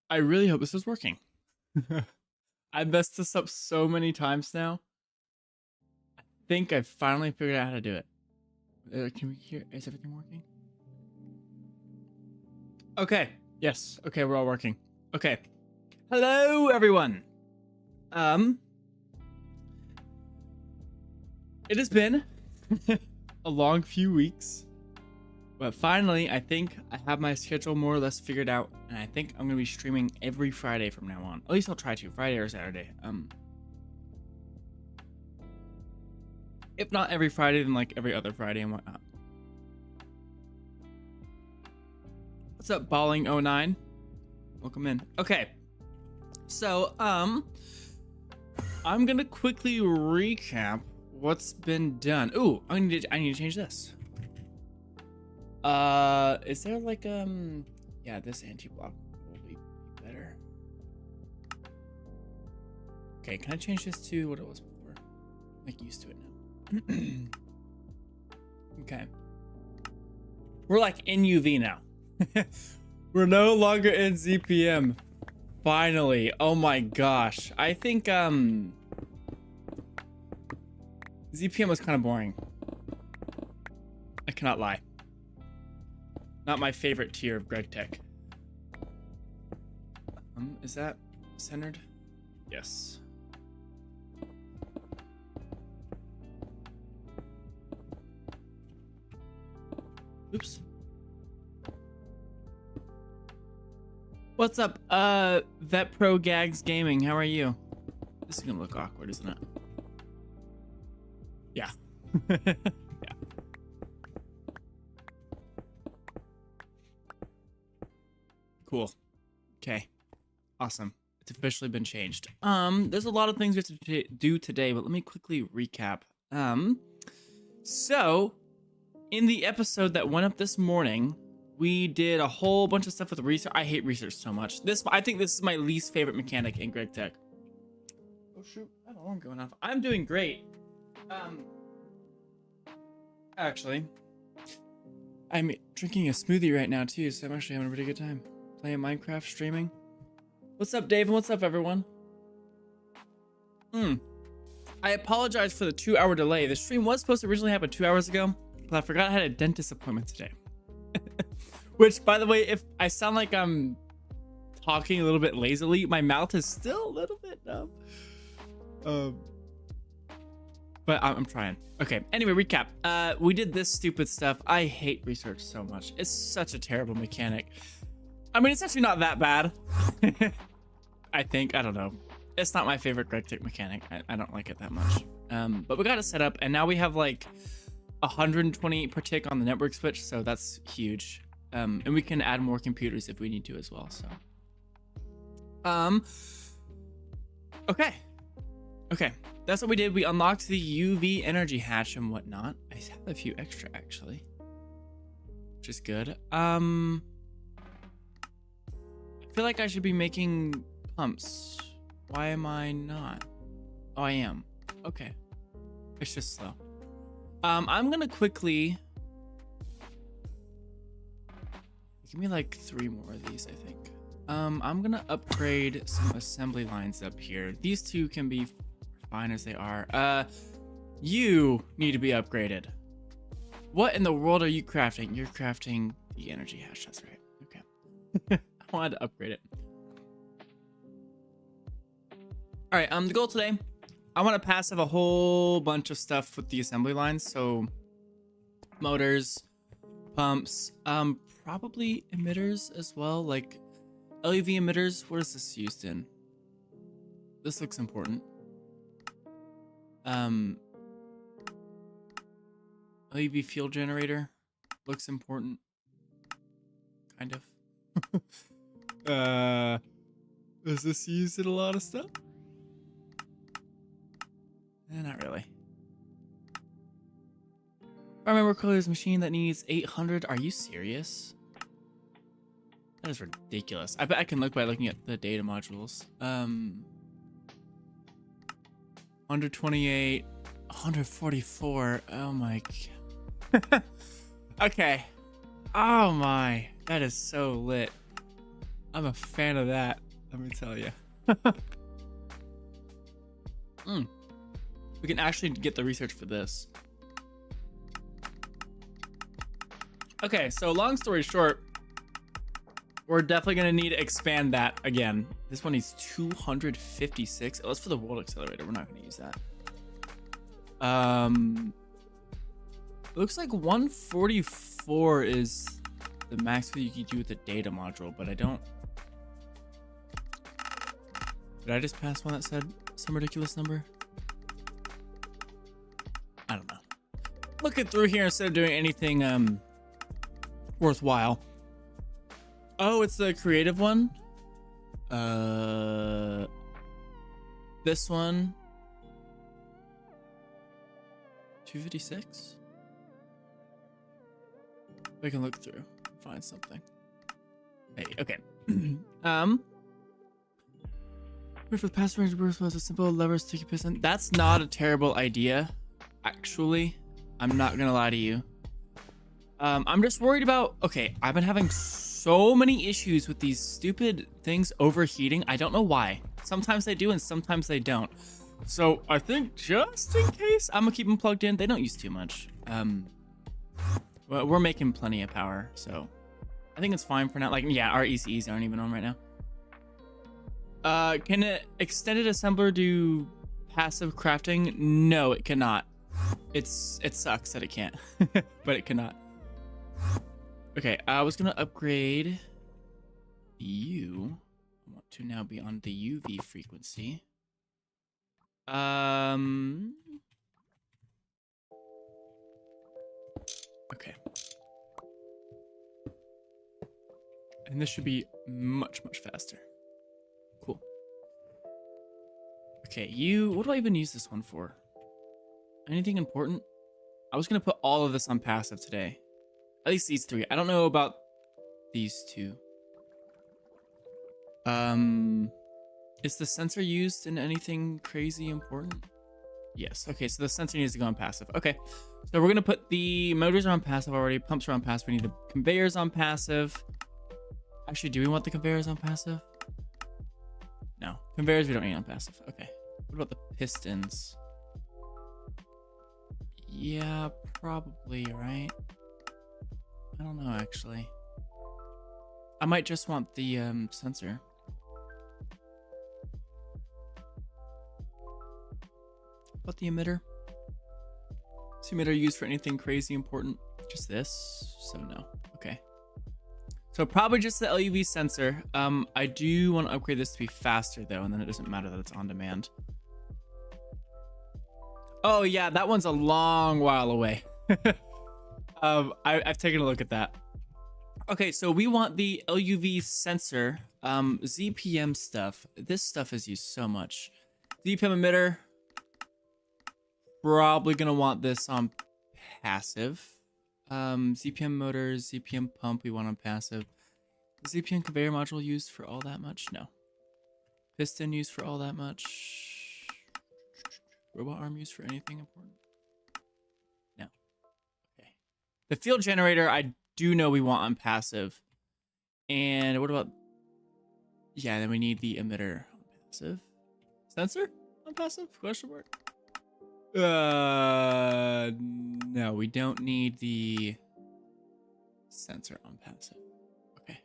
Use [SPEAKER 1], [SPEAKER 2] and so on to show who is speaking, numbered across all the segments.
[SPEAKER 1] I really hope this is working. I messed this up so many times now. I think I finally figured out how to do it. Can we hear? Is everything working? Okay. Yes. Okay, we're all working. Okay. Hello, everyone. It has been a long few weeks, but finally, I think I have my schedule more or less figured out, and I think I'm gonna be streaming every Friday from now on. At least I'll try to, Friday or Saturday. If not every Friday, then like every other Friday and whatnot. What's up, Balling09? Welcome in. Okay. So, I'm gonna quickly recap what's been done. Ooh, I need to change this. Is there like yeah, this anti-block will be better. Okay, can I change this to what it was before? I'm like used to it now. Okay. We're like in UV now. We're no longer in ZPM. Finally. Oh my gosh. I think ZPM was kind of boring. I cannot lie. Not my favorite tier of GregTech. Is that centered? Yes. Oops. What's up, Vet Pro Gags Gaming? How are you? This is gonna look awkward, isn't it? Yeah. Yeah. Cool. Okay. Awesome. It's officially been changed. There's a lot of things we have to do today, but let me quickly recap. So in the episode that went up this morning, we did a whole bunch of stuff with research. I hate research so much. I think this is my least favorite mechanic in GregTech. Oh shoot, I have an alarm going off. I'm doing great. Actually, I'm drinking a smoothie right now too, so I'm actually having a pretty good time. Playing Minecraft, streaming. What's up, Dave? And what's up, everyone? I apologize for the 2-hour delay. The stream was supposed to originally happen 2 hours ago, but I forgot I had a dentist appointment today. Which, by the way, if I sound like I'm talking a little bit lazily, my mouth is still a little bit numb. But I'm trying. Okay, anyway, recap. We did this stupid stuff. I hate research so much. It's such a terrible mechanic. I mean, it's actually not that bad. I think. I don't know. It's not my favorite GregTech mechanic. I don't like it that much. But we got it set up, and now we have like 120 per tick on the network switch, so that's huge. And we can add more computers if we need to as well, so. Okay, that's what we did. We unlocked the UV energy hatch and whatnot. I have a few extra, actually, which is good. I feel like I should be making pumps. Why am I not? Oh, I am. Okay. It's just slow. I'm gonna quickly... Give me like 3 more of these, I think. I'm gonna upgrade some assembly lines up here. These two can be fine as they are. You need to be upgraded. What in the world are you crafting? You're crafting the energy hash, that's right. Okay. I wanted to upgrade it. All right, the goal today, I want to passive a whole bunch of stuff with the assembly lines. So motors, pumps, probably emitters as well, like LEV emitters. What is this used in? This looks important. LEV fuel generator looks important, kind of. Is this used in a lot of stuff? Not really. If I remember correctly, there's a machine that needs 800. Are you serious? That is ridiculous. I bet I can look by looking at the data modules. 128, 144. Oh my god. Okay. Oh my. That is so lit. I'm a fan of that. Let me tell you. We can actually get the research for this. Okay, so long story short, we're definitely gonna need to expand that again. This one needs 256. Oh, that's for the world accelerator. We're not gonna use that. Looks like 144 is the max that you can do with the data module, but I don't. Did I just pass one that said some ridiculous number? I don't know. Looking through here instead of doing anything worthwhile. Oh, it's the creative one. This one. 256. We can look through, find something. Hey, okay. For the past range burst was a simple lever sticky piston. That's not a terrible idea, actually. I'm not gonna lie to you. I'm just worried about. Okay, I've been having so many issues with these stupid things overheating. I don't know why. Sometimes they do and sometimes they don't. So I think just in case, I'm gonna keep them plugged in. They don't use too much. Well, we're making plenty of power, so I think it's fine for now. Like, yeah, our ECEs aren't even on right now. Can an extended assembler do passive crafting? No, it cannot. It sucks that it can't, but it cannot. Okay, I was gonna upgrade you. I want to now be on the UV frequency. Okay. And this should be much faster. Cool. Okay, what do I even use this one for? Anything important? I was gonna put all of this on passive today. At least these three. I don't know about these two. Is the sensor used in anything crazy important? Yes. Okay, so the sensor needs to go on passive. Okay, so we're gonna put the motors are on passive already. Pumps are on passive. We need the conveyors on passive. Actually, do we want the conveyors on passive? No, conveyors we don't need on passive. Okay. What about the pistons? Yeah, probably, right? I don't know, actually. I might just want the sensor. What about the emitter? Is the emitter used for anything crazy important? Just this? So no. Okay. So probably just the LUV sensor. I do want to upgrade this to be faster though, and then it doesn't matter that it's on demand. Oh yeah, that one's a long while away. I've taken a look at that. Okay, so we want the LUV sensor, ZPM stuff. This stuff is used so much. ZPM emitter. Probably gonna want this on passive. ZPM motors, ZPM pump we want on passive. ZPM conveyor module used for all that much? No. Piston used for all that much? Robot arm used for anything important? No. Okay. The field generator I do know we want on passive. And what about... Yeah, then we need the emitter on passive. Sensor on passive? Question mark? No, we don't need the sensor on passive. Okay.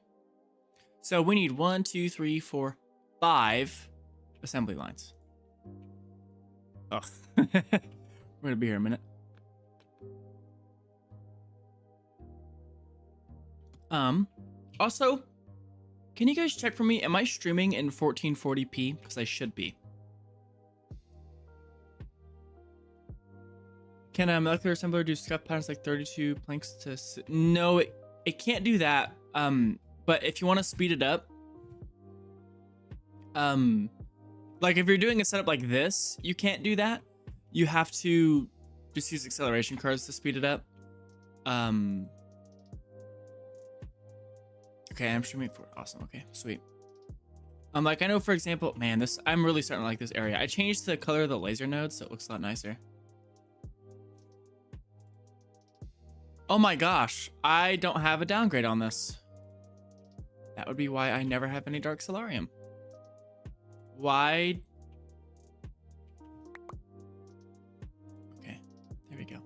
[SPEAKER 1] So we need 1, 2, 3, 4, 5 assembly lines. Oh, we're gonna be here a minute. Also, can you guys check for me? Am I streaming in 1440p? Because I should be. Can a molecular assembler do scuff patterns like 32 planks to... No, it can't do that. But if you want to speed it up, like if you're doing a setup like this, you can't do that. You have to just use acceleration cards to speed it up. Okay, I'm streaming for awesome. Okay, sweet. Like I know, for example, man, I'm really starting to like this area. I changed the color of the laser nodes, so it looks a lot nicer. Oh my gosh, I don't have a downgrade on this. That would be why I never have any dark solarium. Why? Okay, there we go.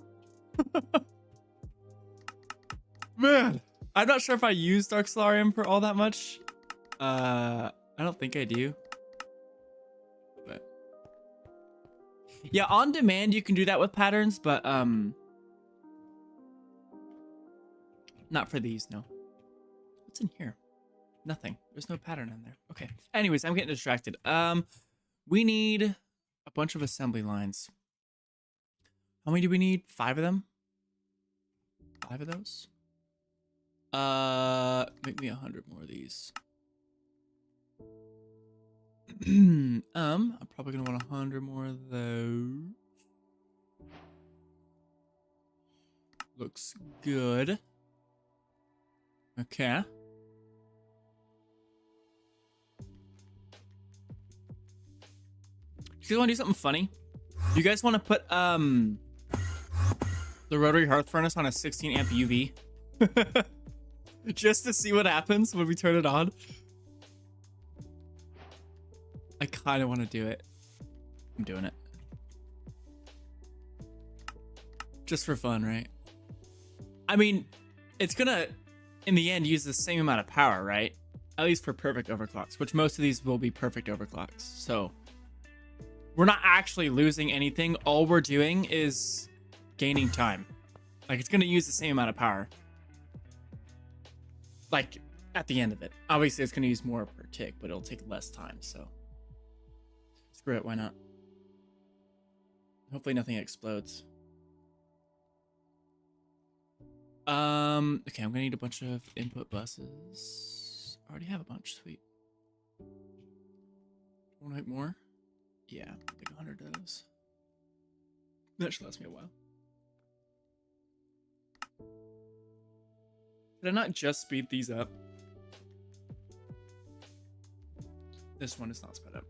[SPEAKER 1] Man, I'm not sure if I use dark solarium for all that much. I don't think I do. But yeah, on demand you can do that with patterns, but not for these, no. What's in here? Nothing. There's no pattern in there. Okay. Anyways, I'm getting distracted. We need a bunch of assembly lines. How many do we need? 5 of them? 5 of those? Make me 100 more of these. I'm probably gonna want 100 more of those. Looks good. Okay. You guys want to do something funny? You guys want to put the rotary hearth furnace on a 16 amp UV? Just to see what happens when we turn it on? I kind of want to do it. I'm doing it. Just for fun, right? I mean, it's gonna, in the end, use the same amount of power, right? At least for perfect overclocks, which most of these will be perfect overclocks. So we're not actually losing anything. All we're doing is gaining time. Like, it's gonna use the same amount of power. Like, at the end of it. Obviously, it's gonna use more per tick, but it'll take less time, so. Screw it, why not? Hopefully nothing explodes. Okay, I'm gonna need a bunch of input buses. I already have a bunch, sweet. Wanna make more? Yeah, like 100 of those. That should last me a while. Did I not just speed these up? This one is not sped up.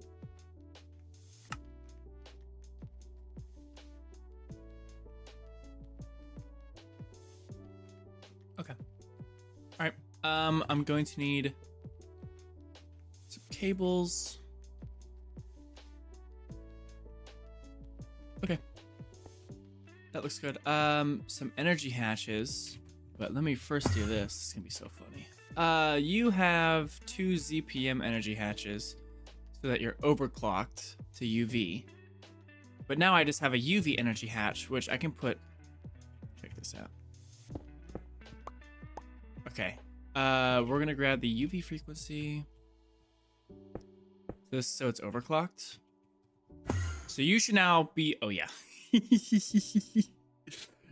[SPEAKER 1] Okay. All right. I'm going to need some cables. Okay. That looks good. Some energy hatches. But let me first do this. It's gonna be so funny. You have 2 ZPM energy hatches so that you're overclocked to UV. But now I just have a UV energy hatch, which I can put. Check this out. Okay. We're gonna grab the UV frequency. So it's overclocked. So you should now be. Oh yeah. You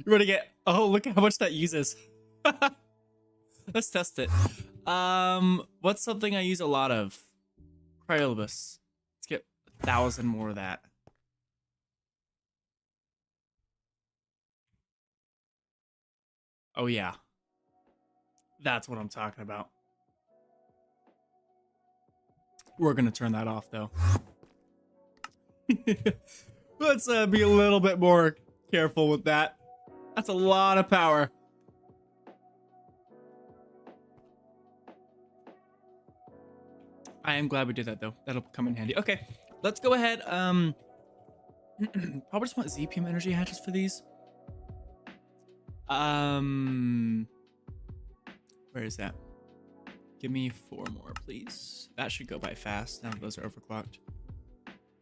[SPEAKER 1] want to get. Oh, look at how much that uses. Let's test it. What's something I use a lot of? Cryolobus. Let's get 1,000 more of that. Oh yeah. That's what I'm talking about. We're gonna turn that off though. Let's be a little bit more careful with that. That's a lot of power. I am glad we did that though. That'll come in handy. Okay, let's go ahead. Probably just want ZPM energy hatches for these. Where is that? Give me 4 more, please. That should go by fast now that those are overclocked.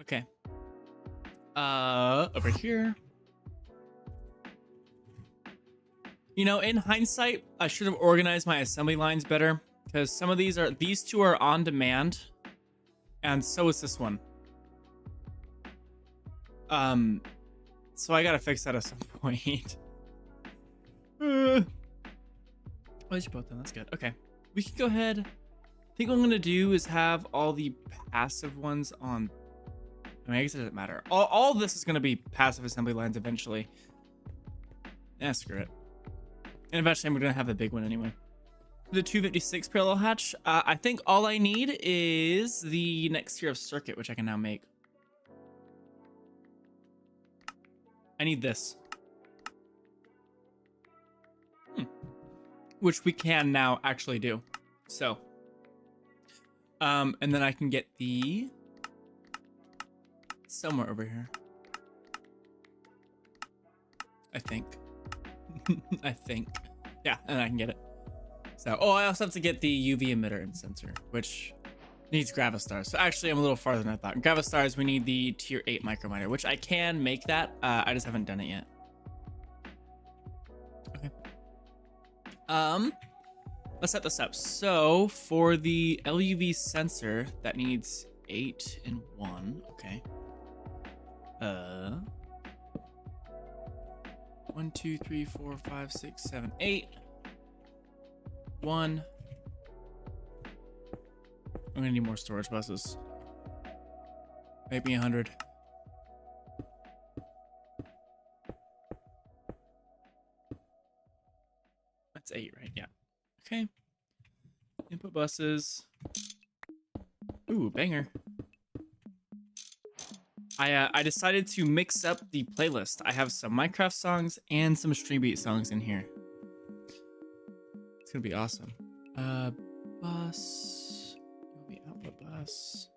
[SPEAKER 1] Okay. Over here. You know, in hindsight, I should have organized my assembly lines better. Because some of these 2 are on demand, and so is this one. So I gotta fix that at some point. Oh, these are both done. That's good. Okay, we can go ahead. I think what I'm gonna do is have all the passive ones on. I mean, I guess it doesn't matter. All of this is gonna be passive assembly lines eventually. Yeah, screw it. And eventually, we're gonna have the big one anyway. The 256 parallel hatch. I think all I need is the next tier of circuit, which I can now make. I need this. Which we can now actually do. So, And then I can get the somewhere over here. I think. I think. Yeah, and I can get it. So, oh, I also have to get the UV emitter and sensor, which needs gravistars. So actually, I'm a little farther than I thought. In gravistars, we need the tier 8 microminer, which I can make that. I just haven't done it yet. Okay. Let's set this up. So for the LUV sensor, that needs 8 and 1. Okay. 1, 2, 3, 4, 5, 6, 7, 8. 1. I'm gonna need more storage buses. Maybe 100. That's 8, right? Yeah. Okay. Input buses. Ooh, banger. I decided to mix up the playlist. I have some Minecraft songs and some Stream Beat songs in here. It's gonna be awesome. Bus. Output bus.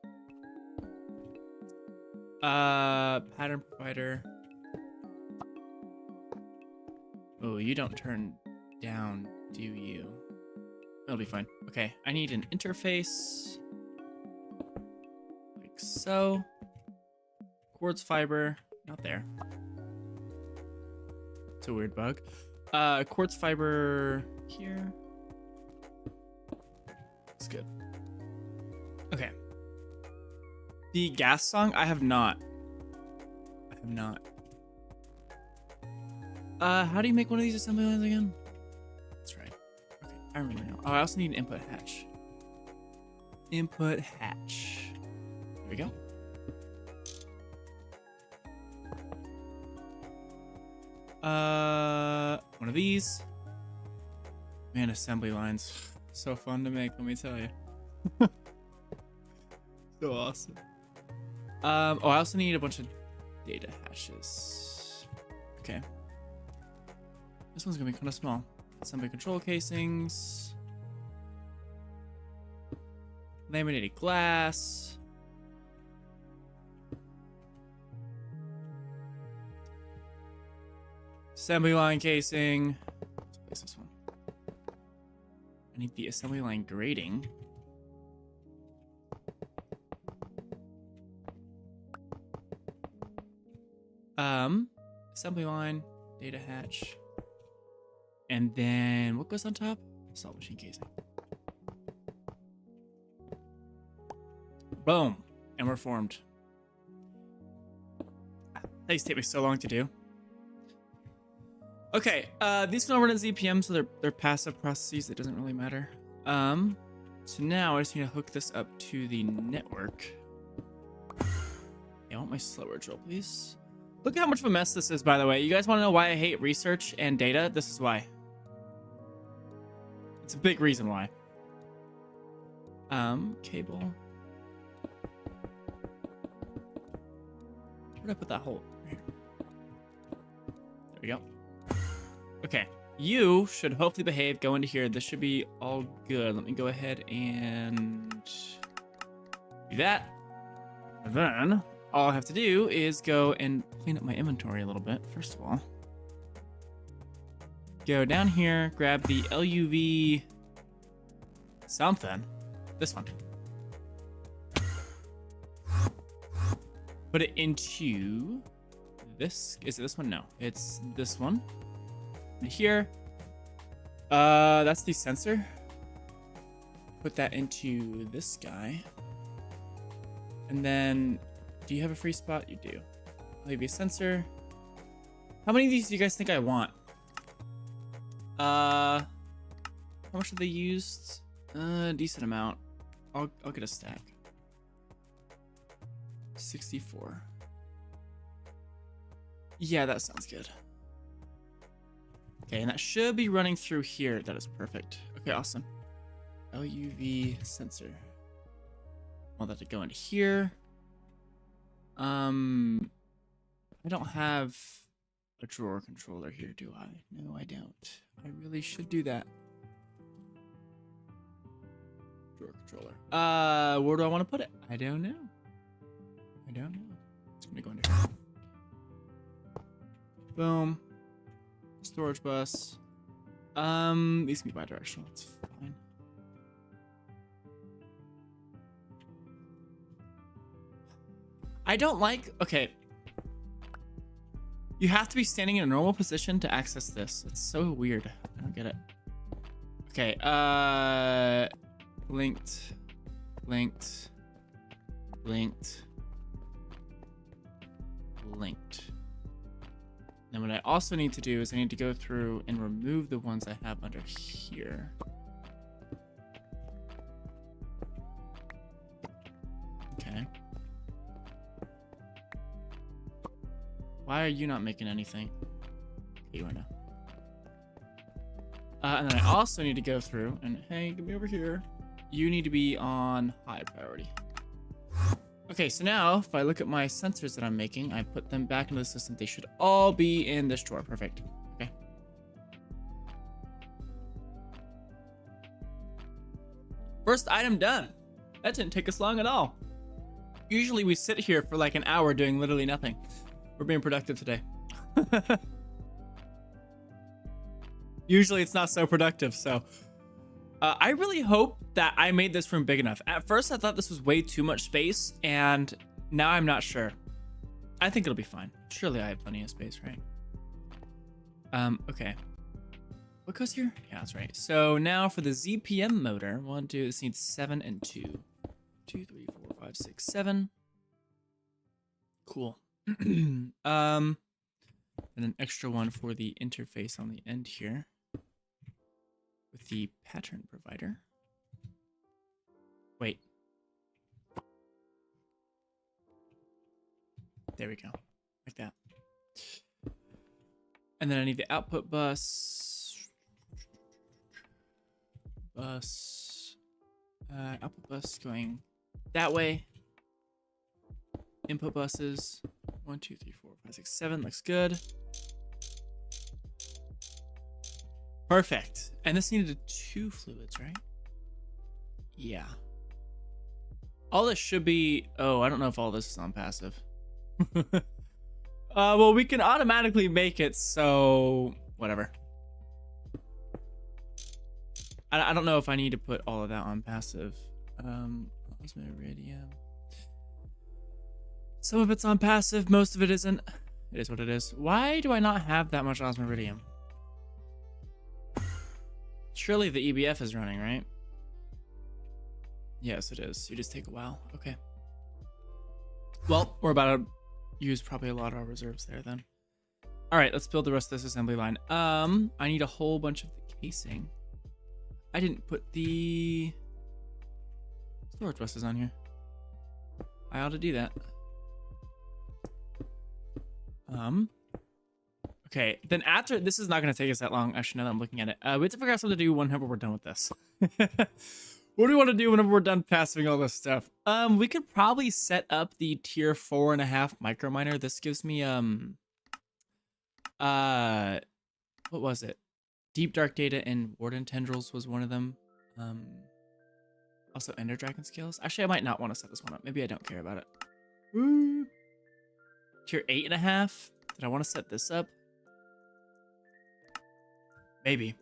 [SPEAKER 1] Pattern provider. Oh, you don't turn down, do you? It'll be fine. Okay, I need an interface. Like so. Quartz fiber. Not there. It's a weird bug. Quartz fiber here. It's good. Okay. The gas song, I have not. How do you make one of these assembly lines again? That's right. Okay, I remember now. Oh, I also need an input hatch. Input hatch. There we go. One of these. Man, assembly lines. So fun to make, let me tell you. So awesome. Oh, I also need a bunch of data hashes. Okay. This one's gonna be kind of small. Assembly control casings. Laminated glass. Assembly line casing. Let's place this one. I need the assembly line grating. Assembly line, data hatch. And then what goes on top? Salt machine casing. Boom. And we're formed. These take me so long to do. Okay, these can all run at ZPM, so they're passive processes. It doesn't really matter. So now I just need to hook this up to the network. I want my slower drill, please. Look at how much of a mess this is, by the way. You guys want to know why I hate research and data? This is why. It's a big reason why. Cable. Where'd I put that hole? Here. There we go. Okay, you should hopefully behave. Go into here. This should be all good. Let me go ahead and do that. And then all I have to do is go and clean up my inventory a little bit. First of all, go down here, grab the LUV something. This one. Put it into this. Is it this one? No, it's this one. Here, that's the sensor. Put that into this guy. And then, do you have a free spot? You do. I'll leave you a sensor. How many of these do you guys think I want? How much have they used? A decent amount. I'll get a stack. 64. Yeah, that sounds good. Okay, and that should be running through here. That is perfect. Okay, awesome. LUV sensor. Want that to go into here. I don't have a drawer controller here, do I? No, I don't. I really should do that. Door controller. Where do I want to put it? I don't know. It's gonna go into here. Boom. Storage bus. These can be bidirectional. It's fine. I don't like. Okay. You have to be standing in a normal position to access this. It's so weird. I don't get it. Okay. Linked. Then what I also need to do is I need to go through and remove the ones I have under here. Okay. Why are you not making anything? You are now. And then I also need to go through and, hey, get me over here. You need to be on high priority. Okay, so now if I look at my sensors that I'm making, I put them back into the system. They should all be in this drawer. Perfect. Okay. First item done. That didn't take us long at all. Usually we sit here for like an hour doing literally nothing. We're being productive today. Usually it's not so productive, so I really hope that I made this room big enough. At first I thought this was way too much space, and now I'm not sure. I think it'll be fine. Surely I have plenty of space, right? Okay. What goes here? Yeah, that's right. So now for the ZPM motor, this needs 7 and 2. 2, 3, 4, 5, 6, 7. Cool. And an extra one for the interface on the end here with the pattern provider. Wait. There we go. Like that. And then I need the output bus. Output bus going that way. Input buses. 1, 2, 3, 4, 5, 6, 7. Looks good. Perfect. And this needed 2 fluids, right? Yeah. All this should be... Oh, I don't know if all this is on passive. Well, we can automatically make it, so... Whatever. I don't know if I need to put all of that on passive. Osmiridium. Some of it's on passive, most of it isn't. It is what it is. Why do I not have that much Osmiridium? Surely the EBF is running, right? Yes, it is. You just take a while. Okay. Well, we're about to use probably a lot of our reserves there then. All right, let's build the rest of this assembly line. I need a whole bunch of the casing. I didn't put the storage buses on here. I ought to do that. Okay, then after, this is not going to take us that long. Actually, now that I'm looking at it, we have to figure out something to do whenever we're done with this. What do we want to do whenever we're done passing all this stuff? We could probably set up the tier 4.5 micro miner. This gives me, what was it? Deep Dark Data and Warden Tendrils was one of them. Also Ender Dragon Scales. Actually, I might not want to set this one up. Maybe I don't care about it. Woo. Tier 8.5. Did I want to set this up? Maybe.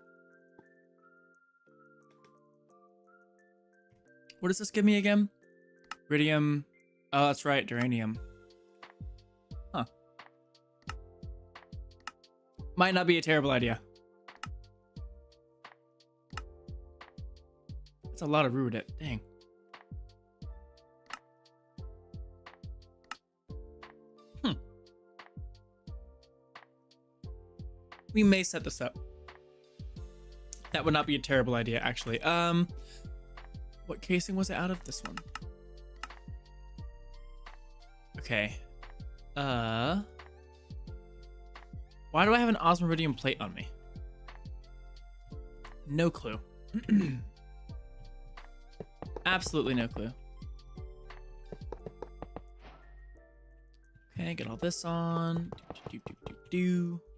[SPEAKER 1] What does this give me again? Iridium. Oh, that's right. Duranium. Huh. Might not be a terrible idea. That's a lot of Ruidit. Dang. We may set this up. That would not be a terrible idea, actually. What casing was it out of? This one. Okay. Why do I have an Osmiridium plate on me? No clue. Absolutely no clue. Okay, get all this on.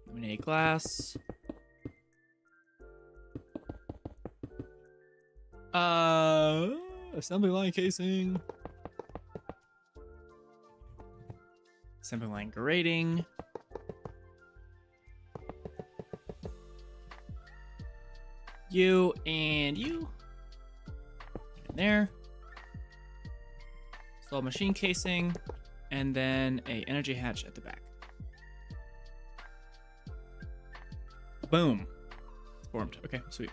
[SPEAKER 1] Lemonade glass. Assembly line casing. Assembly line grating. You and you. In there. Slow machine casing. And then a energy hatch at the back. Boom. It's formed. Okay, sweet.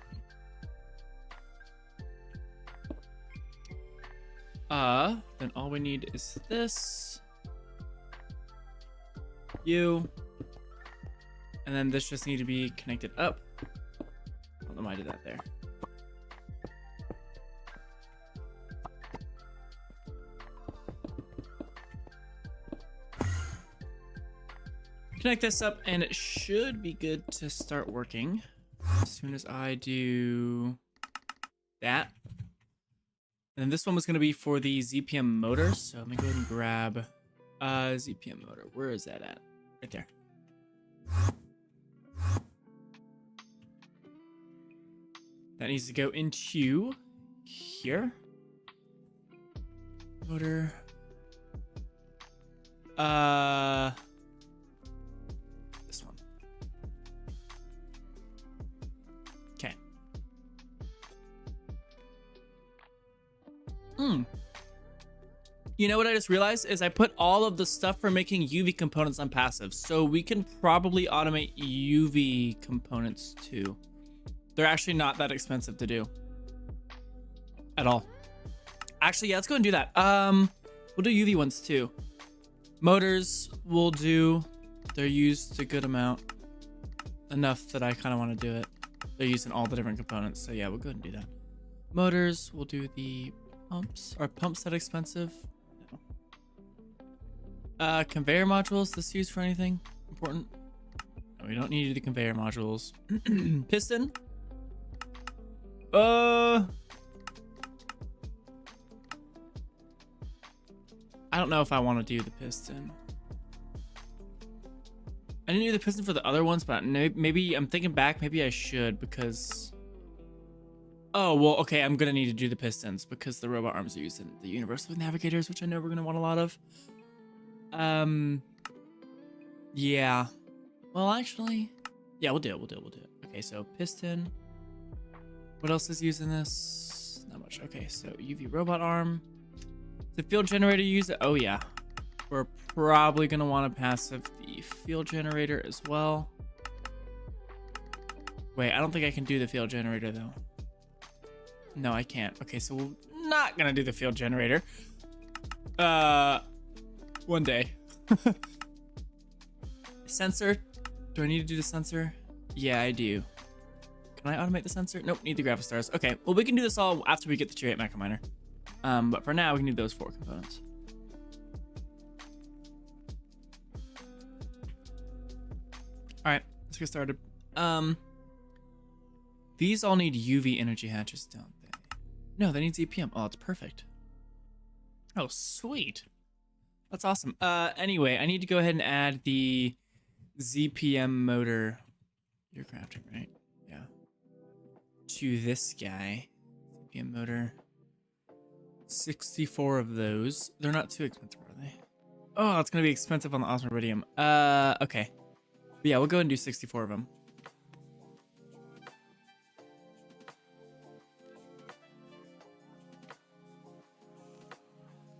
[SPEAKER 1] Then all we need is this. You. And then this just need to be connected up. I don't know why I did that there. Connect this up and it should be good to start working as soon as I do that. And then this one was going to be for the ZPM motor. So let me go ahead and grab ZPM motor. Where is that at? Right there. That needs to go into here. Motor. This one. Okay. You know what I just realized is I put all of the stuff for making UV components on passive. So we can probably automate UV components too. They're actually not that expensive to do at all. Actually, yeah, let's go and do that. We'll do UV ones too. Motors we'll do. They're used a good amount. Enough that I kind of want to do it. They're using all the different components. So yeah, we'll go ahead and do that. Motors, we'll do the pumps. Are pumps that expensive? No. Conveyor modules, this used for anything important? No, we don't need the conveyor modules. Piston. I don't know if I want to do the piston. I didn't do the piston for the other ones, but maybe I'm thinking back. Maybe I should because... Oh, well, okay. I'm going to need to do the pistons because the robot arms are used in the universal navigators, which I know we're going to want a lot of. Yeah. Well, actually, yeah, we'll do it. We'll do it. Okay, so piston. What else is used in this? Not much. Okay, so UV robot arm. The field generator use it? Oh, yeah. We're probably going to want to passive the field generator as well. Wait, I don't think I can do the field generator, though. No, I can't. Okay, so we're not going to do the field generator. One day. Sensor. Do I need to do the sensor? Yeah, I do. Can I automate the sensor? Nope, need the graphic stars. Okay, well, we can do this all after we get the tier 8 macro miner. But for now, we can do those 4 components. All right, let's get started. These all need UV energy hatches, don't they? No, they need ZPM. Oh, it's perfect. Oh, sweet. That's awesome. Anyway, I need to go ahead and add the ZPM motor. You're crafting, right? Yeah. To this guy. ZPM motor. 64 of those. They're not too expensive, are they? Oh, it's going to be expensive on the Osmiridium. Okay. But yeah, we'll go ahead and do 64 of them.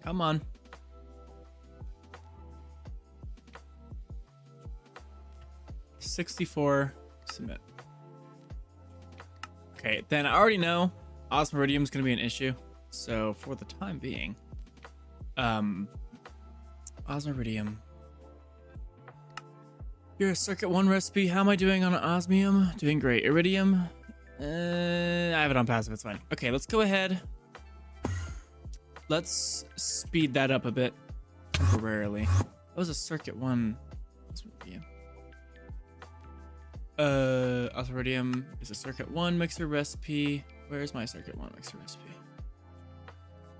[SPEAKER 1] Come on. $64. Submit. Okay, then I already know Osmiridium is going to be an issue. So for the time being, Osmiridium. Your circuit 1 recipe. How am I doing on osmium? Doing great. Iridium. I have it on passive. It's fine. Okay, let's go ahead. Let's speed that up a bit temporarily. That was a circuit 1. Osmiridium. Osmiridium is a circuit 1 mixer recipe. Where's my circuit 1 mixer recipe?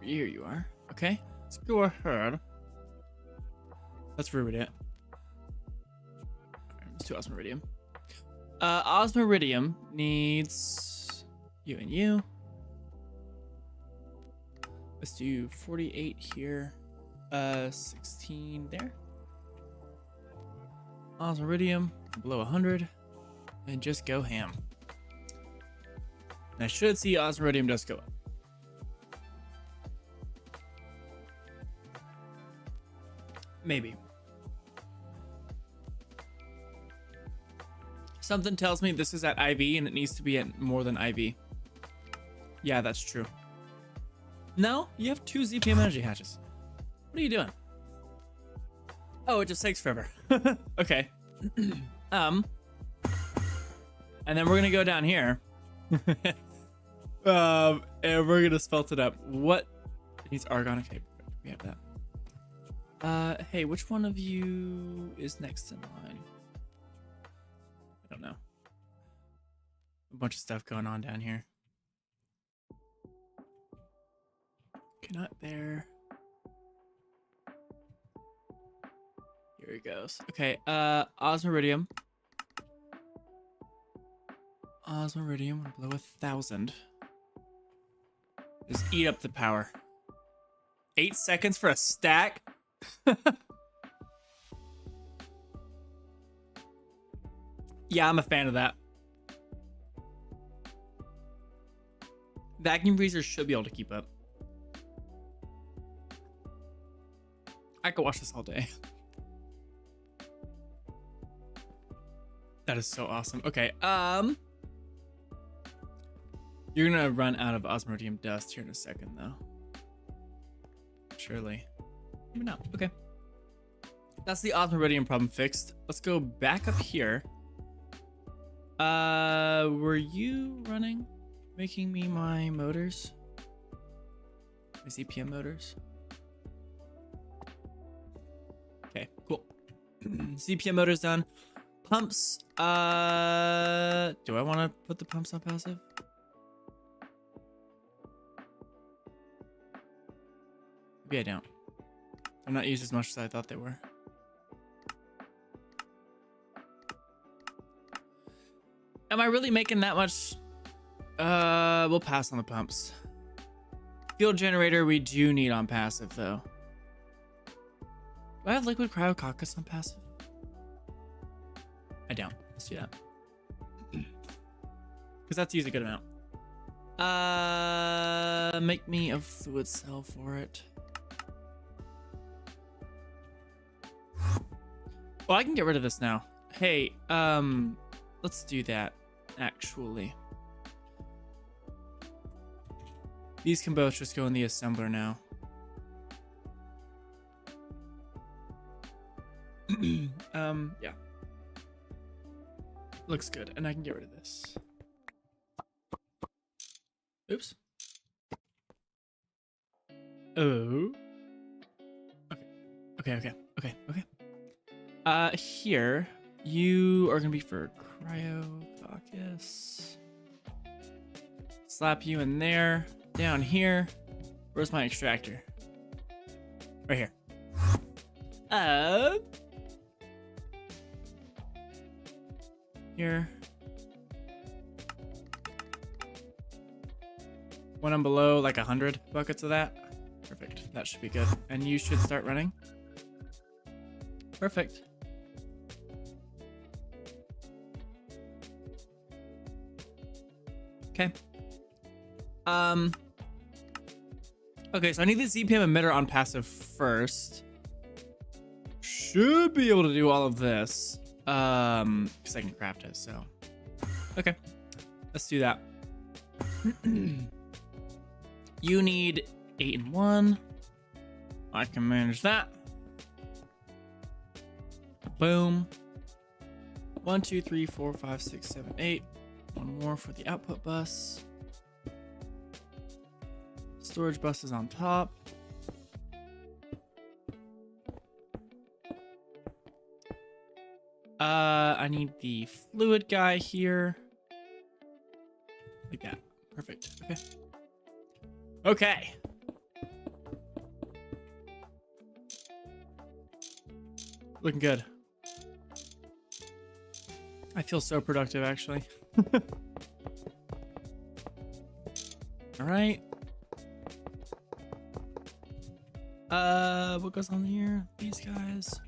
[SPEAKER 1] Here you are. Okay, let's go ahead. Let's ruin it. Alright, let's do Osmiridium. Osmiridium needs you and you. Let's do 48 here. 16 there. Osmiridium below 100. And just go ham. And I should see Osmiridium does go up. Maybe. Something tells me this is at IV and it needs to be at more than IV. Yeah, that's true. No, you have 2 ZPM energy hatches. What are you doing? Oh, it just takes forever. Okay. And then we're gonna go down here. And we're gonna spelt it up. What? It needs argon. Okay, we have that. Hey, which one of you is next in line? I don't know. A bunch of stuff going on down here. Okay, not there. Here he goes. Okay, Osmiridium. Osmiridium below 1,000. Just eat up the power. 8 seconds for a stack? Yeah, I'm a fan of that. Vacuum freezers should be able to keep up. I could watch this all day. That is so awesome. Okay, you're gonna run out of Osmiridium dust here in a second, though. Surely. Maybe not. Okay. That's the Osmiridium problem fixed. Let's go back up here. Were you running? Making me my motors? My ZPM motors? Okay, cool. ZPM motors done. Pumps. Do I want to put the pumps on passive? Maybe I don't. They're not used as much as I thought they were. Am I really making that much? We'll pass on the pumps. Fuel generator we do need on passive though. Do I have liquid cryococcus on passive? I don't. Let's do that. Because that's used a good amount. Make me a fluid cell for it. Well, I can get rid of this now. Hey, let's do that, actually. These can both just go in the assembler now. Yeah. Looks good, and I can get rid of this. Oops. Oh. Okay. Here, you are gonna be for cryococcus. Slap you in there. Down here. Where's my extractor? Right here. Here. When I'm below like 100 buckets of that. Perfect. That should be good. And you should start running. Perfect. Okay. Okay, so I need the ZPM emitter on passive first. Should be able to do all of this. Because I can craft it, so. Okay. Let's do that. You need 8 and 1. I can manage that. Boom. 1, 2, 3, 4, 5, 6, 7, 8. One more for the output bus. Storage bus is on top. I need the fluid guy here. Like that. Perfect. Okay. Okay. Looking good. I feel so productive, actually. All right. What goes on here? These guys.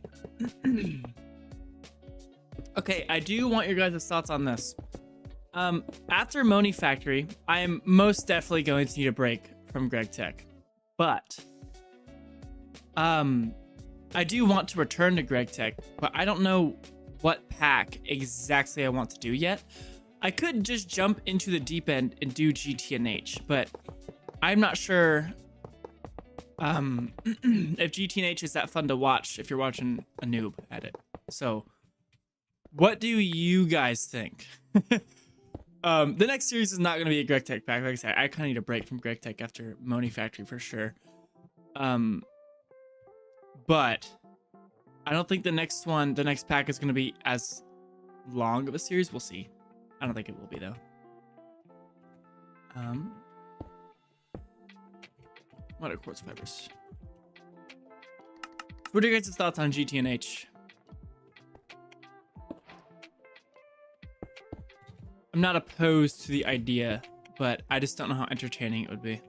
[SPEAKER 1] Okay, I do want your guys' thoughts on this. After Monifactory, I am most definitely going to need a break from GregTech. But I do want to return to GregTech, but I don't know what pack exactly I want to do yet. I could just jump into the deep end and do GTNH, but I'm not sure if GTNH is that fun to watch if you're watching a noob at it. So what do you guys think? The next series is not going to be a GregTech pack. Like I said, I kind of need a break from GregTech after Monifactory for sure. But I don't think the next pack is going to be as long of a series. We'll see. I don't think it will be though. What are quartz fibers? What are your guys' thoughts on GTNH? I'm not opposed to the idea, but I just don't know how entertaining it would be.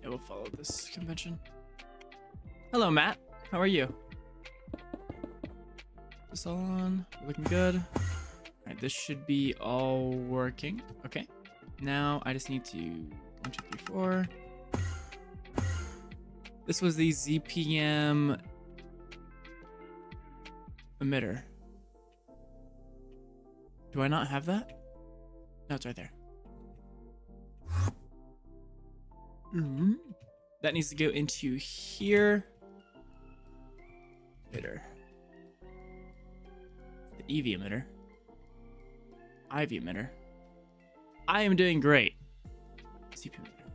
[SPEAKER 1] Yeah, we'll follow this convention. Hello, Matt. How are you? This all on? Looking good. All right, this should be all working. Okay. Now I just need to 1, 2, 3, 4. This was the ZPM emitter. Do I not have that? No, it's right there. That needs to go into here. Emitter. The EV emitter. IV emitter. I am doing great. CPU emitter.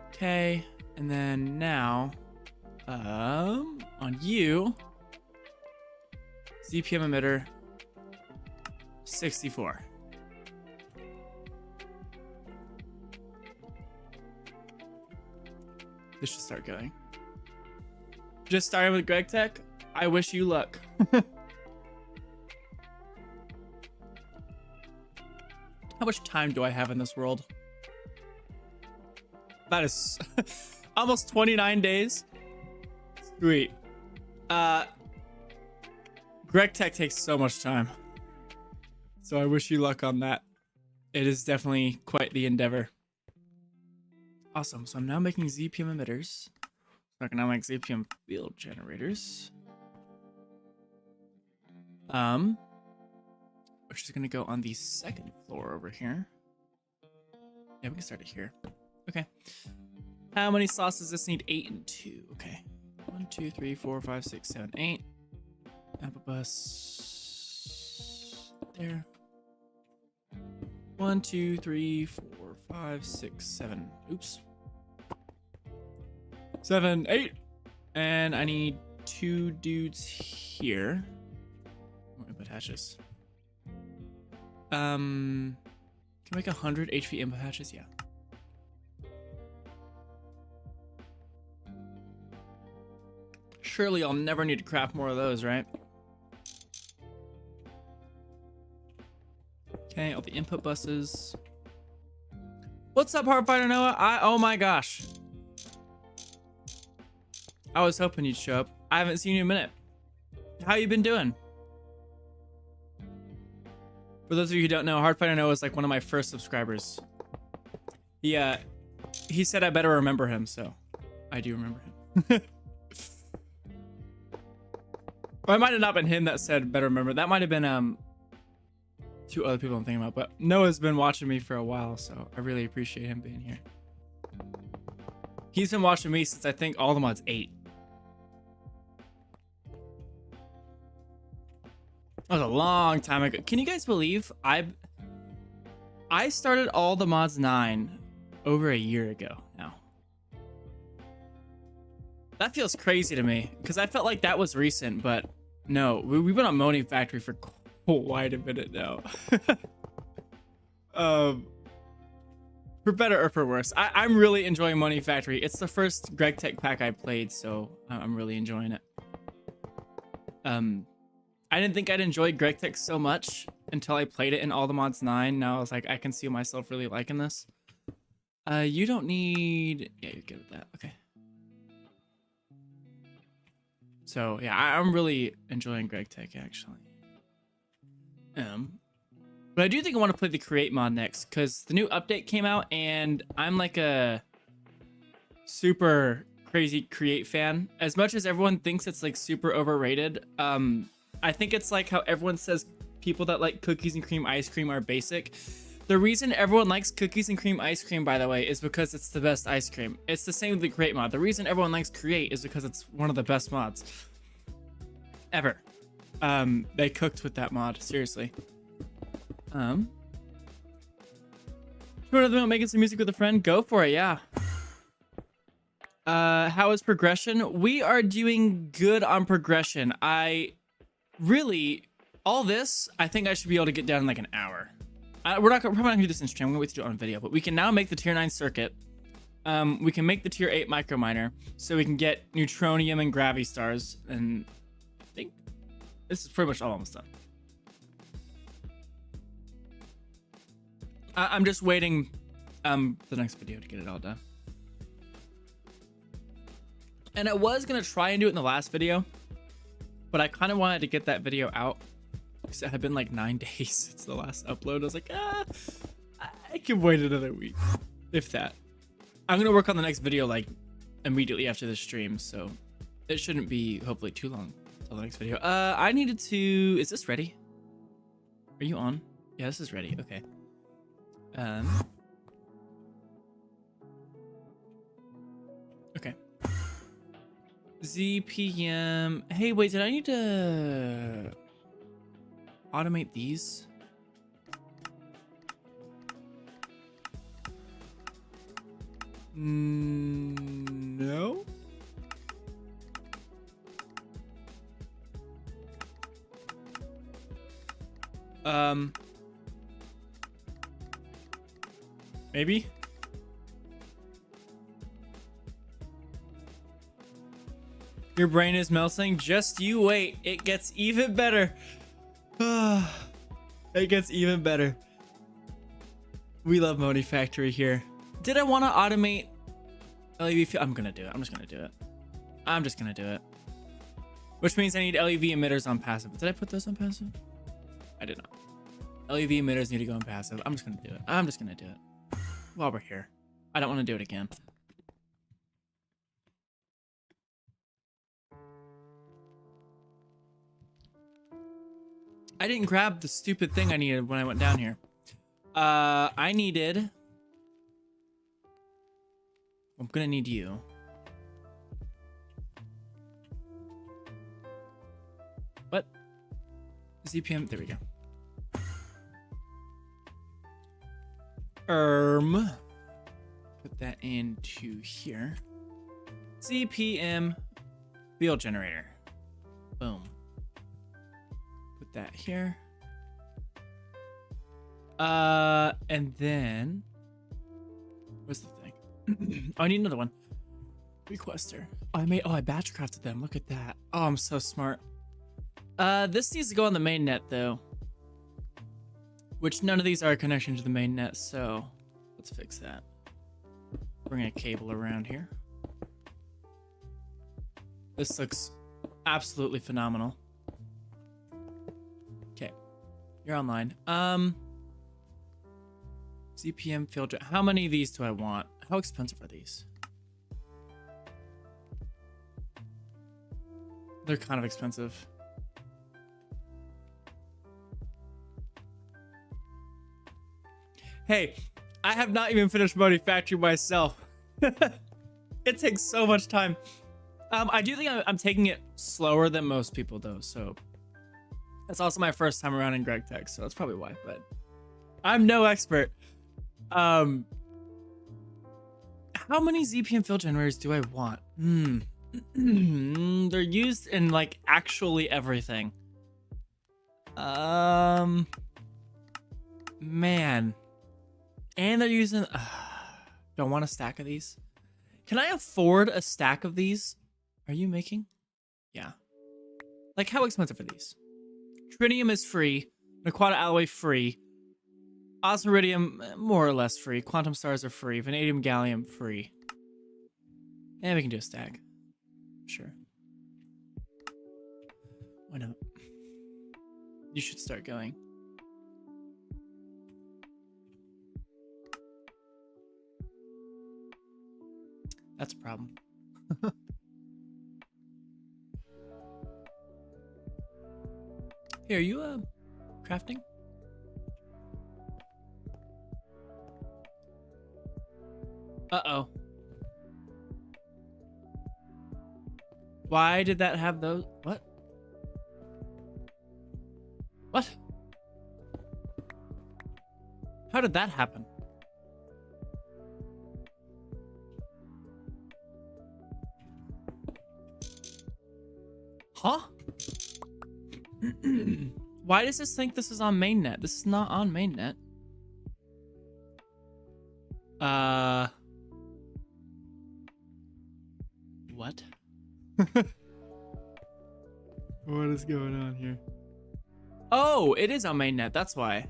[SPEAKER 1] Okay, and then now, on you, ZPM emitter 64. This should start going. Just starting with GregTech. I wish you luck. How much time do I have in this world? That is almost 29 days. Sweet. GregTech takes so much time. So I wish you luck on that. It is definitely quite the endeavor. Awesome. So I'm now making ZPM emitters. So I can now make ZPM field generators. Which is going to go on the second floor over here. Yeah, we can start it here. Okay. How many slots does this need? 8 and 2. Okay. 1, 2, 3, 4, 5, 6, 7, 8. Apple bus there. 1, 2, 3, 4, 5, 6, 7. Oops. 7, 8. And I need 2 dudes here. More input hatches. Can I make 100 HP input hatches? Yeah. Surely I'll never need to craft more of those, right? Okay, all the input buses. What's up, Hardfighter Noah? Oh my gosh. I was hoping you'd show up. I haven't seen you in a minute. How you been doing? For those of you who don't know, Hardfighter Noah is like one of my first subscribers. He said I better remember him, so I do remember him. Or it might have not been him that said better remember. That might have been 2 other people I'm thinking about, but Noah's been watching me for a while, so I really appreciate him being here. He's been watching me since I think all the mods 8. That was a long time ago. Can you guys believe I started all the mods 9 over a year ago now? That feels crazy to me because I felt like that was recent, but no, we've been on Monifactory for quite a minute now. For better or for worse, I'm really enjoying Monifactory. It's the first GregTech pack I played, so I'm really enjoying it. I didn't think I'd enjoy GregTech so much until I played it in all the mods 9. Now I was like, I can see myself really liking this. You don't need... Yeah, you're good with that. Okay. So, yeah, I'm really enjoying GregTech, actually. But I do think I want to play the Create mod next, because the new update came out, and I'm like a super crazy Create fan. As much as everyone thinks it's like super overrated, I think it's like how everyone says people that like cookies and cream ice cream are basic. The reason everyone likes cookies and cream ice cream, by the way, is because it's the best ice cream. It's the same with the Create mod. The reason everyone likes Create is because it's one of the best mods ever. They cooked with that mod, seriously. Short of them making some music with a friend, go for it, yeah. How is progression? We are doing good on progression. All this, I think I should be able to get down in like an hour. We're probably not gonna do this in stream. I'm gonna wait to do it on video, but we can now make the tier 9 circuit. We can make the tier 8 micro miner, so we can get neutronium and gravity stars, and I think this is pretty much all almost done. I'm just waiting the next video to get it all done. And I was gonna try and do it in the last video, but I kind of wanted to get that video out because it had been like 9 days since the last upload. I was like, I can wait another week, if that. I'm gonna work on the next video like immediately after the stream, so it shouldn't be hopefully too long until the next video. I needed to... Is this ready? Are you on? Yeah, this is ready. Okay. Okay. ZPM. Hey, wait, did I need to automate these? No. Maybe. Your brain is melting. Just you wait. It gets even better. It gets even better. We love Monifactory here. Did I want to automate LEV? I'm gonna do it. I'm just gonna do it. I'm just gonna do it. Which means I need LEV emitters on passive. Did I put those on passive? I did not. LEV emitters need to go on passive. I'm just gonna do it. I'm just gonna do it. While we're here. I don't want to do it again. I didn't grab the stupid thing I needed when I went down here. I needed... I'm gonna need you. What? ZPM, there we go. Put that into here. ZPM field generator. Boom. Put that here. And then what's the thing? Oh, I need another one. Requester. Oh, I batch crafted them. Look at that. Oh, I'm so smart. This needs to go on the main net though. Which none of these are a connection to the main net, so let's fix that. Bring a cable around here. This looks absolutely phenomenal. Okay, you're online. ZPM filter. How many of these do I want? How expensive are these? They're kind of expensive. Hey, I have not even finished Monifactory myself. It takes so much time. I do think I'm taking it slower than most people though, so that's also my first time around in GregTech, so that's probably why, but I'm no expert. How many ZPM field generators do I want? They're used in like actually everything. Man. And they're using... don't want a stack of these. Can I afford a stack of these? Are you making? Yeah. Like, how expensive are these? Tritium is free. Naquata alloy free. Osmiridium, more or less free. Quantum stars are free. Vanadium, gallium, free. And we can do a stack. Sure. Why not? You should start going. That's a problem. Here, are you crafting? Uh-oh. Why did that have those? What? What? How did that happen? Huh? Why does this think this is on mainnet? This is not on mainnet. What? What is going on here? Oh, it is on mainnet. That's why.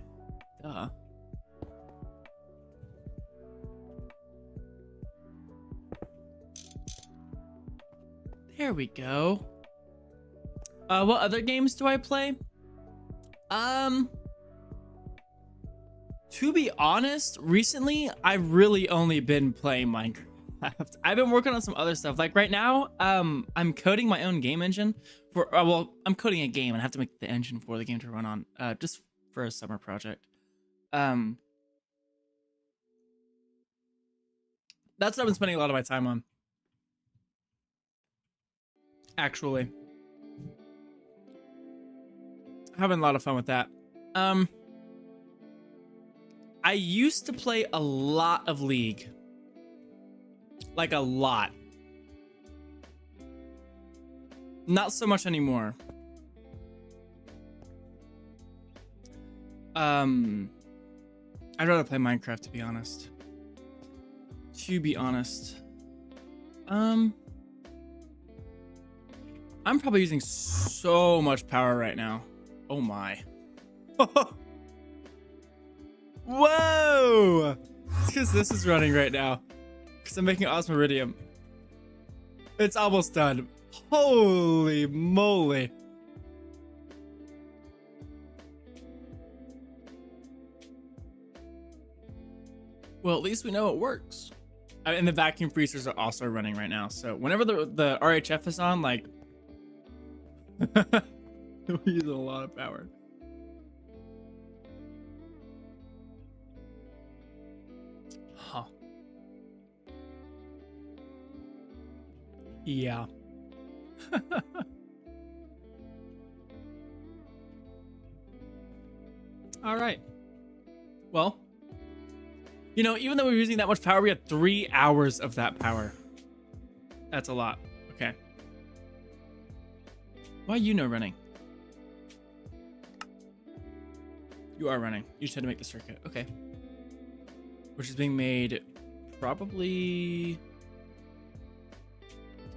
[SPEAKER 1] Duh. There we go. What other games do I play? To be honest, recently I've really only been playing Minecraft. I've been working on some other stuff. Like right now, I'm coding my own game engine for. Well, I'm coding a game and I have to make the engine for the game to run on. Just for a summer project. That's what I've been spending a lot of my time on. Actually, having a lot of fun with that. I used to play a lot of League. Like a lot. Not so much anymore. I'd rather play Minecraft, to be honest. I'm probably using so much power right now. Oh my. Whoa! It's because this is running right now. Because I'm making Osmiridium. It's almost done. Holy moly. Well, at least we know it works. And the vacuum freezers are also running right now. So whenever the RHF is on, like... we're using a lot of power. Huh. Yeah. All right. Well, you know, even though we're using that much power, we had 3 hours of that power. That's a lot. Okay. Why are you no running? You are running. You just had to make the circuit. Okay. Which is being made probably...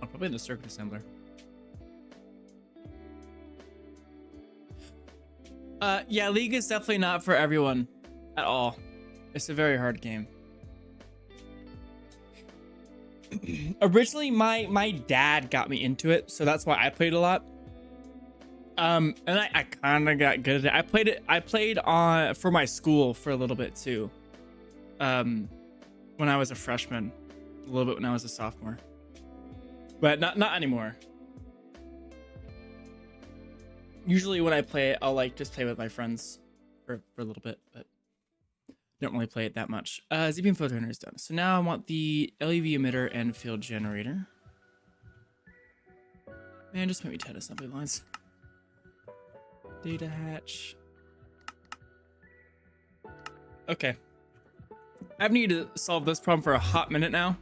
[SPEAKER 1] Oh, probably in the circuit assembler. Yeah, League is definitely not for everyone at all. It's a very hard game. Originally, my dad got me into it, so that's why I played a lot. And I kind of got good at it. I played on for my school for a little bit too. When I was a freshman, a little bit when I was a sophomore, but not anymore. Usually when I play it, I'll like just play with my friends for a little bit, but don't really play it that much. Z-beam filter is done. So now I want the LEV emitter and field generator. Man, just maybe 10 assembly lines. Data hatch. Okay. I've needed to solve this problem for a hot minute now.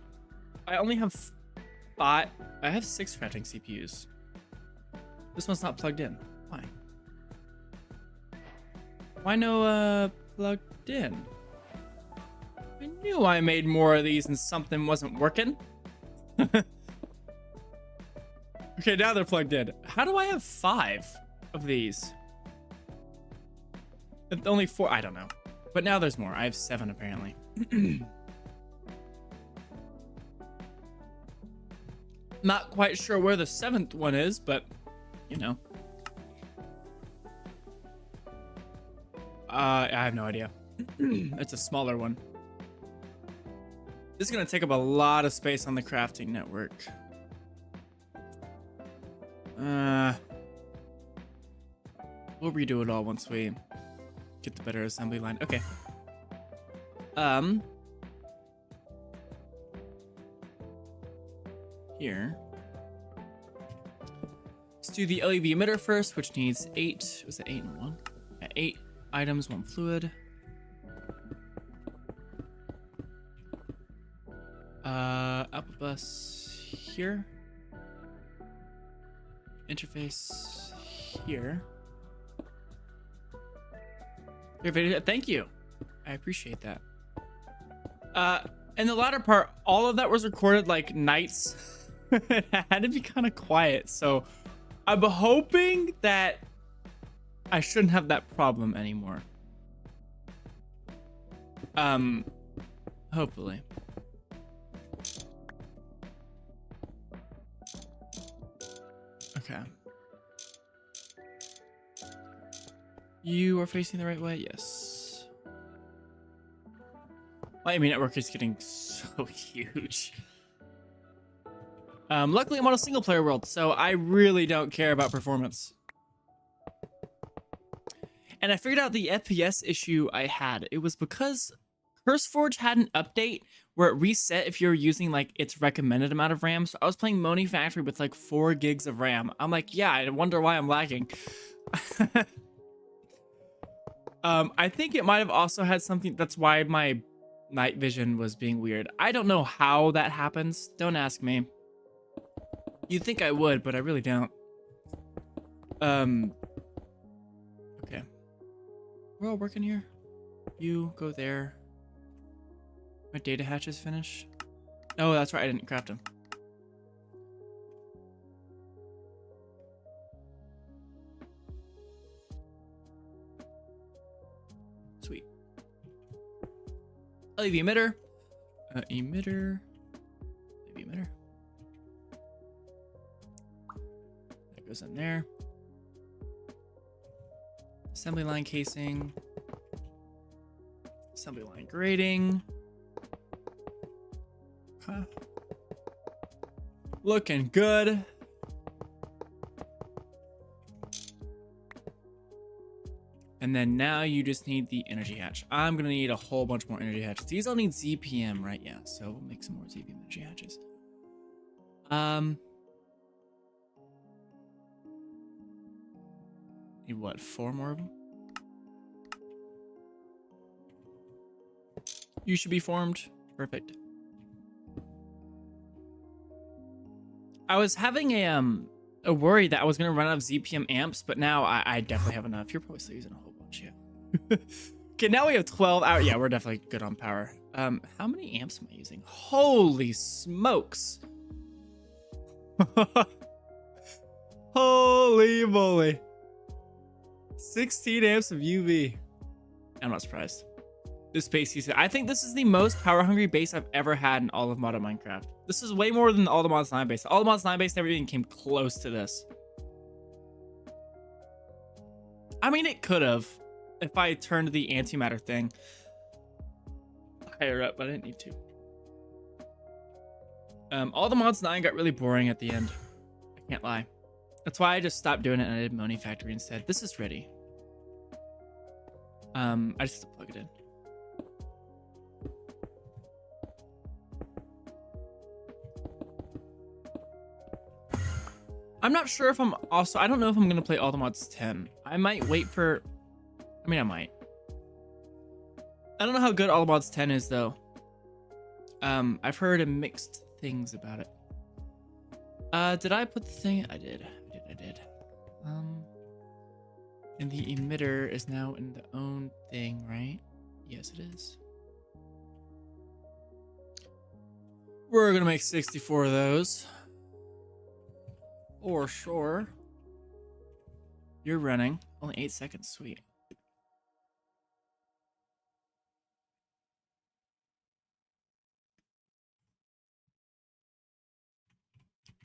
[SPEAKER 1] I only have 5. I have 6 crafting CPUs. This one's not plugged in. Why? Why no plugged in? I knew I made more of these and something wasn't working. Okay, now they're plugged in. How do I have 5 of these? Only 4, I don't know. But now there's more. I have 7 apparently. Not quite sure where the 7th one is, but you know. I have no idea. It's a smaller one. This is gonna take up a lot of space on the crafting network. We'll redo it all once we get the better assembly line. Okay. Here. Let's do the LED emitter first, which needs 8. Was it 8 and 1? Yeah, 8 items, 1 fluid. Output bus here. Interface here. Thank you. I appreciate that. In the latter part, all of that was recorded like nights. It had to be kind of quiet, so I'm hoping that I shouldn't have that problem anymore. Hopefully. Okay. You are facing the right way? Yes. My network is getting so huge. Luckily, I'm on a single-player world, so I really don't care about performance. And I figured out the FPS issue I had. It was because CurseForge had an update where it reset if you're using like its recommended amount of RAM. So I was playing Monifactory with like 4 gigs of RAM. I'm like, yeah, I wonder why I'm lagging. I think it might have also had something. That's why my night vision was being weird. I don't know how that happens. Don't ask me. You'd think I would, but I really don't. Okay. We're all working here. You go there. My data hatches finish. Oh, that's right. I didn't craft them. Sweet. LED emitter. Emitter. LED emitter. That goes in there. Assembly line casing. Assembly line grating. Okay. Looking good. And then now you just need the energy hatch. I'm gonna need a whole bunch more energy hatches. These all need ZPM, right? Yeah, so we'll make some more ZPM energy hatches. Need what, 4 more of them? You should be formed. Perfect. I was having a worry that I was gonna run out of ZPM amps, but now I definitely have enough. You're probably still using a whole bunch, yeah. Okay, now we have 12 out. Yeah, we're definitely good on power. How many amps am I using? Holy smokes. Holy moly. 16 amps of UV. I'm not surprised. This base, I think this is the most power hungry base I've ever had in all of modern Minecraft. This is way more than all the mods 9 base. All the mods 9 base never even came close to this. I mean, it could have if I turned the antimatter thing higher up, but I didn't need to. All the mods 9 got really boring at the end. I can't lie. That's why I just stopped doing it and I did Monifactory instead. This is ready. I just have to plug it in. I'm not sure if I don't know if I'm going to play all the mods 10. I might wait for, I might. I don't know how good all the mods 10 is though. I've heard mixed things about it. Did I put the thing? I did. And the emitter is now in the own thing, right? Yes, it is. We're going to make 64 of those. For sure. You're running. Only 8 seconds. Sweet.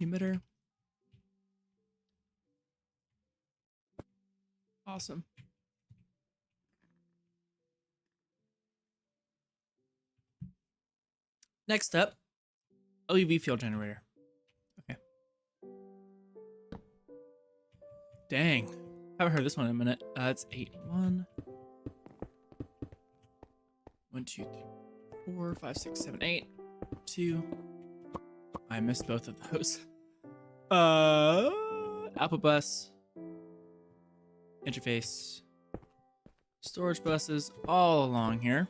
[SPEAKER 1] emitter. Awesome. Next up, LUV field generator. Okay. Dang. Haven't heard this one in a minute. It's 8. 1, 2, 3, 4, 5, 6, 7, 8. 2. I missed both of those. Output bus. Interface. Storage buses all along here.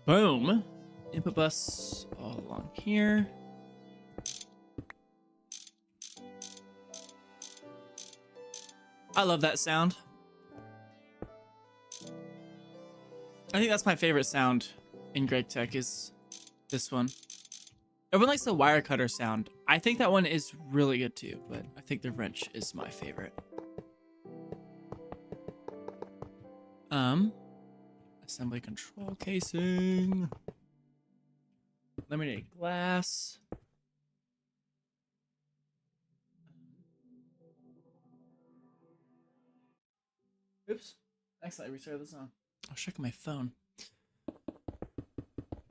[SPEAKER 1] Boom. Input bus all along here. I love that sound. I think that's my favorite sound in GregTech is this one. Everyone likes the wire cutter sound. I think that one is really good too, but I think the wrench is my favorite. Assembly control casing. Laminated glass. Oops. Accidentally restarted the song. I was checking my phone.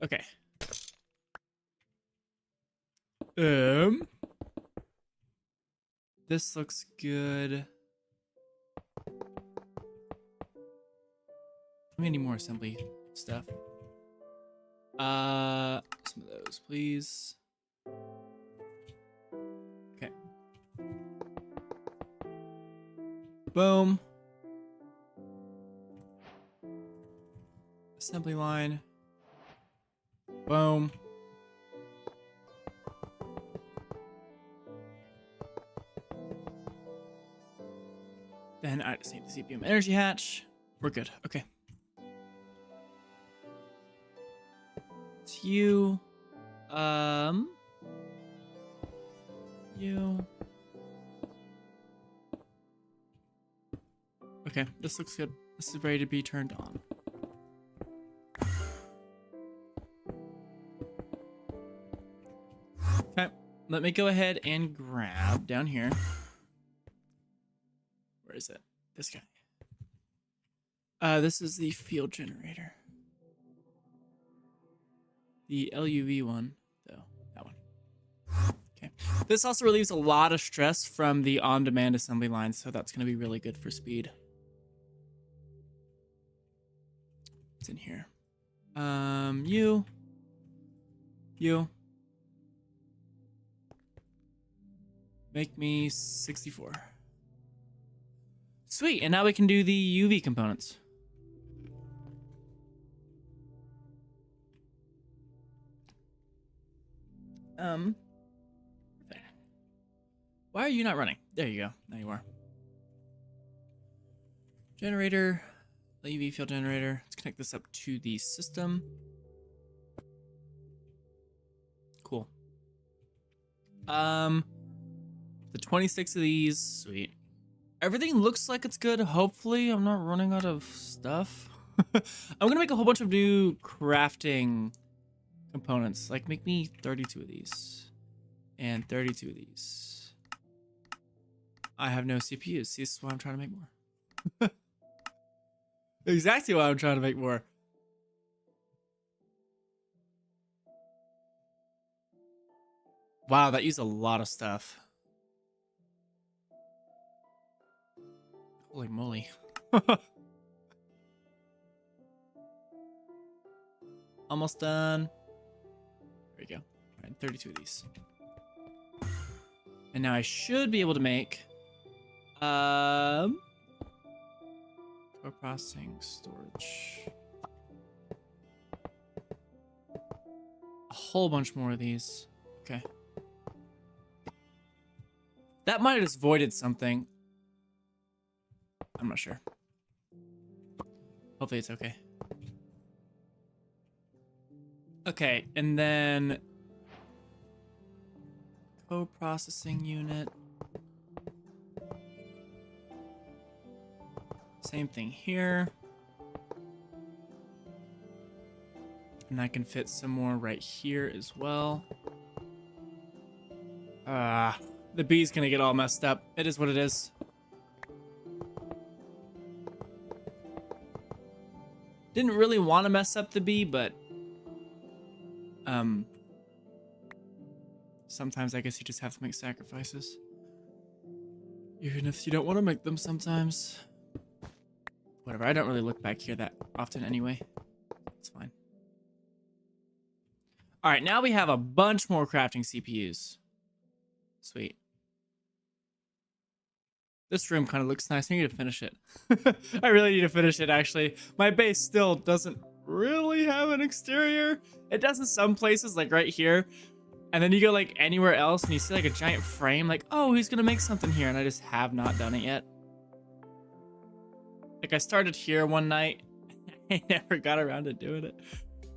[SPEAKER 1] Okay. This looks good. We need more assembly stuff. Some of those, please. Okay. Boom. Assembly line. Boom. Then I just need the CPM energy hatch. We're good. Okay. It's you. You. Okay, this looks good. This is ready to be turned on. Okay, let me go ahead and grab down here. Where is it? This guy. This is the field generator. The LUV one, though. That one. Okay. This also relieves a lot of stress from the on-demand assembly line, so that's going to be really good for speed. What's in here? You. Make me 64. Sweet, and now we can do the UV components. Why are you not running? There you go. Now you are. Generator, UV field generator. Let's connect this up to the system. Cool. The 26 of these. Sweet. Everything looks like it's good. Hopefully, I'm not running out of stuff. I'm gonna make a whole bunch of new crafting components. Like, make me 32 of these. And 32 of these. I have no CPUs. See, this is why I'm trying to make more. Exactly why I'm trying to make more. Wow, that used a lot of stuff. Holy moly. Almost done. There we go. All right, 32 of these. And now I should be able to make core processing storage. A whole bunch more of these. Okay. That might have just voided something. I'm not sure. Hopefully it's okay. Okay, and then co-processing unit. Same thing here. And I can fit some more right here as well. The B's gonna get all messed up. It is what it is. Didn't really want to mess up the B, but sometimes I guess you just have to make sacrifices. Even if you don't want to make them sometimes. Whatever, I don't really look back here that often anyway. It's fine. All right, now we have a bunch more crafting CPUs. Sweet. This room kind of looks nice. I need to finish it. I really need to finish it, actually. My base still doesn't really have an exterior. It does in some places, like right here. And then you go like anywhere else and you see like a giant frame. Like, oh, he's going to make something here. And I just have not done it yet. Like I started here one night. I never got around to doing it.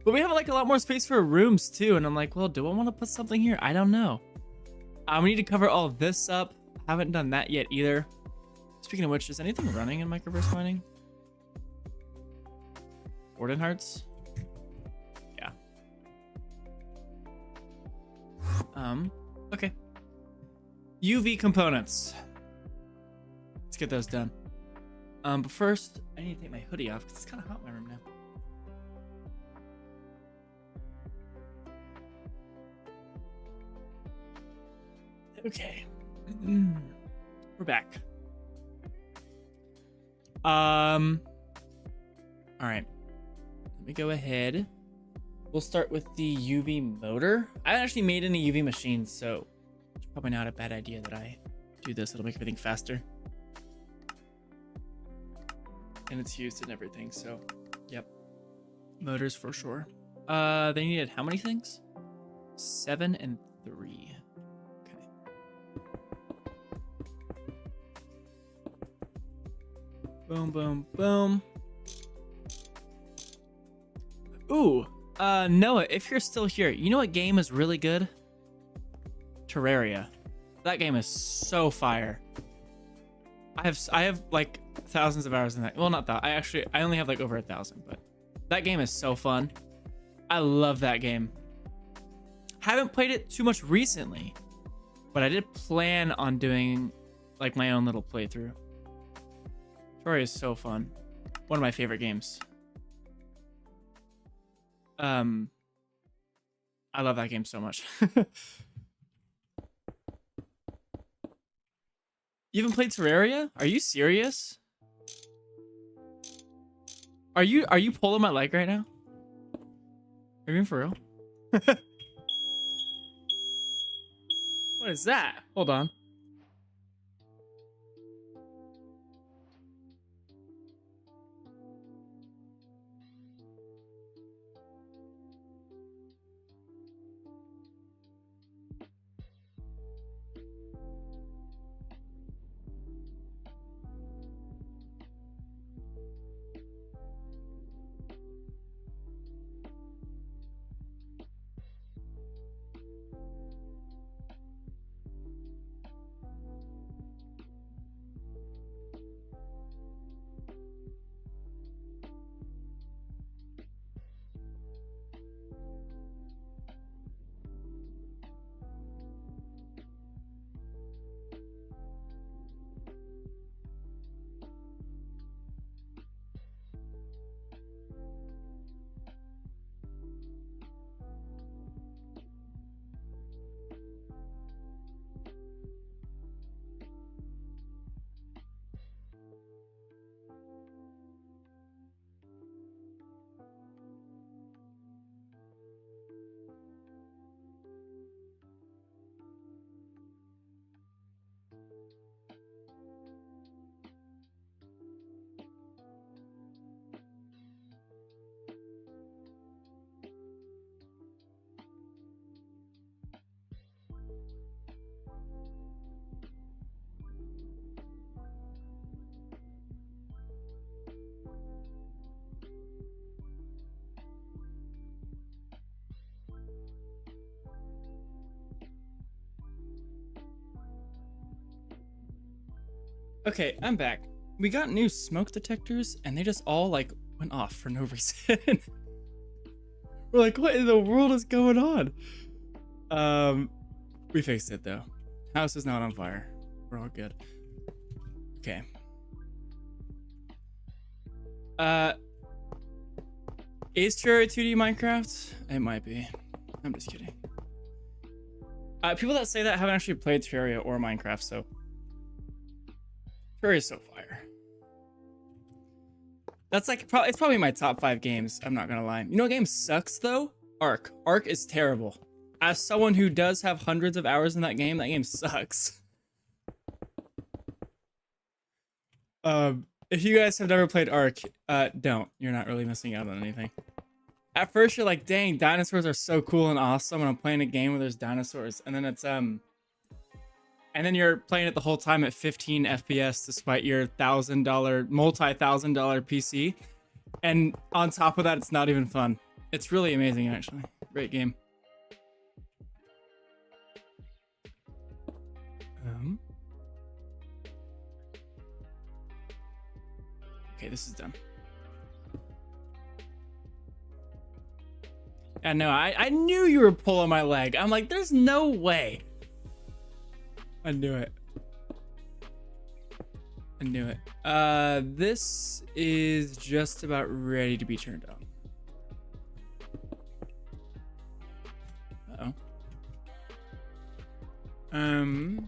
[SPEAKER 1] But we have like a lot more space for rooms too. And I'm like, well, do I want to put something here? I don't know. We need to cover all of this up. Haven't done that yet either. Speaking of which, is anything running in microverse mining? Orden hearts? Yeah. Okay. UV components. Let's get those done. But first, I need to take my hoodie off because it's kind of hot in my room now. Okay. We're back. All right. Let me go ahead. We'll start with the UV motor. I haven't actually made any UV machines, so it's probably not a bad idea that I do this. It'll make everything faster. And it's used in everything, so yep. Motors for sure. They needed how many things? 7 and 3. Okay. Boom, boom, boom. Ooh, Noah, if you're still here, you know what game is really good? Terraria. That game is so fire. I have like thousands of hours in that. Well, not that. I only have like over 1,000, but that game is so fun. I love that game. Haven't played it too much recently, but I did plan on doing like my own little playthrough. Terraria is so fun. One of my favorite games. I love that game so much. You haven't played Terraria? Are you serious? Are you pulling my leg right now? Are you being for real? What is that? Hold on. Okay, I'm back. We got new smoke detectors and they just all like went off for no reason. We're like, what in the world is going on? We fixed it though. House is not on fire. We're all good. Okay. Is Terraria 2D Minecraft? It might be. I'm just kidding. People that say that haven't actually played Terraria or Minecraft, so Terraria is so fire. That's like it's probably my top 5 games. I'm not gonna lie. You know what game sucks though? Ark. Ark is terrible. As someone who does have hundreds of hours in that game sucks. If you guys have never played Ark, don't. You're not really missing out on anything. At first you're like, dang, dinosaurs are so cool and awesome, and I'm playing a game where there's dinosaurs, and then it's and then you're playing it the whole time at 15 FPS despite your multi-thousand-dollar PC, and on top of that, it's not even fun. It's really amazing, actually. Great game. Okay, this is done. Yeah, no, I knew you were pulling my leg. I'm like, there's no way. I knew it. I knew it. This is just about ready to be turned on. Uh-oh.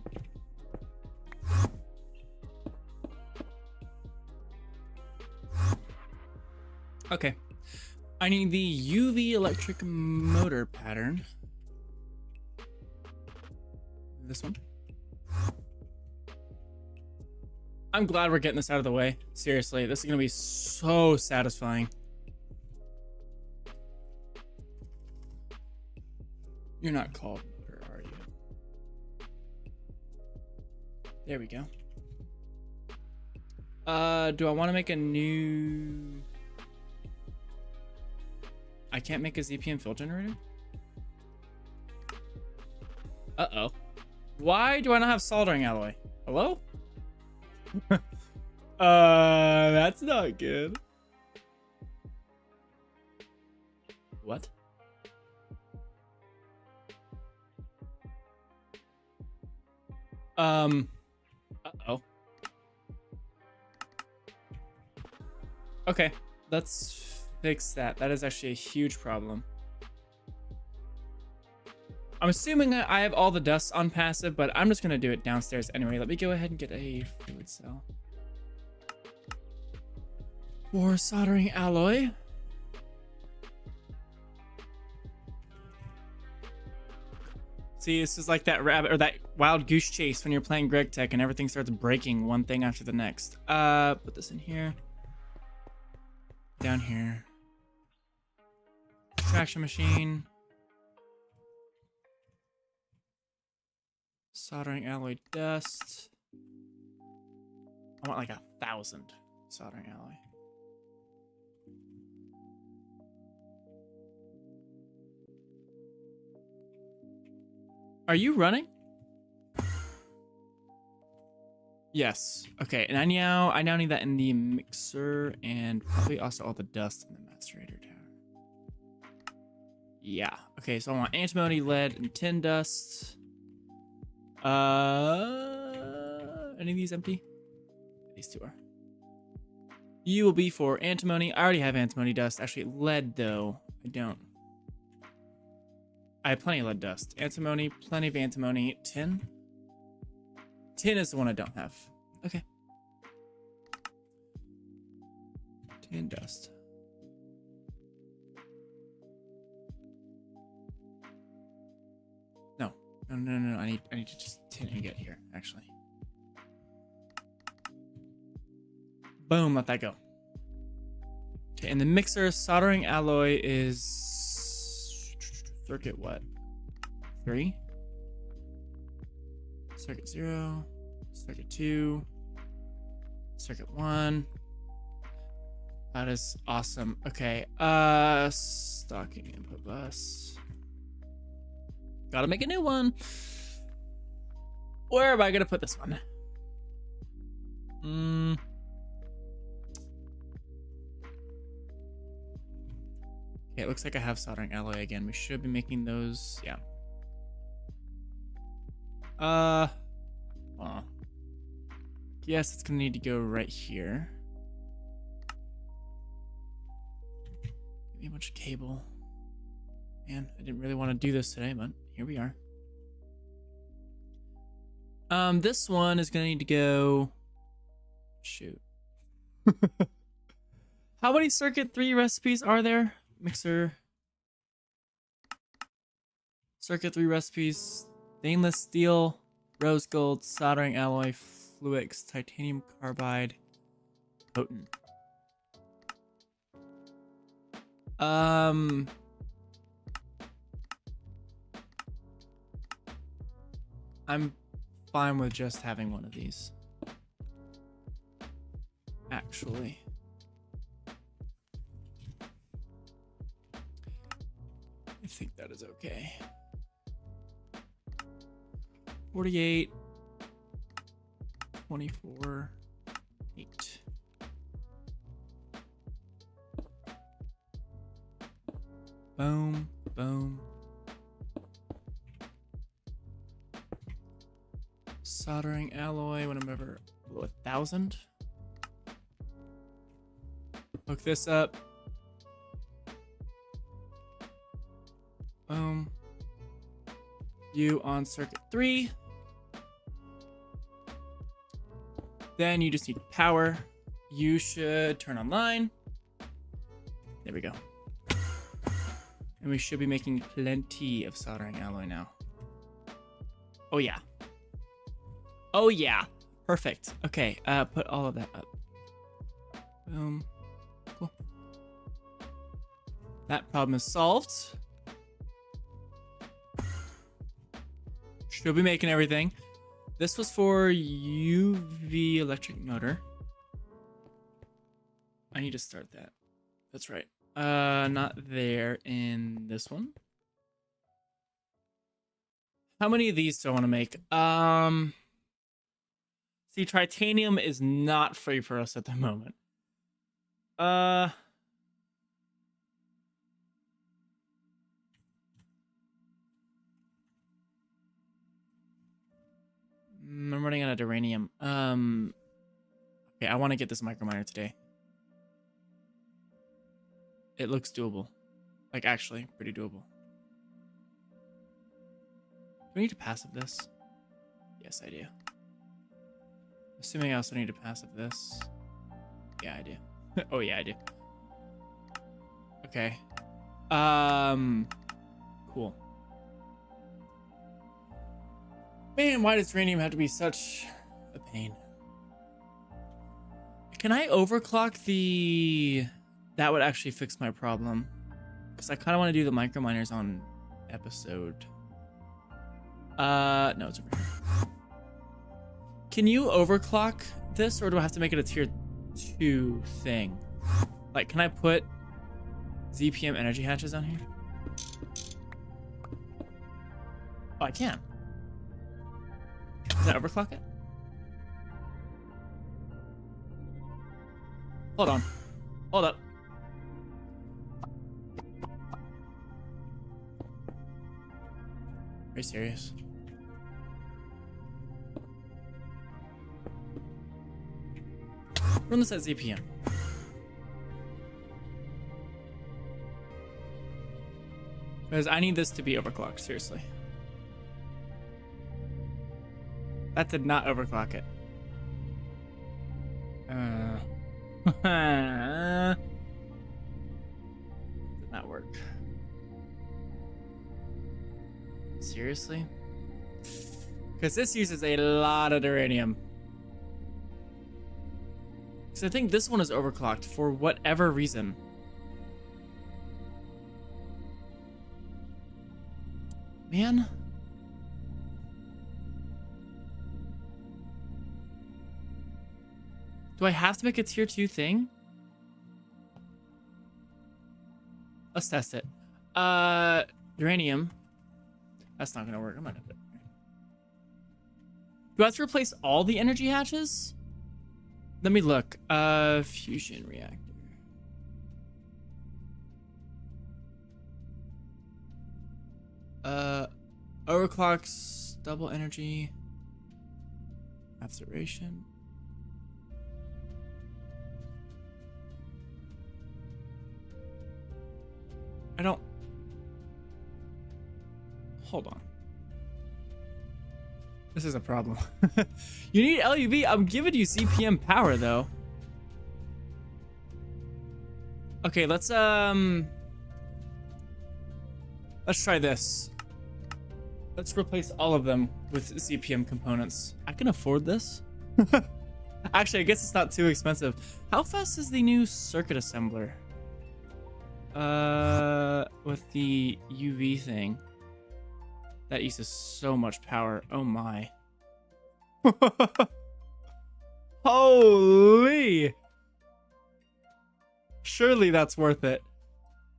[SPEAKER 1] Okay. I need the UV electric motor pattern. This one. I'm glad we're getting this out of the way. Seriously, this is gonna be so satisfying. You're not called motor, are you? There we go. Do I want to make a new... I can't make a ZPM fill generator? Uh-oh. Why do I not have soldering alloy? Hello? That's not good. What? Uh-oh. Okay, let's fix that. That is actually a huge problem. I'm assuming I have all the dust on passive, but I'm just gonna do it downstairs anyway. Let me go ahead and get a fluid cell for soldering alloy. See, this is like that rabbit or that wild goose chase when you're playing GregTech and everything starts breaking one thing after the next. Put this in here. Down here. Extraction machine. Soldering alloy dust. I want like 1,000 soldering alloy. Are you running? Yes. Okay, and I now need that in the mixer and probably also all the dust in the macerator tower. Yeah. Okay, so I want antimony, lead, and tin dust. Any of these empty? These two are. You will be for antimony. I already have antimony dust. Actually, lead though, I don't. I have plenty of lead dust. Antimony, plenty of antimony. Tin? Tin is the one I don't have. Okay. Tin dust. No. No. I need to just tin and get here, actually. Boom, let that go. Okay, and the mixer soldering alloy is circuit what? 3? Circuit 0, circuit 2, circuit 1. That is awesome. Okay, stocking input bus. Gotta make a new one. Where am I gonna put this one? Okay, it looks like I have soldering alloy again. We should be making those. Yeah. Yes, it's gonna need to go right here. Give me a bunch of cable. Man, I didn't really want to do this today, but here we are. This one is gonna need to go. Shoot. How many circuit 3 recipes are there? Mixer. Circuit 3 recipes. Stainless steel, rose gold, soldering alloy, fluix, titanium carbide, potent. I'm fine with just having one of these. Actually. I think that is okay. 48, 24, 8. Boom, boom. Soldering alloy when I'm ever below 1,000. Hook this up. Boom. You on circuit 3. Then you just need power. You should turn online. There we go. And we should be making plenty of soldering alloy now. Oh yeah. Oh yeah. Perfect. Okay, put all of that up. Boom. Cool. That problem is solved. Should be making everything. This was for UV electric motor. I need to start that. That's right. Not there in this one. How many of these do I want to make? See, titanium is not free for us at the moment. I'm running out of uranium. Okay, I want to get this microminer today. It looks doable. Like, actually, pretty doable. Do I need to passive this? Yes, I do. Assuming I also need to passive this. Yeah, I do. Oh, yeah, I do. Okay. Cool. Man, why does uranium have to be such a pain? Can I overclock the... That would actually fix my problem. Because I kind of want to do the microminers on episode. No, it's over here. Can you overclock this, or do I have to make it a tier 2 thing? Like, can I put ZPM energy hatches on here? Oh, I can. Does that overclock it? Hold on. Hold up. Are you serious? Run this at ZPM. Because I need this to be overclocked, seriously. That did not overclock it. Did not work. Seriously? Because this uses a lot of uranium. Because I think this one is overclocked for whatever reason. Man. Do I have to make a tier 2 thing? Let's test it. Uranium. That's not gonna work. I'm not gonna do it. Do I have to replace all the energy hatches? Let me look. Fusion reactor. Overclocks, double energy, half duration. I don't. Hold on. This is a problem. You need LUV. I'm giving you CPM power though. Okay, let's try this. Let's replace all of them with CPM components. I can afford this. Actually, I guess it's not too expensive. How fast is the new circuit assembler? With the UV thing. That uses so much power. Oh my. Holy. Surely that's worth it.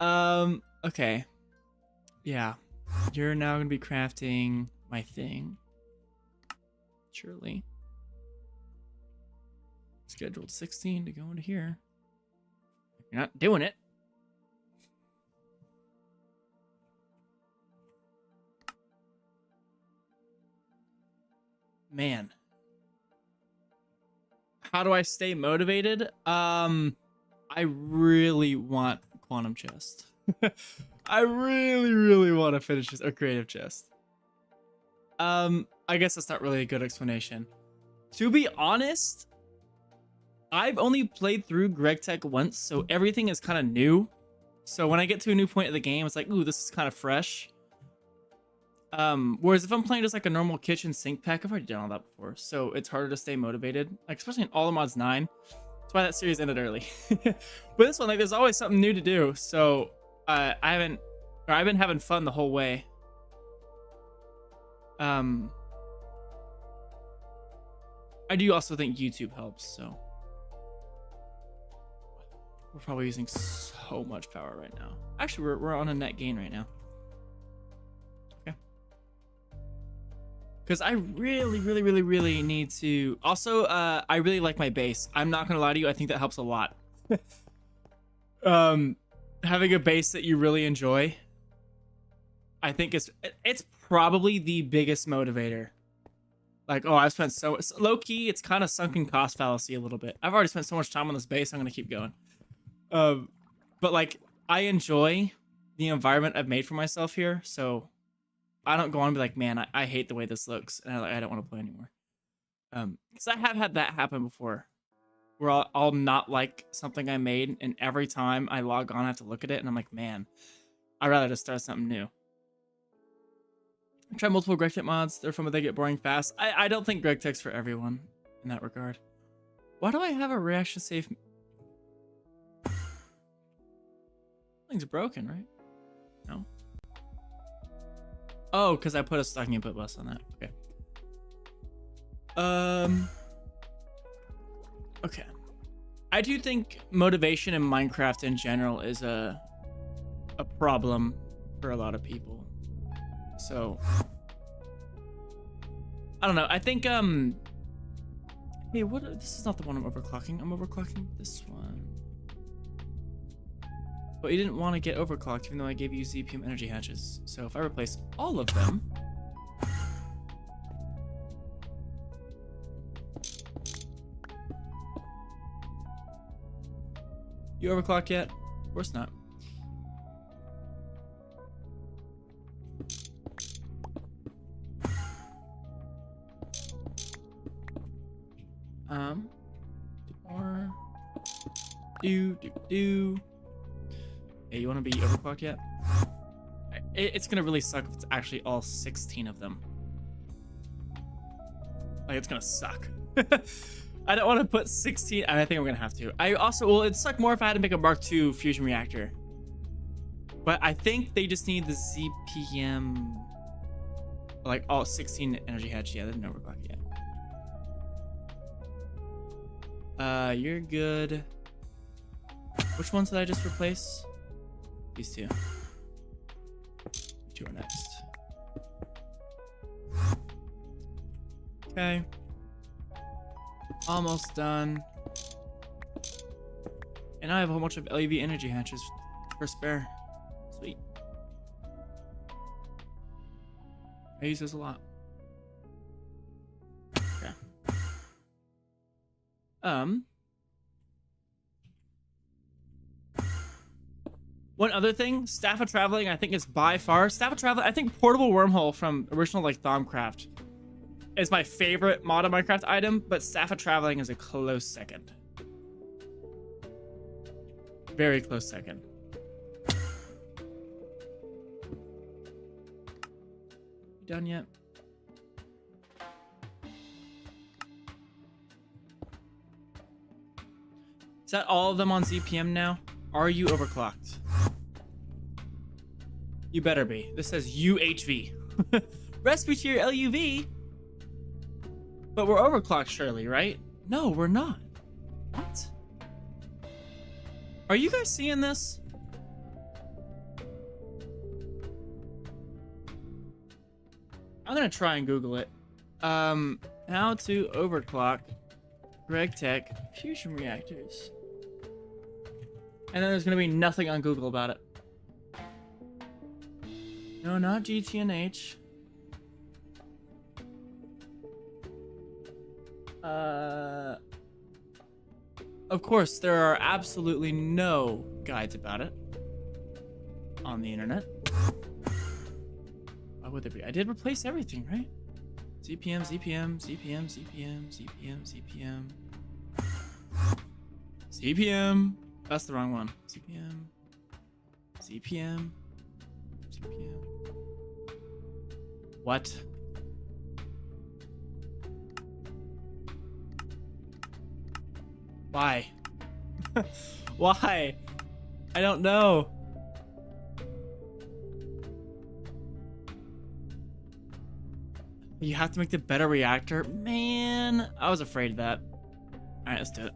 [SPEAKER 1] Okay. Yeah. You're now going to be crafting my thing. Surely. Scheduled 16 to go into here. You're not doing it. Man. How do I stay motivated? I really want Quantum Chest. I really want to finish this, or Creative Chest. I guess that's not really a good explanation. To be honest, I've only played through GregTech once, so everything is kind of new. So when I get to a new point of the game, it's like, ooh, this is kind of fresh. Whereas if I'm playing just like a normal kitchen sink pack, I've already done all that before, so it's harder to stay motivated, like especially in All the Mods 9. That's why that series ended early. But this one, like, there's always something new to do, so I've been having fun the whole way. I do also think YouTube helps, so we're probably using so much power right now. Actually, we're on a net gain right now. Because I really need to. Also, I really like my base. I'm not gonna lie to you. I think that helps a lot. Having a base that you really enjoy, I think it's probably the biggest motivator. Like, oh, I've spent so low key. It's kind of sunken cost fallacy a little bit. I've already spent so much time on this base. I'm gonna keep going. But like, I enjoy the environment I've made for myself here, so I don't go on and be like, man, I hate the way this looks, and I don't want to play anymore. Because I have had that happen before, where I'll not like something I made, and every time I log on, I have to look at it, and I'm like, man, I'd rather just start something new. I try multiple GregTech mods. They're fun, but they get boring fast. I don't think GregTech's for everyone in that regard. Why do I have a reaction safe? Thing's broken, right? No. Oh, because I put a stocking input bus on that. Okay. Okay. I do think motivation in Minecraft in general is a problem for a lot of people. So I don't know. I think hey, what? This is not the one I'm overclocking. I'm overclocking this one. But you didn't want to get overclocked, even though I gave you ZPM energy hatches. So if I replace all of them, you overclocked yet? Of course not. More. Do. Hey, you want to be overclocked yet? It's gonna really suck if it's actually all 16 of them. Like, it's gonna suck. I don't want to put 16. I think I'm gonna have to. Well, it'd suck more if I had to make a Mark II fusion reactor. But I think they just need the ZPM, like all 16 energy hatch. Yeah, there's no overclock yet. You're good. Which ones did I just replace? These two. Two are next. Okay. Almost done. And I have a whole bunch of LEV energy hatches for spare. Sweet. I use this a lot. Okay. One other thing, Staff of Traveling, I think is by far Staff of Traveling. I think Portable Wormhole from original like Thaumcraft is my favorite mod of Minecraft item, but Staff of Traveling is a close second. Very close second. You done yet? Is that all of them on ZPM now? Are you overclocked? You better be. This says UHV. Respiratory LUV? But we're overclocked surely, right? No, we're not. What? Are you guys seeing this? I'm gonna try and Google it. How to overclock GregTech fusion reactors. And then there's gonna be nothing on Google about it. No, not GTNH. Of course, there are absolutely no guides about it on the internet. Why would there be? I did replace everything, right? ZPM, ZPM, ZPM, ZPM, ZPM, ZPM. ZPM. That's the wrong one. ZPM. ZPM. ZPM. What? Why? Why? I don't know. You have to make the better reactor? Man, I was afraid of that. Alright, let's do it.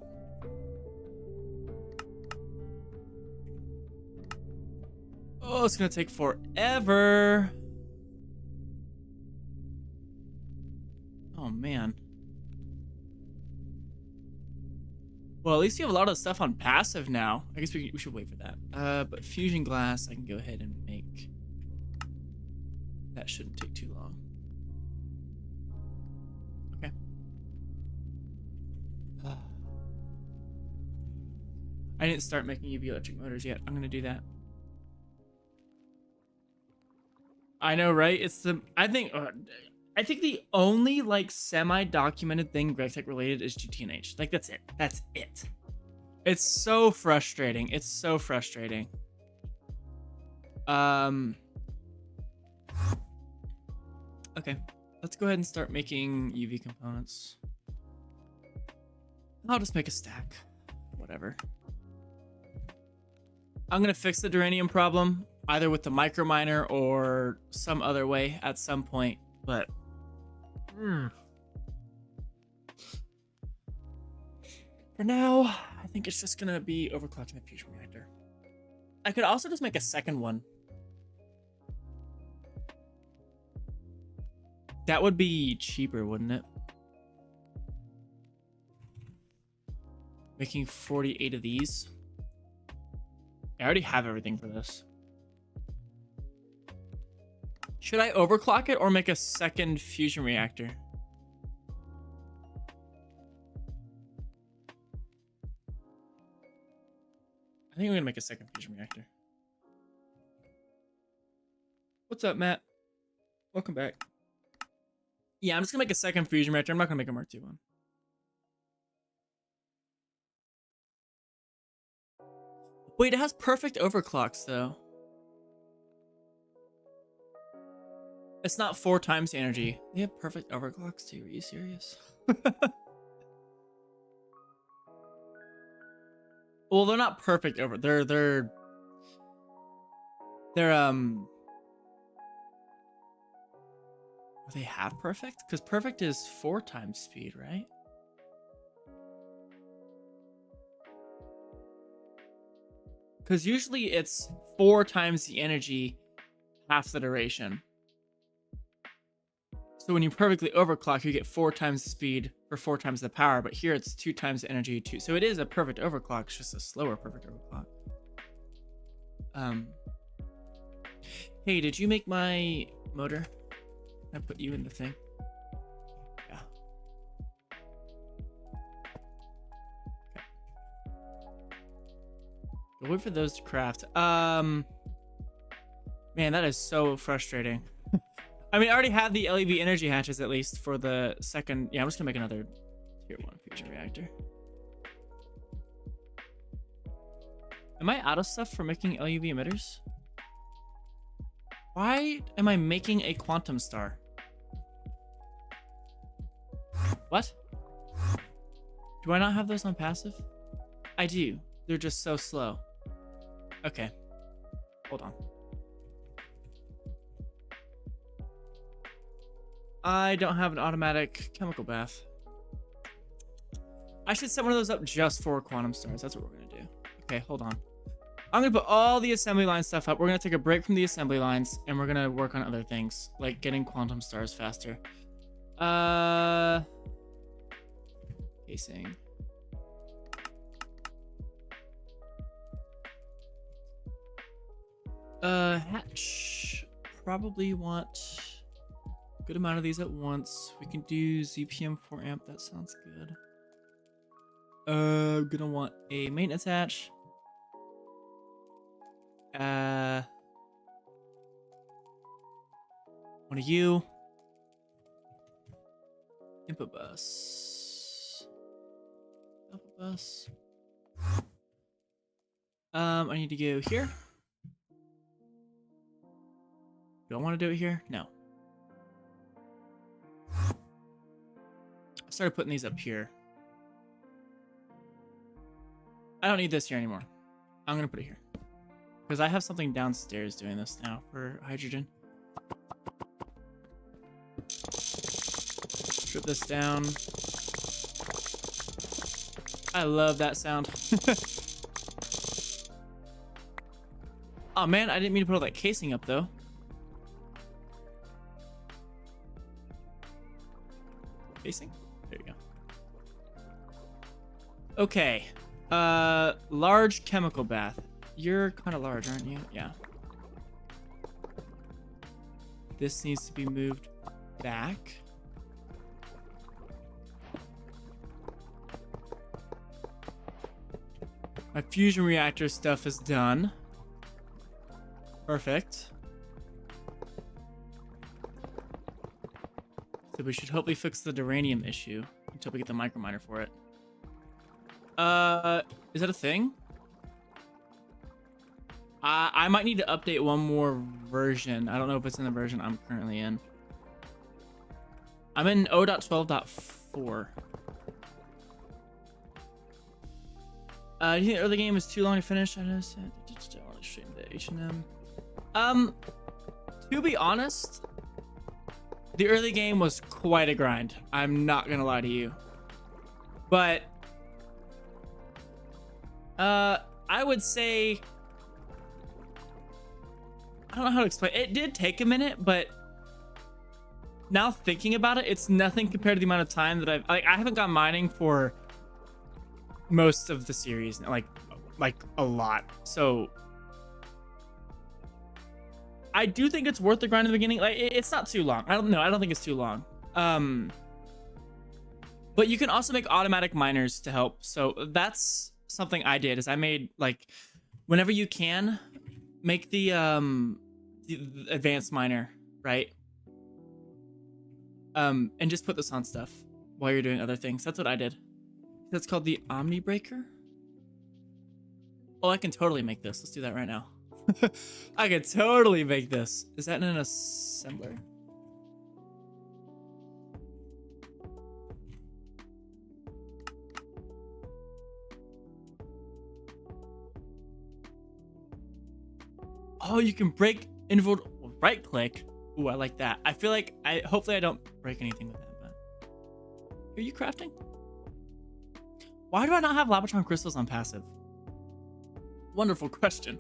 [SPEAKER 1] Oh, it's gonna take forever. Oh, man. Well, at least you have a lot of stuff on passive now. I guess we should wait for that. But fusion glass, I can go ahead and make. That shouldn't take too long. Okay. I didn't start making UV electric motors yet. I'm gonna do that. I know, right? It's the I think the only like semi-documented thing GregTech related is GTNH. Like that's it. That's it. It's so frustrating. It's so frustrating. Okay, let's go ahead and start making UV components. I'll just make a stack. Whatever. I'm gonna fix the duranium problem either with the micro miner or some other way at some point, but for now, I think it's just gonna be overclocking the fusion reactor. I could also just make a second one. That would be cheaper, wouldn't it? Making 48 of these. I already have everything for this. Should I overclock it or make a second fusion reactor? I think I'm gonna make a second fusion reactor. What's up, Matt? Welcome back. Yeah, I'm just gonna make a second fusion reactor. I'm not gonna make a Mark II one. Wait, it has perfect overclocks though. It's not 4 times the energy. They have perfect overclocks too. Are you serious? Well, they're not perfect over. They're do they have perfect? Because perfect is 4 times speed, right? Because usually it's 4 times the energy, half the duration. So when you perfectly overclock, you get 4 times the speed for 4 times the power, but here it's 2 times the energy too. So it is a perfect overclock, it's just a slower perfect overclock. Hey, did you make my motor? I put you in the thing. Yeah. Okay. I'll wait for those to craft. Man, that is so frustrating. I mean, I already have the LEV energy hatches at least for the second. Yeah, I'm just gonna make another tier 1 fusion reactor. Am I out of stuff for making LUV emitters? Why am I making a quantum star? What? Do I not have those on passive? I do. They're just so slow. Okay. Hold on. I don't have an automatic chemical bath. I should set one of those up just for quantum stars. That's what we're going to do. Okay, hold on. I'm going to put all the assembly line stuff up. We're going to take a break from the assembly lines, and we're going to work on other things, like getting quantum stars faster. Casing. Hatch. Probably want a good amount of these at once. We can do ZPM 4 amp. That sounds good. Gonna want a maintenance hatch. One of you. Input bus. Output bus. I need to go here. Do I want to do it here? No. I started putting these up here. I don't need this here anymore. I'm gonna put it here. Because I have something downstairs doing this now for hydrogen. Strip this down. I love that sound. Oh man, I didn't mean to put all that casing up though. Casing? There you go. Okay. Large chemical bath. You're kind of large, aren't you? Yeah. This needs to be moved back. My fusion reactor stuff is done. Perfect. So we should hopefully fix the duranium issue until we get the microminer for it. Is that a thing? I might need to update one more version. I don't know if it's in the version I'm currently in. I'm in 0.12.4. Do you think the early game is too long to finish? I just don't want to stream the H&M. To be honest, the early game was quite a grind. I'm not gonna lie to you. But I would say, I don't know how to explain. It did take a minute, but now thinking about it, it's nothing compared to the amount of time that I haven't gone mining for most of the series, like a lot. So I do think it's worth the grind in the beginning. Like it's not too long. I don't think it's too long. But you can also make automatic miners to help. So that's something I did, is I made, like, whenever you can, make the advanced miner, right? And just put this on stuff while you're doing other things. That's what I did. That's called the Omni Breaker. Oh, I can totally make this. Let's do that right now. I can totally make this. Is that in an assembler? Oh, you can break interval right click. Ooh, I like that. I feel like hopefully I don't break anything with that, but are you crafting? Why do I not have Labotron crystals on passive? Wonderful question.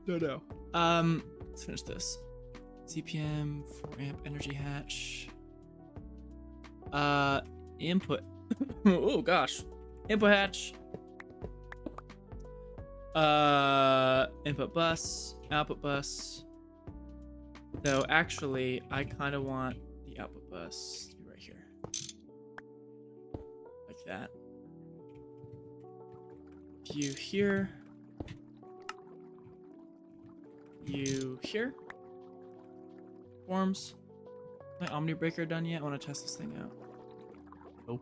[SPEAKER 1] No. Let's finish this. CPM 4 amp energy hatch. Input. Oh gosh. Input hatch. Input bus. Output bus. Though actually, I kind of want the output bus to be right here. Like that. You here. You here. Forms. My Omni Breaker done yet? I want to test this thing out. Oh.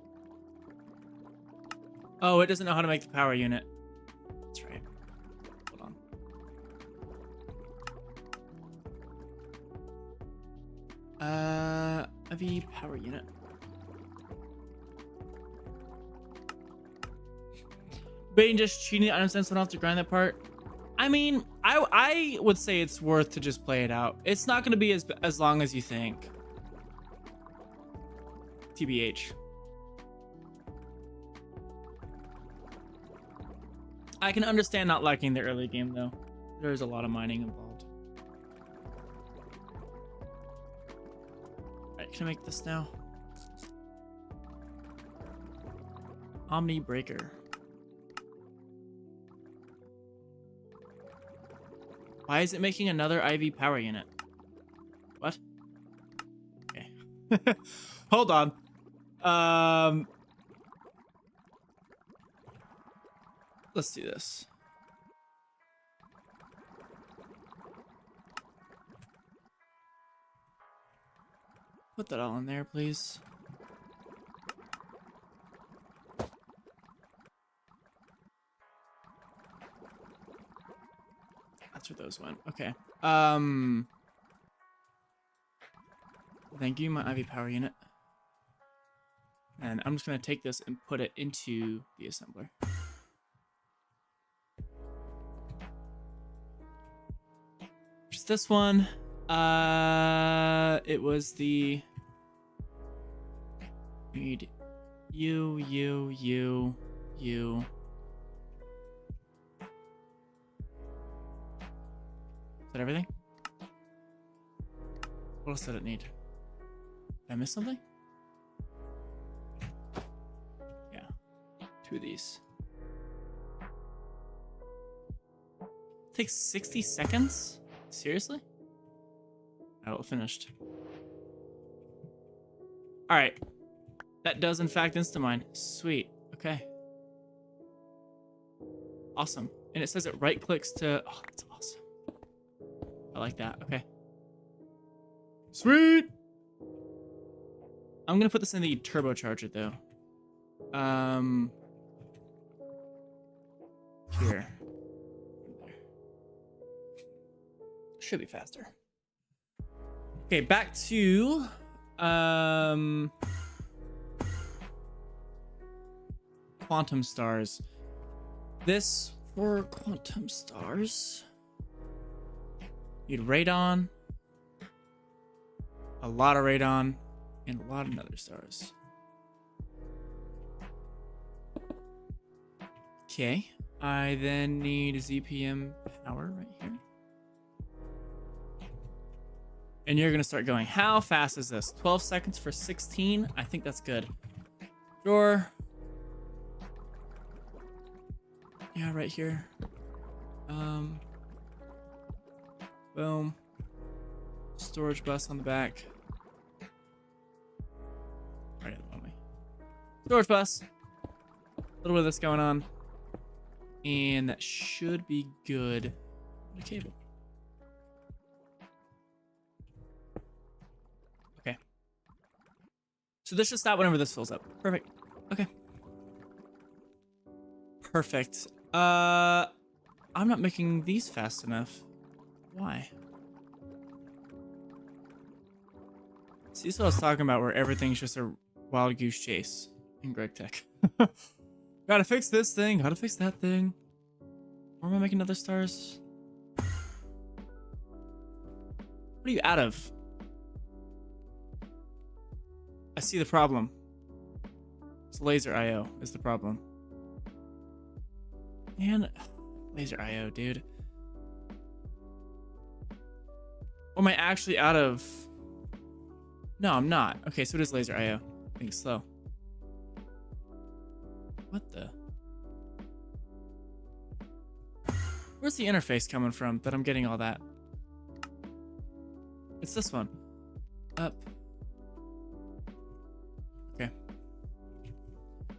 [SPEAKER 1] Oh, it doesn't know how to make the power unit. That's right. Hold on. IV power unit. Baiting just cheating the item sense went off to grind that part. I mean, I would say it's worth to just play it out. It's not going to be as long as you think. TBH. I can understand not liking the early game though. There's a lot of mining involved. Alright, can I make this now? Omni Breaker. Why is it making another IV power unit? What? Okay. Hold on. Let's do this. Put that all in there, please. That's where those went. Okay. Thank you, my IV power unit. And I'm just gonna take this and put it into the assembler. Just this one. It was the need you. Is that everything? What else did it need? Did I miss something? Yeah. 2 of these. Takes 60 seconds? Seriously? Oh, finished. Alright. That does in fact insta-mine. Sweet. Okay. Awesome. And it says it right clicks to... Oh, that's awesome. I like that. Okay. Sweet! I'm gonna put this in the turbocharger though. Here. Should be faster. Okay, back to quantum stars. This for quantum stars. You'd radon, a lot of radon, and a lot of nether stars. Okay, I then need ZPM power right here. And you're gonna start going. How fast is this? 12 seconds for 16? I think that's good. Sure. Yeah, right here. Boom. Storage bus on the back. Right at me. Storage bus. A little bit of this going on. And that should be good. The cable. Okay. So this should stop whenever this fills up. Perfect. Okay. Perfect. I'm not making these fast enough. Why? See, this is what I was talking about, where everything's just a wild goose chase in GregTech. Gotta fix this thing, gotta fix that thing. Or am I making other stars? What are you out of? I see the problem. It's laser IO is the problem. Man, laser IO, dude. Or am I actually out of... No, I'm not. Okay, so it is laser IO. I think it's slow. What the? Where's the interface coming from that I'm getting all that? It's this one. Up. Okay. I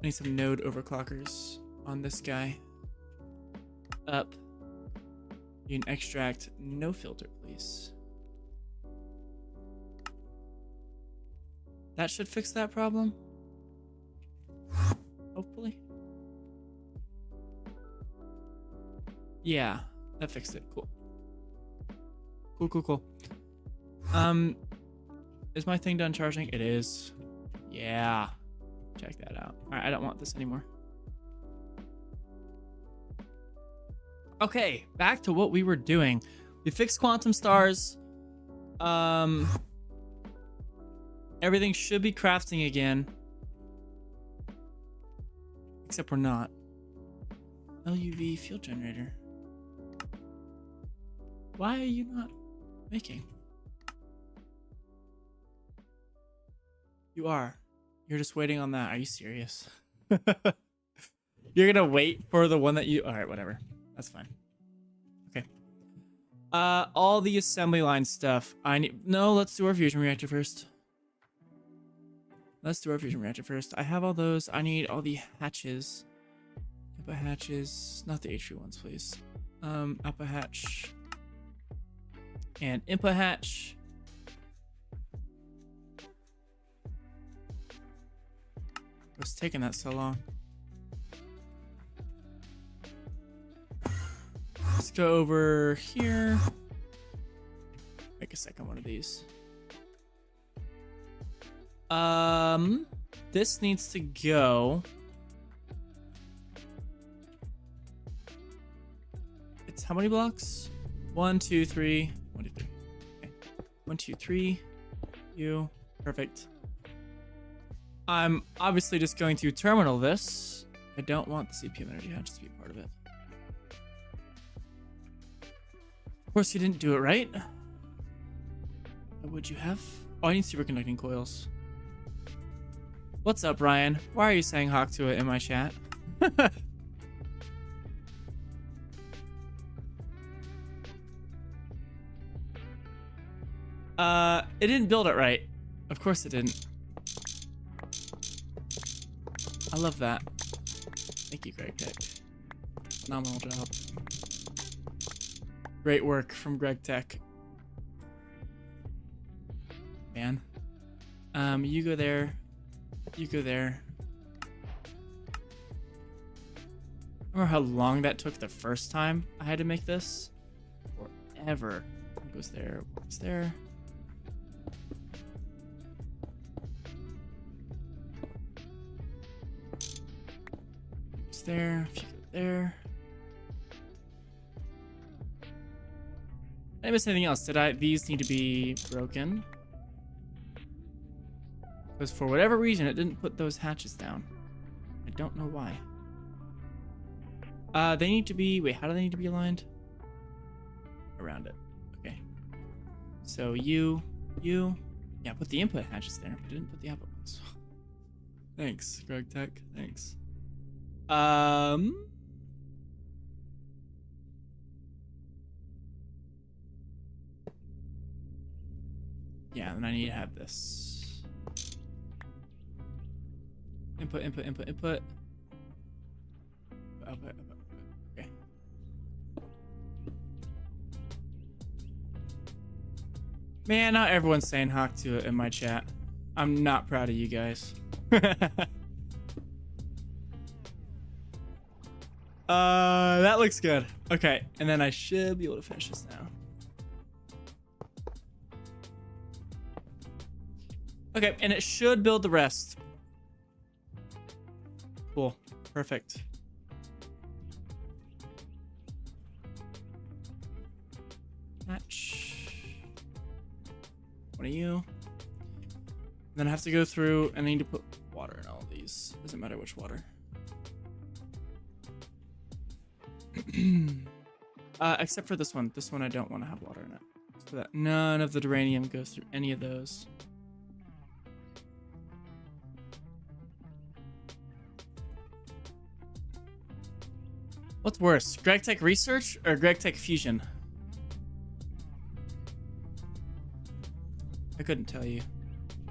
[SPEAKER 1] need some node overclockers on this guy. Up. You can extract no filter, please. That should fix that problem. Hopefully. Yeah, that fixed it. Cool. Cool. Is my thing done charging? It is. Yeah. Check that out. All right, I don't want this anymore. Okay, back to what we were doing. We fixed quantum stars. Everything should be crafting again. Except we're not. LUV fuel generator. Why are you not making? You are. You're just waiting on that. Are you serious? You're gonna wait for the one that you... Alright, whatever. That's fine. Okay. All the assembly line stuff. I need... No, let's do our fusion reactor first. Let's do our fusion reactor first. I have all those. I need all the hatches. Upper hatches. Not the HV ones, please. Upper hatch. And input hatch. What's taking that so long? Let's go over here. Make a second one of these. This needs to go. It's how many blocks? 1, 2, 3. 1, 2, 3. Okay. 1, 2, 3. You. Perfect. I'm obviously just going to terminal this. I don't want the CPM energy hatch to be a part of it. Of course, you didn't do it right. What would you have? Oh, I need superconducting coils. What's up, Ryan? Why are you saying hawk to it in my chat? It didn't build it right. Of course it didn't. I love that. Thank you, GregTech. Phenomenal job. Great work from GregTech. Man. You go there. You go there. Remember how long that took the first time I had to make this? Forever. It goes there, works there. It's there, if you go there. Did I miss anything else? These need to be broken. Because for whatever reason, it didn't put those hatches down. I don't know why. They need to be... Wait, how do they need to be aligned? Around it. Okay. So you... Yeah, put the input hatches there, but didn't put the output ones. Thanks, GregTech. Thanks. Yeah, and I need to have this. Input. Output. Okay. Man, not everyone's saying hawk to it in my chat. I'm not proud of you guys. That looks good. Okay, and then I should be able to finish this now. Okay, and it should build the rest. Cool. Perfect. Match. One of you. And then I have to go through and I need to put water in all of these. Doesn't matter which water. Except for this one. This one I don't want to have water in it. So that none of the duranium goes through any of those. What's worse, GregTech Research or GregTech Fusion? I couldn't tell you.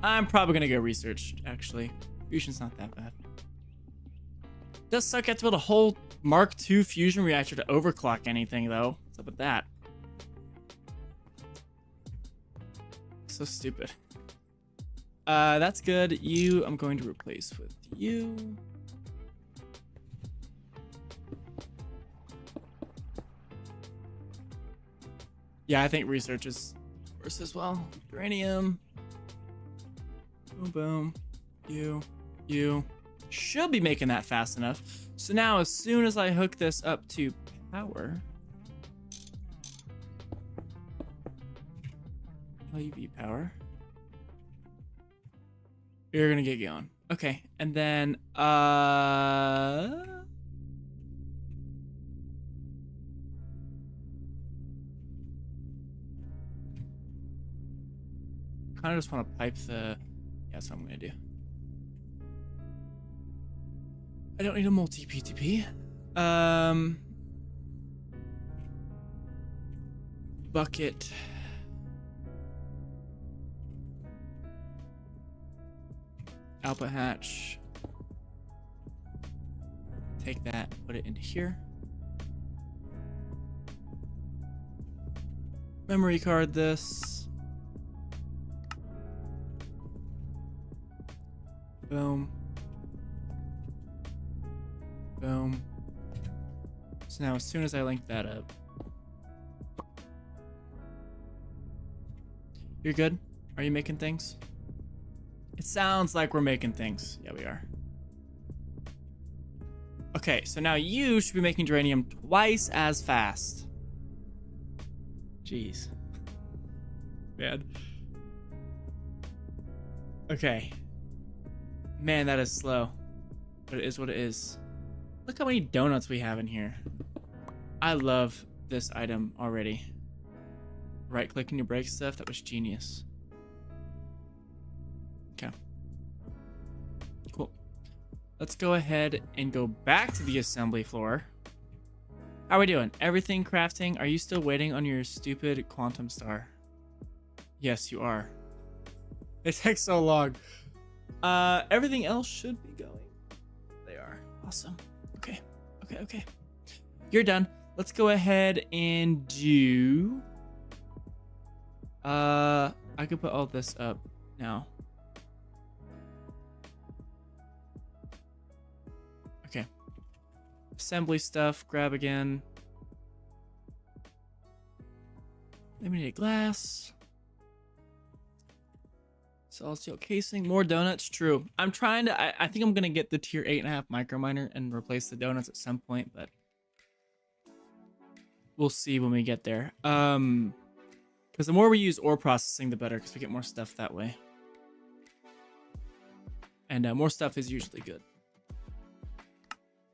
[SPEAKER 1] I'm probably gonna go research, actually. Fusion's not that bad. Does suck you have to build a whole Mark II fusion reactor to overclock anything, though. What's up with that? So stupid. That's good. You, I'm going to replace with you. Yeah, I think research is worse as well. Uranium. Boom, boom. You. Should be making that fast enough. So now, as soon as I hook this up to power, LUV power, you're gonna get going. Okay, and then kind of just want to pipe the. Yeah, that's what I'm gonna do. I don't need a multi PTP. Bucket. Output hatch. Take that, put it into here. Memory card this. Boom. Boom. So now as soon as I link that up. You're good? Are you making things? It sounds like we're making things. Yeah, we are. Okay, so now you should be making geranium twice as fast. Jeez. Man. Okay. Man, that is slow. But it is what it is. Look how many donuts we have in here. I love this item already. Right-clicking to break stuff. That was genius. Okay. Cool. Let's go ahead and go back to the assembly floor. How are we doing? Everything crafting? Are you still waiting on your stupid quantum star? Yes, you are. It takes so long. Everything else should be going. They are. Awesome. Okay. You're done. Let's go ahead and do... I could put all this up now. Okay. Assembly stuff. Grab again. Laminated glass. Solid steel casing. More donuts. True. I'm trying to... I think I'm going to get the tier 8.5 micro miner and replace the donuts at some point, but... we'll see when we get there. Because the more we use ore processing, the better, because we get more stuff that way. And more stuff is usually good.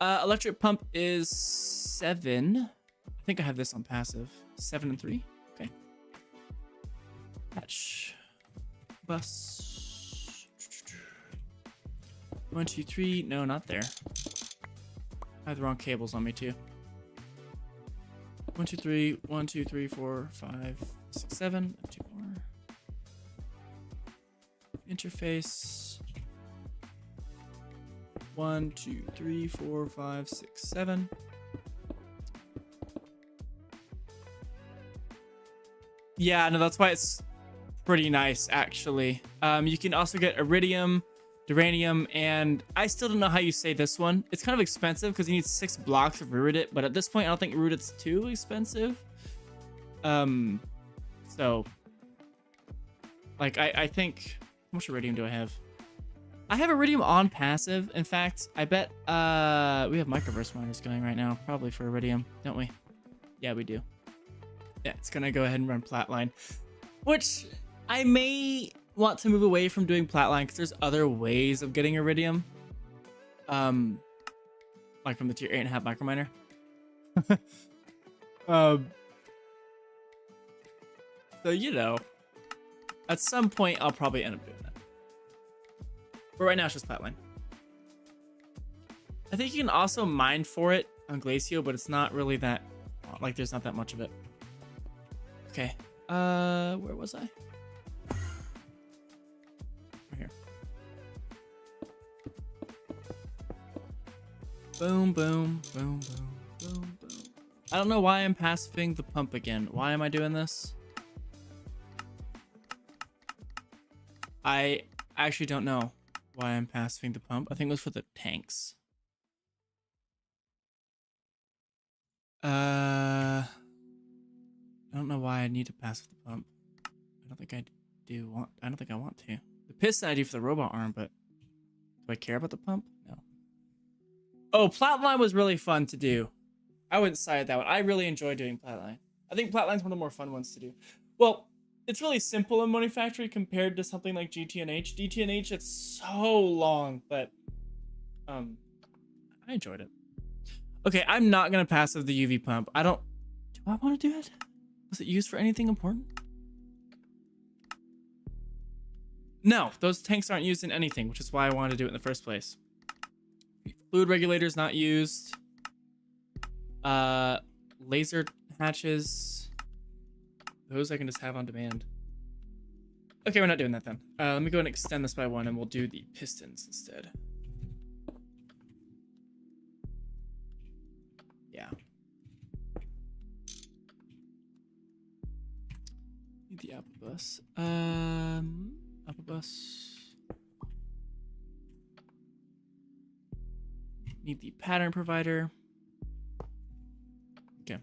[SPEAKER 1] Electric pump is 7. I think I have this on passive. 7 and 3. Okay. Patch. Bus. 1, 2, 3. No, not there. I have the wrong cables on me too. 1, 2, 3. 1, 2, 3, 4, 5, 6, 7. 2 more. Interface. 1, 2, 3, 4, 5, 6, 7. Yeah, no, that's why it's pretty nice, actually. You can also get iridium, duranium, and I still don't know how you say this one. It's kind of expensive because you need 6 blocks of rooted, but at this point, I don't think rooted's too expensive. So, like, I think, how much iridium do I have? I have iridium on passive. In fact, I bet we have microverse miners going right now, probably for iridium, don't we? Yeah, we do. Yeah, it's gonna go ahead and run Platline, which I may want to move away from doing Platline because there's other ways of getting iridium. Like from the tier 8.5 microminer. So, you know, at some point I'll probably end up doing that. But right now it's just Platline. I think you can also mine for it on Glacio, but it's not really that, like, there's not that much of it. Okay. Where was I? Boom, boom, boom, boom, boom, boom. I don't know why I'm passiving the pump again. Why am I doing this? I actually don't know why I'm passiving the pump. I think it was for the tanks. I don't know why I need to pass the pump. I don't think I want to. The piston I do for the robot arm, but do I care about the pump? No. Oh, Platline was really fun to do. I wouldn't side that one. I really enjoy doing Platline. I think Platline's one of the more fun ones to do. Well, it's really simple in Monifactory compared to something like GTNH. GTNH, it's so long, but I enjoyed it. Okay, I'm not gonna passive the UV pump. Do I want to do it? Was it used for anything important? No, those tanks aren't used in anything, which is why I wanted to do it in the first place. Fluid regulator's not used. Laser hatches. Those I can just have on demand. Okay, we're not doing that then. Let me go and extend this by one and we'll do the pistons instead. Yeah. Need the Apple bus. Apple bus. Need the pattern provider. Okay.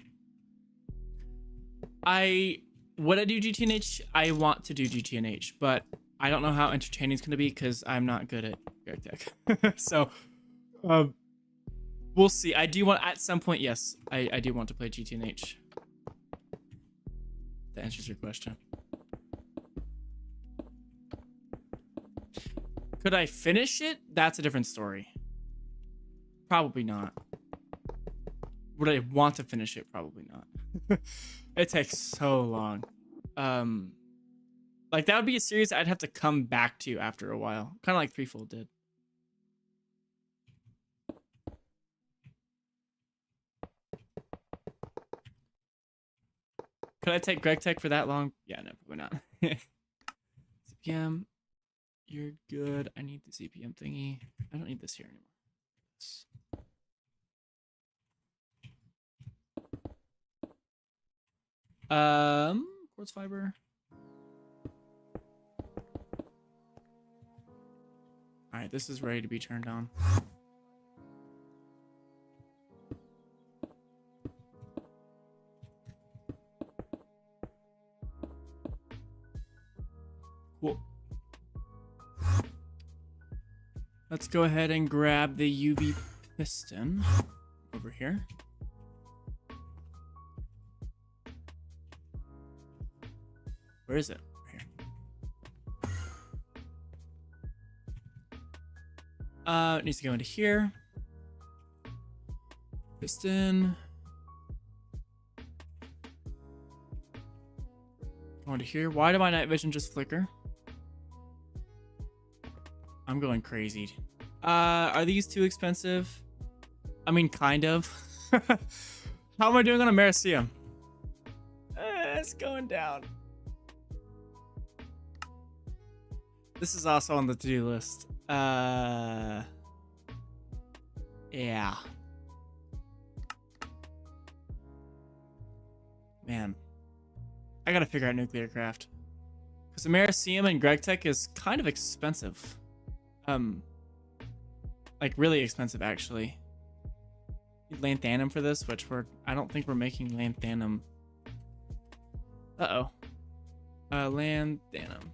[SPEAKER 1] Would I do GTNH? I want to do GTNH, but I don't know how entertaining it's going to be because I'm not good at GregTech. So, we'll see. I do want, at some point, yes, I do want to play GTNH. That answers your question. Could I finish it? That's a different story. Probably not. Would I want to finish it? Probably not. It takes so long. Like that would be a series I'd have to come back to after a while. Kind of like Threefold did. Could I take GregTech for that long? Yeah, no, probably not. CPM, you're good. I need the CPM thingy. I don't need this here anymore. Quartz fiber. All right, this is ready to be turned on. Cool. Let's go ahead and grab the UV piston over here. Where is it? Right here. It needs to go into here. Piston. Go into here. Why did my night vision just flicker? I'm going crazy. Are these too expensive? I mean, kind of. How am I doing on a Meracium? It's going down. This is also on the to-do list. Yeah. Man. I gotta figure out nuclear craft. Because Americium and GregTech is kind of expensive. Like really expensive actually. Need lanthanum for this, which I don't think we're making lanthanum. Uh-oh. Lanthanum.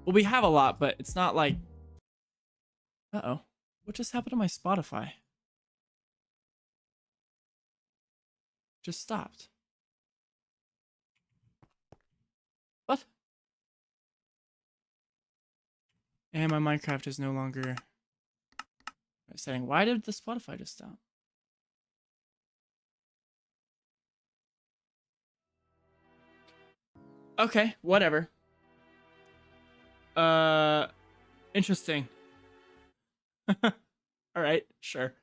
[SPEAKER 1] Well, we have a lot, but it's not like... Uh-oh. What just happened to my Spotify? Just stopped. What? And my Minecraft is no longer... setting. Why did the Spotify just stop? Okay, whatever. Interesting. All right, sure.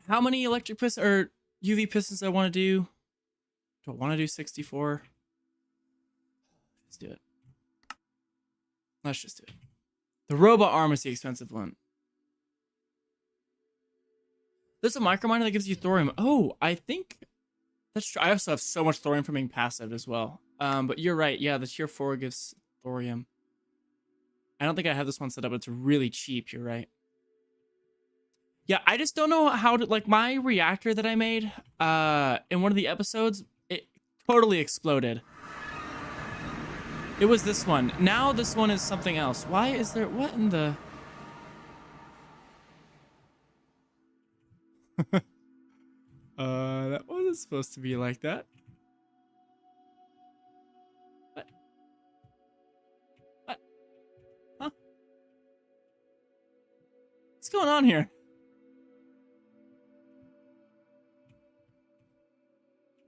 [SPEAKER 1] How many electric pistons or UV pistons do I want to do? Do I want to do 64? Let's do it. Let's just do it. The robot arm is the expensive one. There's a microminer that gives you thorium. Oh, I think that's true. I also have so much thorium from being passive as well. But you're right. Yeah, the tier 4 gives thorium. I don't think I have this one set up. It's really cheap. You're right. Yeah, I just don't know how to, like, my reactor that I made in one of the episodes, it totally exploded. It was this one. Now this one is something else. Why is there, what in the... That wasn't supposed to be like that. What? What? Huh? What's going on here?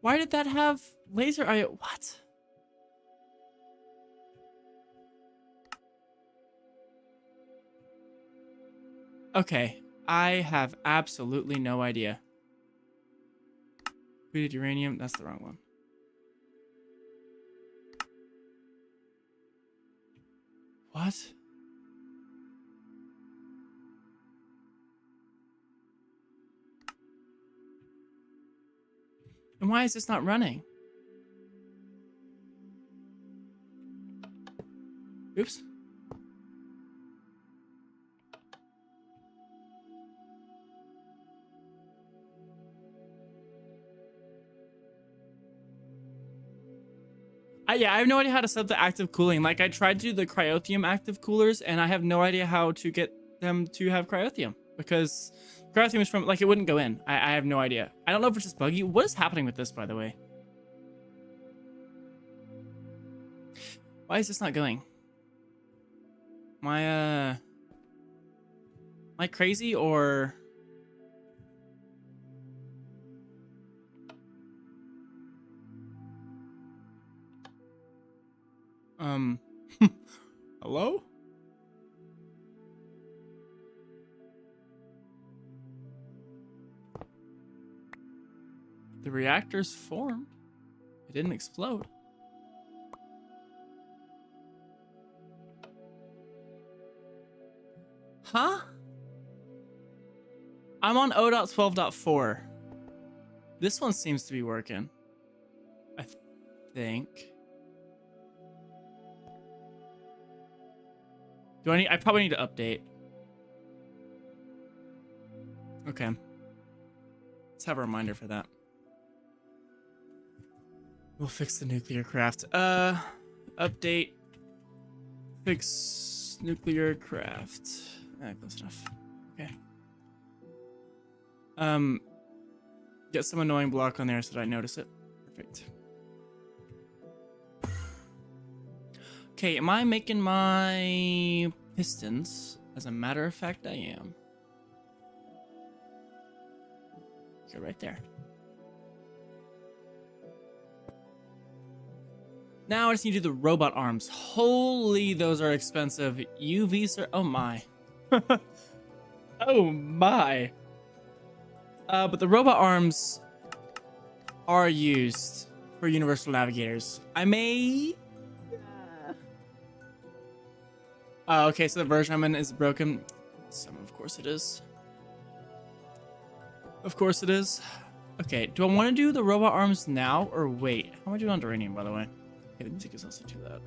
[SPEAKER 1] Why did that have laser IO? What? Okay, I have absolutely no idea. Depleted uranium, that's the wrong one. What? And why is this not running? Oops. Yeah, I have no idea how to set the active cooling. Like, I tried to do the cryothium active coolers, and I have no idea how to get them to have cryothium. Because cryothium is from, like, it wouldn't go in. I have no idea. I don't know if it's just buggy. What is happening with this, by the way? Why is this not going? Am I crazy, or... Hello? The reactor's formed. It didn't explode. Huh? I'm on O.12.4. This one seems to be working. I think. I probably need to update. Okay. Let's have a reminder for that. We'll fix the nuclear craft. Update. Fix nuclear craft. Close enough. Okay. Get some annoying block on there so that I notice it. Perfect. Okay, am I making my pistons? As a matter of fact, I am. Go right there. Now I just need to do the robot arms. Holy, those are expensive. UV, sir. Oh my. Oh my. But the robot arms are used for universal navigators. I may... okay, so the version I'm in is broken. Of course it is. Of course it is. Okay, do I want to do the robot arms now or wait? How am I doing on uranium, by the way? Okay, the music is also too loud.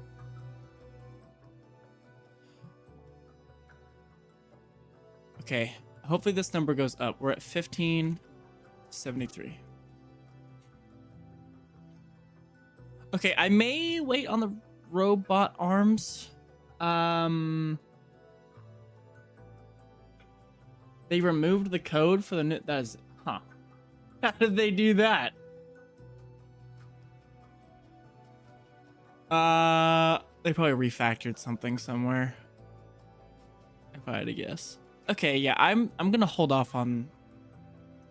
[SPEAKER 1] Okay, hopefully this number goes up. We're at 1573. Okay, I may wait on the robot arms. They removed the code for the new... That is... Huh. How did they do that? They probably refactored something somewhere. If I had to guess. Okay, yeah, I'm gonna hold off on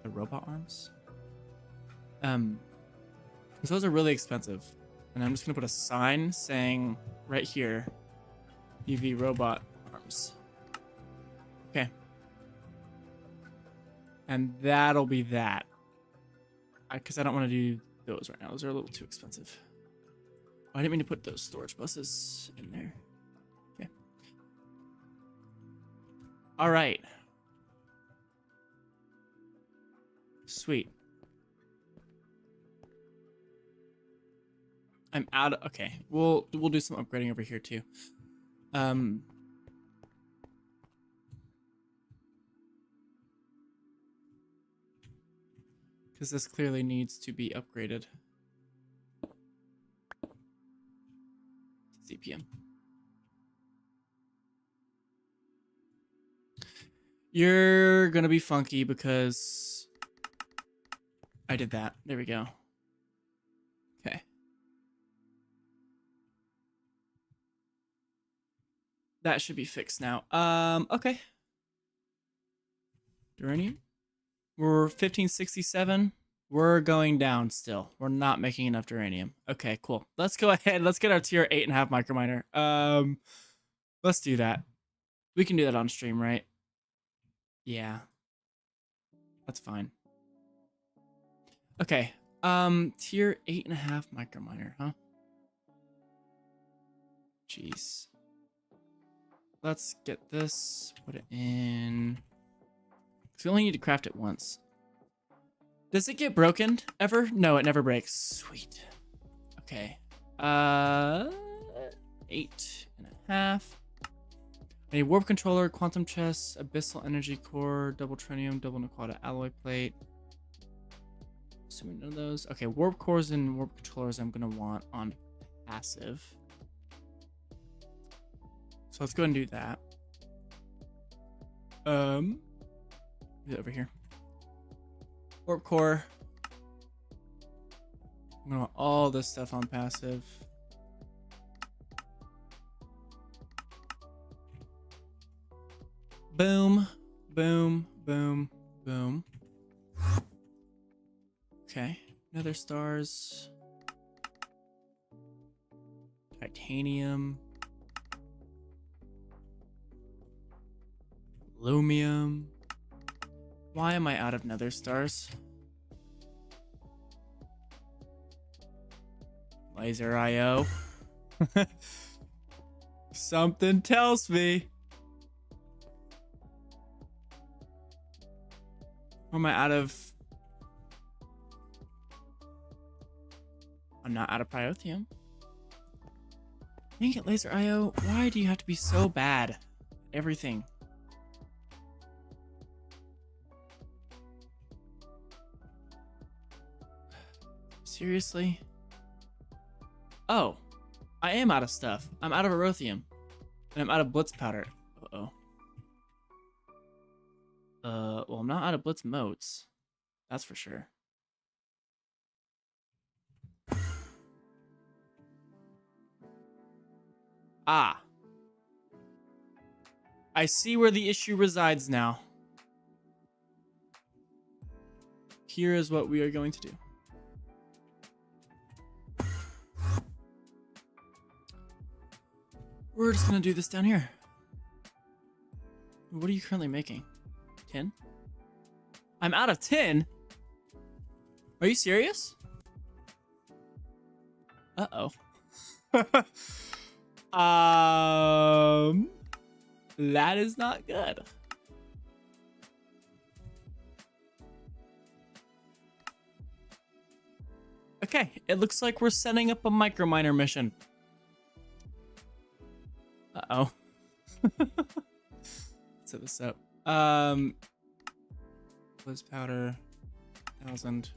[SPEAKER 1] the robot arms. Because those are really expensive. And I'm just gonna put a sign saying right here, UV robot arms. Okay. And that'll be that. Because I don't want to do those right now. Those are a little too expensive. Oh, I didn't mean to put those storage buses in there. Okay. All right. Sweet. I'm out of, okay. We'll do some upgrading over here too. Because this clearly needs to be upgraded. CPM. You're gonna be funky because I did that. There we go. Okay. That should be fixed now. Okay. Duranium. We're 1567. We're going down still. We're not making enough duranium. Okay, cool. Let's go ahead. Let's get our tier 8.5 microminer. Let's do that. We can do that on stream, right? Yeah. That's fine. Okay. Tier 8.5 microminer, huh? Jeez. Let's get this. Put it in. So we only need to craft it once. Does it get broken ever? No, it never breaks. Sweet. Okay. 8.5. I need warp controller, quantum chest, abyssal energy core, double trinium, double Naquata alloy plate. Assuming none of those. Okay, warp cores and warp controllers I'm gonna want on passive. So let's go and do that. Do it over here. Warp core. I'm gonna want all this stuff on passive. Boom, boom, boom, boom. Okay, nether stars. Titanium. Lumium. Why am I out of nether stars? Laser IO. Something tells me. Or am I out of... I'm not out of Pyothium. Dang it, Laser IO. Why do you have to be so bad at everything? Seriously? Oh, I am out of stuff. I'm out of Erothium. And I'm out of Blitz powder. Uh-oh. Well, I'm not out of Blitz motes. That's for sure. Ah. I see where the issue resides now. Here is what we are going to do. We're just going to do this down here. What are you currently making? Tin? I'm out of tin? Are you serious? Uh-oh. That is not good. Okay, it looks like we're setting up a microminer mission. Uh-oh. Let's set this up. Blizz powder, 1,000.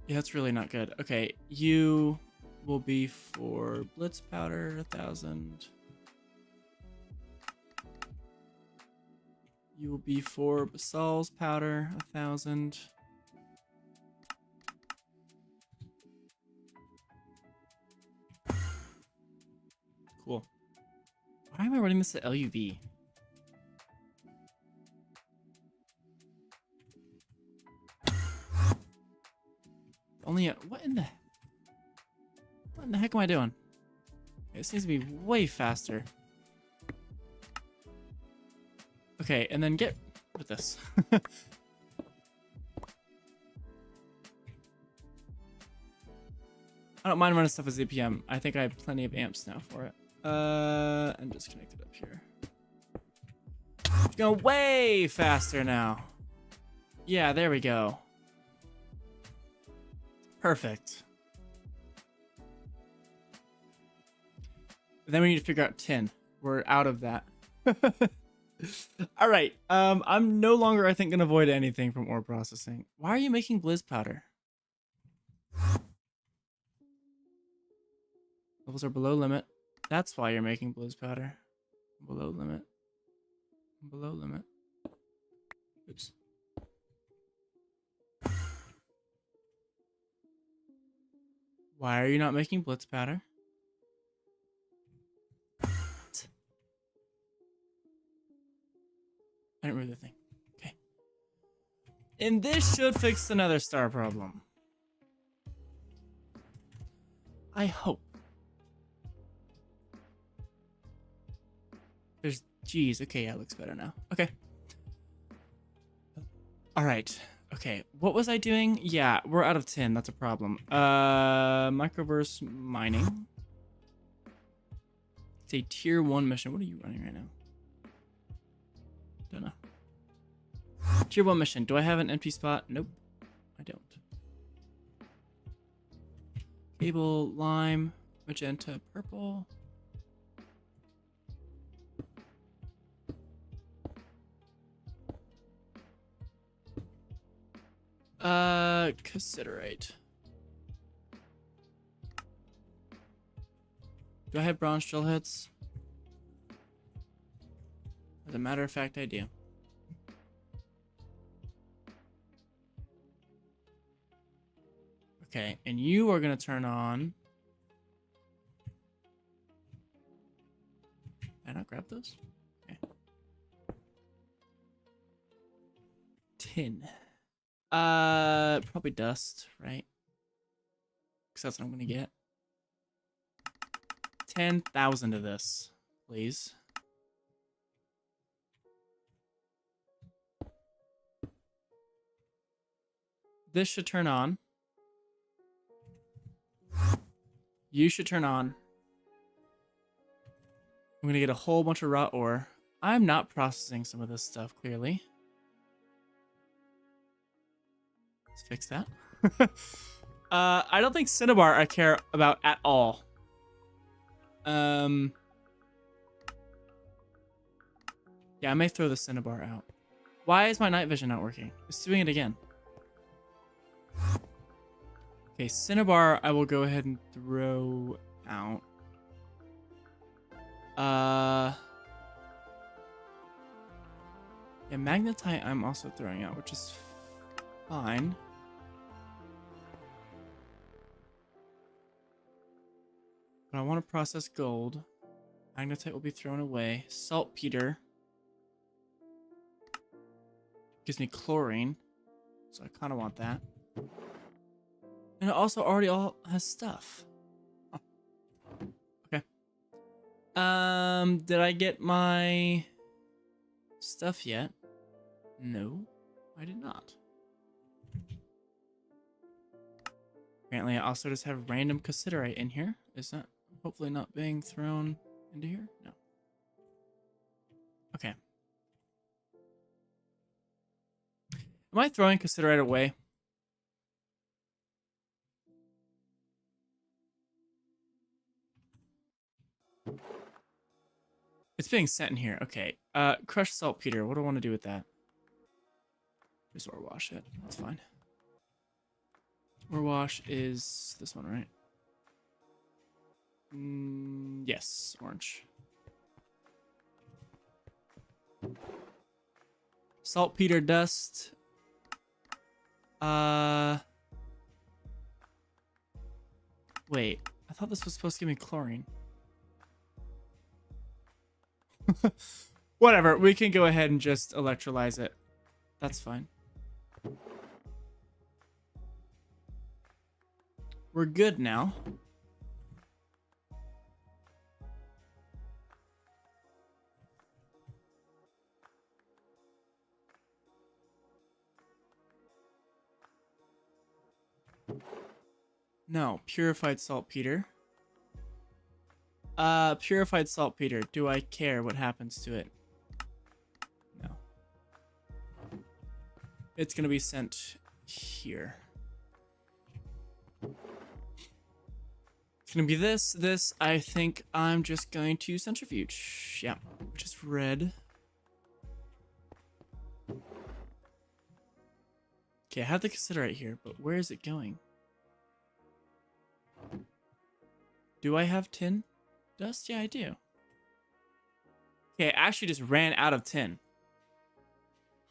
[SPEAKER 1] Yeah, that's really not good. Okay, you will be for Blitz powder, 1,000. You will be for Basal's powder, 1,000. Cool. Why am I running this at LUV? Only a, what in the heck am I doing? It seems to be way faster. Okay, and then get rid of this. I don't mind running stuff with ZPM. I think I have plenty of amps now for it. And just connect it up here. It's going way faster now. Yeah, there we go. Perfect. Then we need to figure out tin. We're out of that. All right. I'm no longer, I think, gonna avoid anything from ore processing. Why are you making blizz powder? Levels are below limit. That's why you're making blizz powder. Below limit. Below limit. Oops. Why are you not making blitz powder? I didn't read the thing. Okay. And this should fix the nether star problem. I hope. There's... Geez. Okay, yeah, it looks better now. Okay. All right. Okay. What was I doing? Yeah, we're out of tin. That's a problem. Microverse mining. It's a tier 1 mission. What are you running right now? Don't know. Tier 1 mission. Do I have an empty spot? Nope. I don't. Cable, lime, magenta, purple. Considerate. Do I have bronze drill heads? As a matter of fact, I do. Okay, and you are going to turn on... Can I not grab those? Okay. Tin. Probably dust, right? Because that's what I'm going to get. 10,000 of this, please. This should turn on. You should turn on. I'm going to get a whole bunch of raw ore. I'm not processing some of this stuff, clearly. Let's fix that. I don't think Cinnabar I care about at all. Yeah, I may throw the Cinnabar out. Why is my night vision not working? It's doing it again. Okay, Cinnabar I will go ahead and throw out. Yeah, Magnetite I'm also throwing out, which is fine. But I want to process gold. Magnetite will be thrown away. Saltpeter gives me chlorine, so I kind of want that. And it also already all has stuff. Oh. Okay. Did I get my stuff yet? No, I did not. Apparently, I also just have random cassiterite in here. Is that hopefully not being thrown into here? No. Okay. Am I throwing cassiterite away? It's being sent in here. Okay. Crushed saltpeter. What do I want to do with that? Just ore wash it. That's fine. Ore wash is this one, right? Yes, orange. Saltpeter dust. Wait. I thought this was supposed to give me chlorine. Whatever. We can go ahead and just electrolyze it. That's fine. We're good now. No, purified saltpeter. Purified saltpeter. Do I care what happens to it? No. It's gonna be sent here. It's gonna be this. I think I'm just going to centrifuge. Yeah, which is red. Okay, I have the cassette right here, but where is it going? Do I have tin dust? Yeah, I do. Okay, I actually just ran out of tin.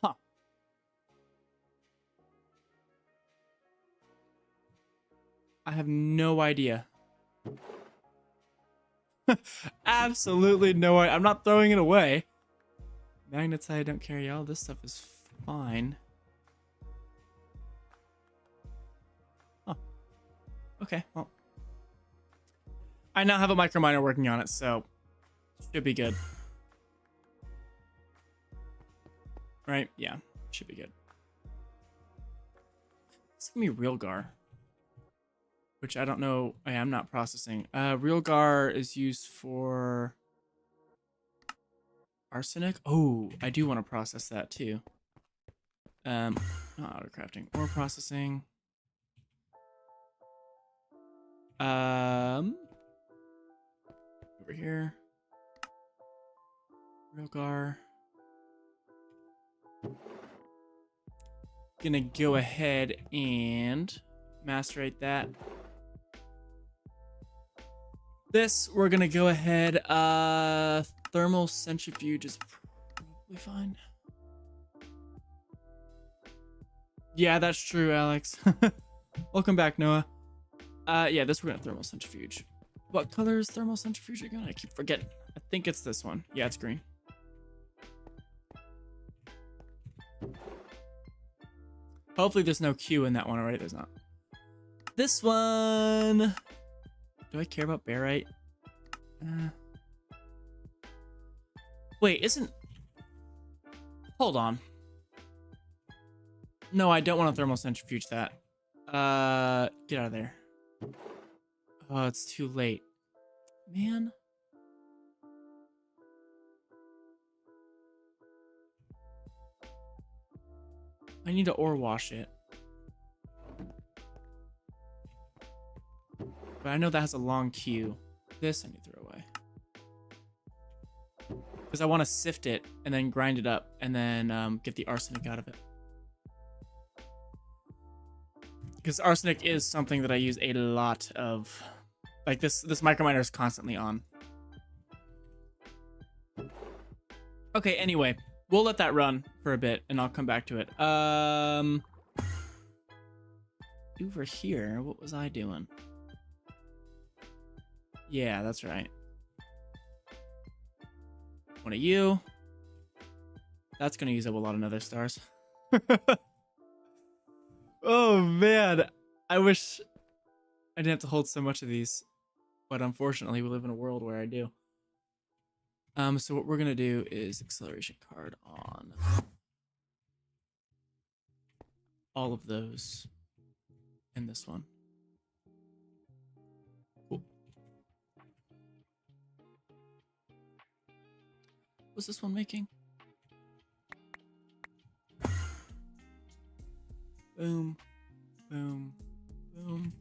[SPEAKER 1] Huh. I have no idea. Absolutely no idea. I'm not throwing it away. Magnets I don't carry. All this stuff is fine. Huh. Okay, well. I now have a microminer working on it, so should be good. Right? Yeah, should be good. It's gonna be real gar, which I don't know. I'm not processing. Real gar is used for arsenic. Oh, I do want to process that too. Not auto crafting or processing. Over here. Real gar. Gonna go ahead and macerate that. This, we're gonna go ahead. Thermal centrifuge is probably fine. Yeah, that's true, Alex. Welcome back, Noah. Yeah, this we're gonna thermal centrifuge. What color is thermal centrifuge again? I keep forgetting. I think it's this one. Yeah, it's green. Hopefully there's no Q in that one already. There's not. This one. Do I care about barite? Wait, isn't... Hold on. No, I don't want to thermal centrifuge that. Get out of there. Oh, it's too late. Man. I need to ore wash it. But I know that has a long queue. This I need to throw away. Because I want to sift it and then grind it up and then get the arsenic out of it. Because arsenic is something that I use a lot of. Like this microminer is constantly on. Okay, anyway. We'll let that run for a bit, and I'll come back to it. Over here, what was I doing? Yeah, that's right. One of you. That's gonna use up a lot of nether stars. Oh man, I wish I didn't have to hold so much of these, but unfortunately, we live in a world where I do. So what we're gonna do is acceleration card on all of those and this one. Cool. What's this one making? Boom, boom, boom.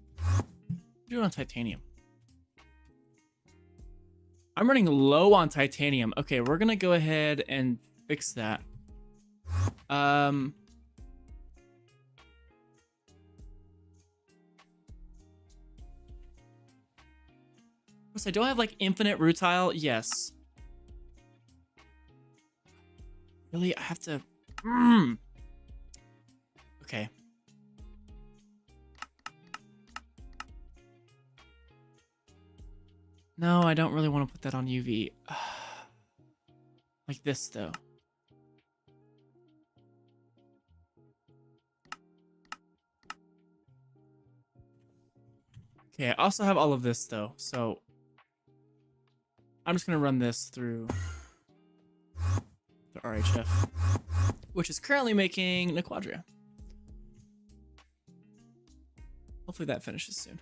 [SPEAKER 1] Do it on titanium. I'm running low on titanium. Okay, we're gonna go ahead and fix that. So do I have like infinite rutile? Yes. Really, I have to. Okay. No, I don't really want to put that on UV. Like this, though. Okay, I also have all of this, though, so I'm just going to run this through the RHF, which is currently making Nequadria. Hopefully that finishes soon.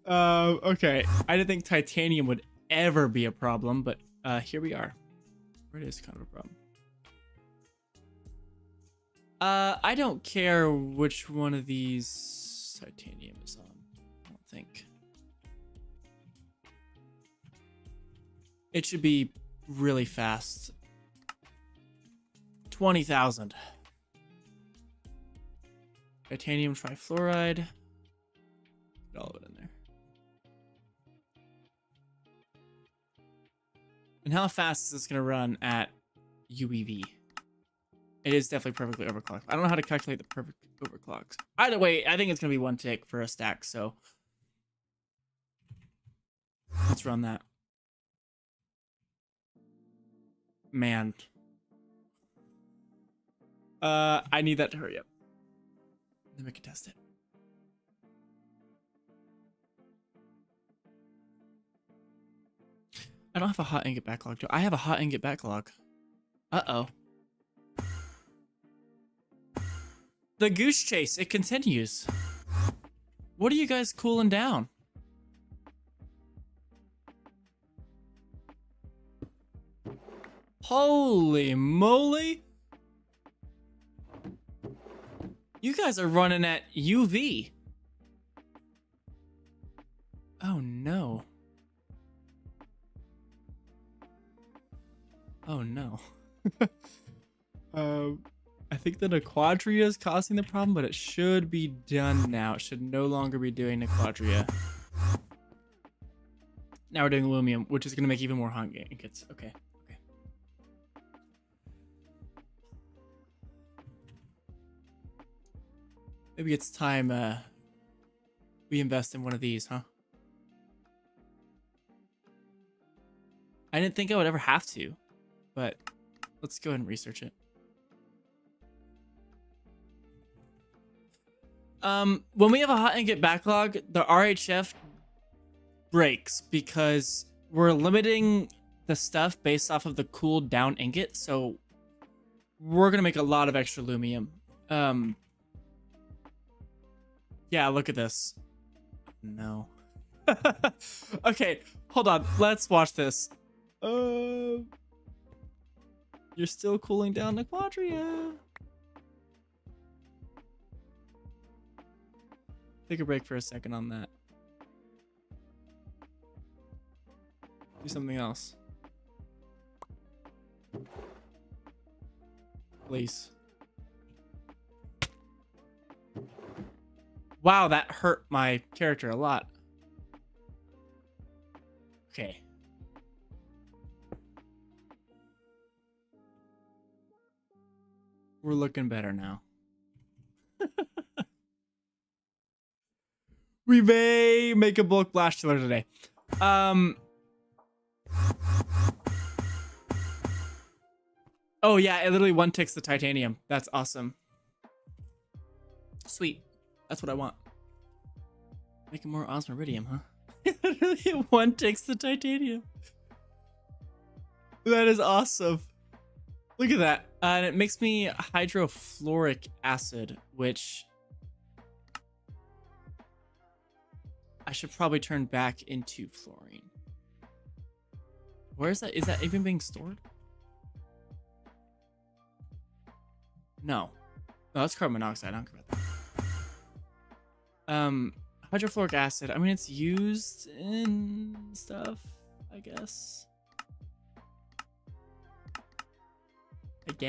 [SPEAKER 1] Okay. I didn't think titanium would ever be a problem, but here we are. It is kind of a problem. I don't care which one of these titanium is on. I don't think. It should be really fast. 20,000. Titanium trifluoride. Put all of it in there. And how fast is this going to run at UEV? It is definitely perfectly overclocked. I don't know how to calculate the perfect overclocks. Either way, I think it's going to be 1 tick for a stack, so let's run that. Man. I need that to hurry up. Then we can test it. I don't have a hot ingot backlog. Do I have a hot ingot backlog? Uh-oh. The goose chase, it continues. What are you guys cooling down? Holy moly. You guys are running at UV. Oh no. Oh no. I think the Quadria is causing the problem, but it should be done now. It should no longer be doing the Quadria. Now we're doing aluminum, which is going to make even more hot ingots. Okay. Okay. Maybe it's time we invest in one of these, huh? I didn't think I would ever have to, but let's go ahead and research it. When we have a hot ingot backlog, the RHF breaks because we're limiting the stuff based off of the cooled down ingot. So we're going to make a lot of extra aluminum. Yeah, look at this. No. Okay, hold on. Let's watch this. You're still cooling down the Quadria. Take a break for a second on that. Do something else. Please. Wow, that hurt my character a lot. Okay. We're looking better now. We may make a bulk blast chiller today. Oh yeah, it literally 1 ticks the titanium. That's awesome. Sweet. That's what I want. Making more osmiridium, huh? It literally 1 ticks the titanium. That is awesome. Look at that. And it makes me hydrofluoric acid, which I should probably turn back into fluorine. Where is that? Is that even being stored? No. No, that's carbon monoxide. I don't care about that. Hydrofluoric acid. I mean, it's used in stuff, I guess. Do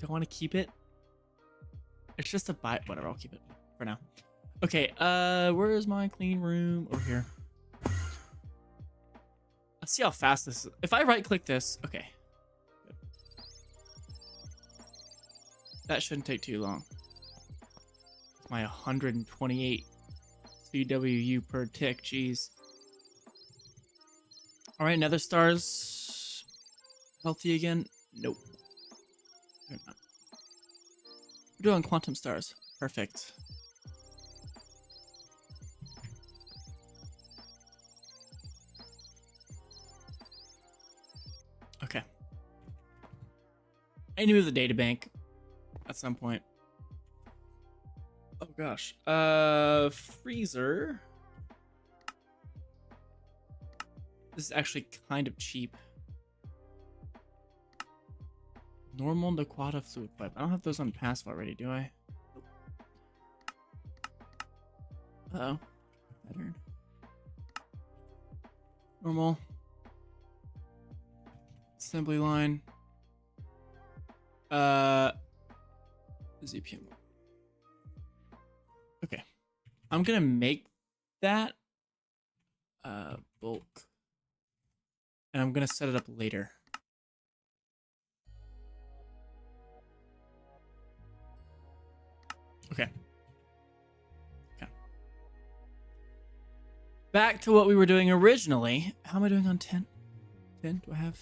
[SPEAKER 1] I want to keep it? It's just a buy. Whatever, I'll keep it for now. Okay, where is my clean room? Over here. Let's see how fast this is. If I right click this, okay. Good. That shouldn't take too long. My 128 CWU per tick, jeez. All right, nether stars healthy again? Nope. They're not. We're doing quantum stars. Perfect. Okay. I need to move the data bank at some point. Oh gosh. Freezer. This is actually kind of cheap. Normal Naquata fluid pipe. I don't have those on passive already, do I? Uh-oh. Pattern. Normal. Assembly line. ZPM. Okay. I'm gonna make that bulk. And I'm gonna set it up later. Okay. Back to what we were doing originally. How am I doing on 10? 10? Do I have...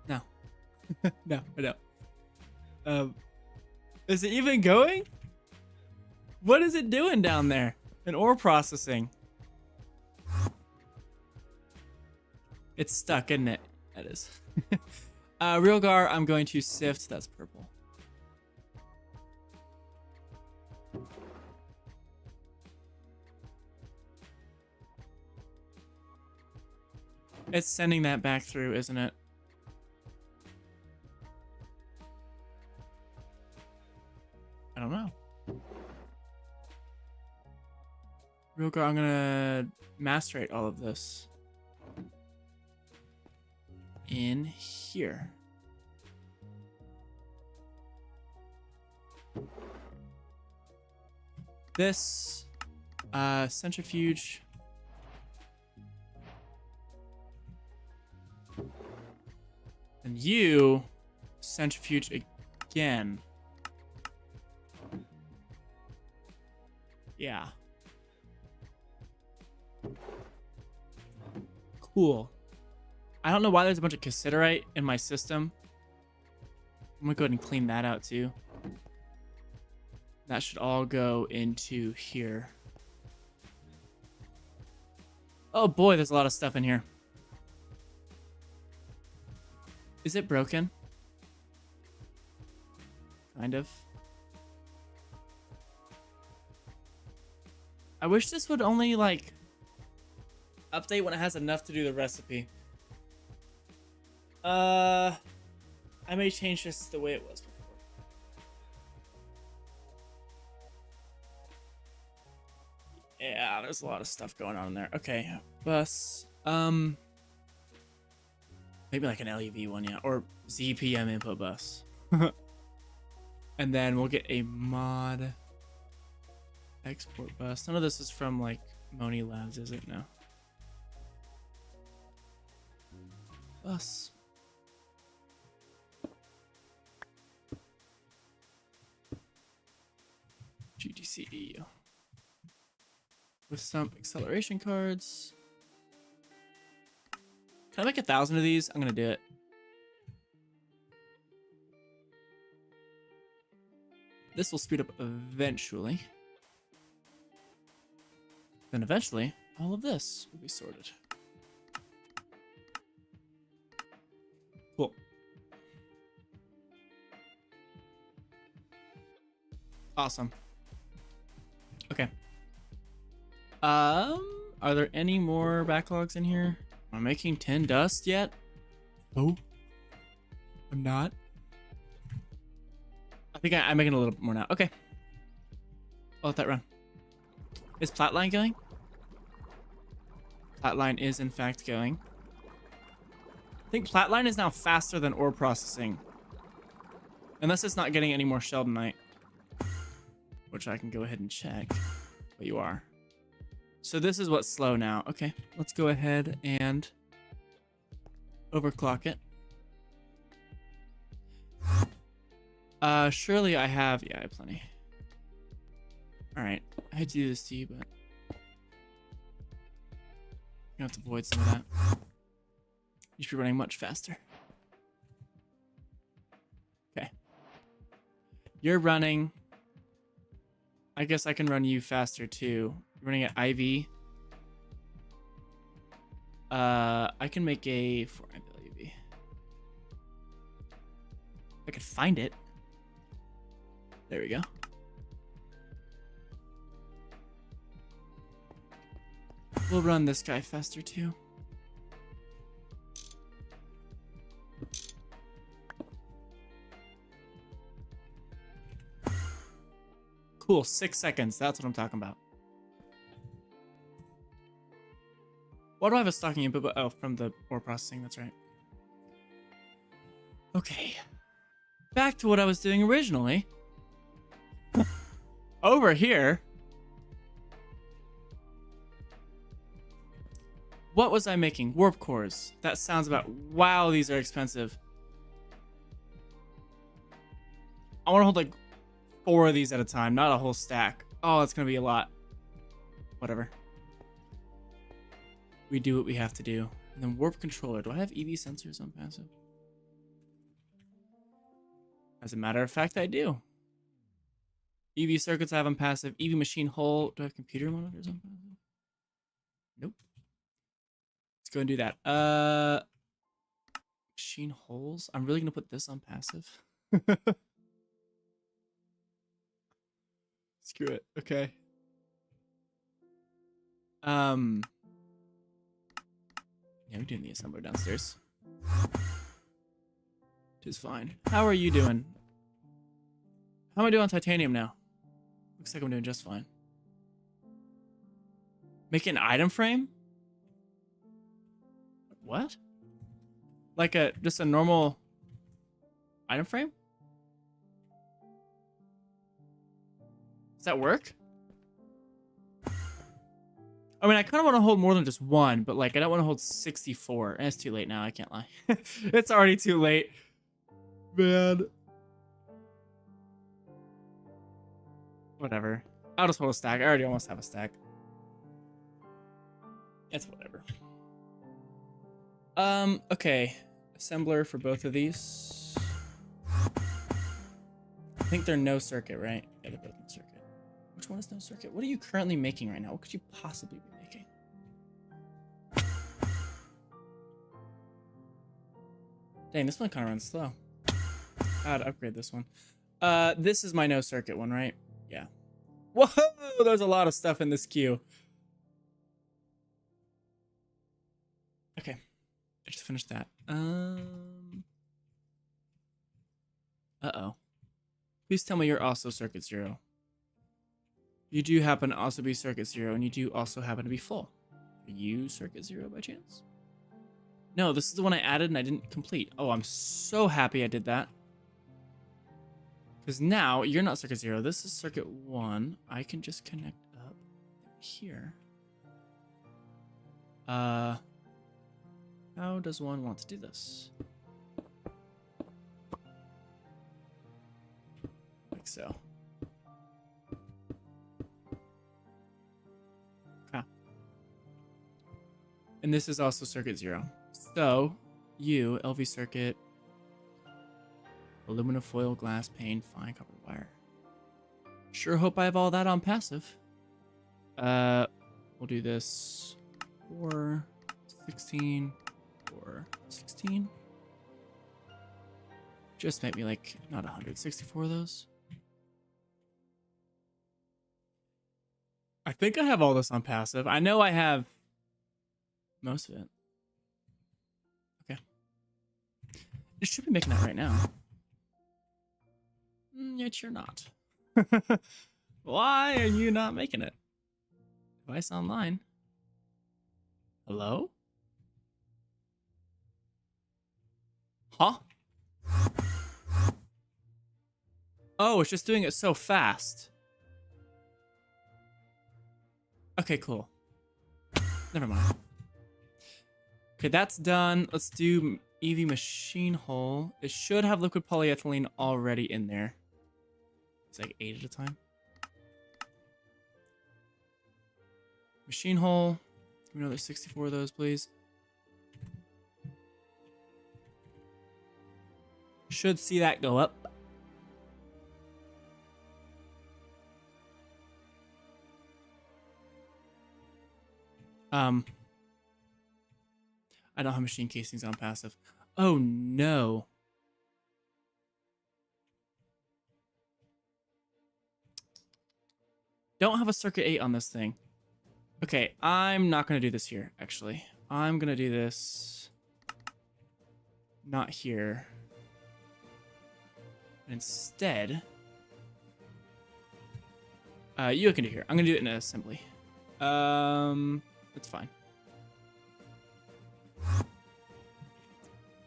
[SPEAKER 1] No. No, I don't. Is it even going? What is it doing down there? An ore processing. It's stuck, isn't it? That is. Realgar, I'm going to sift. That's purple. It's sending that back through, isn't it? I don't know. Realgar, I'm gonna macerate all of this in here. This centrifuge. And you centrifuge again. Yeah. Cool. I don't know why there's a bunch of cassiterite in my system. I'm gonna go ahead and clean that out too. That should all go into here. Oh boy, there's a lot of stuff in here. Is it broken? Kind of. I wish this would only, like, update when it has enough to do the recipe. I may change this the way it was before. Yeah, there's a lot of stuff going on in there. Okay, bus. Maybe like an LEV one, yeah, or ZPM input bus. And then we'll get a mod export bus. None of this is from like Moni Labs, is it? No. Bus. GTCE. With some acceleration cards. Can I make 1,000 of these? I'm gonna do it. This will speed up eventually. Then eventually, all of this will be sorted. Cool. Awesome. Okay. Are there any more backlogs in here? Am I making 10 dust yet? Oh, I'm not. I think I'm making a little bit more now. Okay. I'll let that run. Is Platline going? Platline is in fact going. I think Platline is now faster than ore processing. Unless it's not getting any more Sheldonite. Which I can go ahead and check. But you are. So this is what's slow now. Okay, let's go ahead and overclock it. Surely I have... Yeah, I have plenty. Alright, I hate to do this to you, but... I'm gonna have to avoid some of that. You should be running much faster. Okay. You're running... I guess I can run you faster too. You're running at IV. I can make a 4 WV. I could find it. There we go. We'll run this guy faster too. Cool, 6 seconds. That's what I'm talking about. Why do I have a stocking input? Oh, from the ore processing. That's right. Okay. Back to what I was doing originally. Over here. What was I making? Warp cores. That sounds about... Wow, these are expensive. I want to hold like 4 of these at a time, not a whole stack. Oh, that's going to be a lot. Whatever. We do what we have to do. And then warp controller. Do I have EV sensors on passive? As a matter of fact, I do. EV circuits I have on passive. EV machine hull. Do I have computer monitors on passive? Nope. Let's go and do that. Machine holes. I'm really gonna put this on passive. Screw it. Okay. Yeah, we're doing the assembler downstairs. Which is fine. How are you doing? How am I doing on titanium now? Looks like I'm doing just fine. Make an item frame? What? Like just a normal item frame? Does that work? I mean, I kind of want to hold more than just one, but like I don't want to hold 64. And it's too late now, I can't lie. It's already too late. Man. Whatever. I'll just hold a stack. I already almost have a stack. It's whatever. Okay. Assembler for both of these. I think they're no circuit, right? Yeah, they're both no circuit. Which one is no circuit? What are you currently making right now? What could you possibly be making? Dang, this one kind of runs slow. Gotta upgrade this one. This is my no circuit one, right? Yeah. Whoa, there's a lot of stuff in this queue. Okay, I just finished that. Uh-oh. Please tell me you're also circuit 0. You do happen to also be circuit 0, and you do also happen to be full. Are you circuit 0 by chance? No, this is the one I added and I didn't complete. Oh, I'm so happy I did that. Because now you're not circuit 0. This is circuit 1. I can just connect up here. How does one want to do this? Like so. Okay. And this is also circuit 0. So, you, LV circuit, aluminum foil, glass, pane, fine copper wire. Sure hope I have all that on passive. We'll do this 4, 16, 4, 16. Just make me like not 164 of those. I think I have all this on passive. I know I have most of it. Okay. It should be making that right now. Yet you're not. Why are you not making it? Device online. Hello? Huh? Oh, it's just doing it so fast. Okay, cool. Never mind. Okay, that's done. Let's do EV machine hull. It should have liquid polyethylene already in there. It's like 8 at a time. Machine hull. Give me another 64 of those, please. Should see that go up. I don't have machine casings on passive. Oh no. Don't have a circuit 8 on this thing. Okay, I'm not going to do this here, actually. I'm going to do this not here. Instead, you can do here. I'm going to do it in assembly. That's fine.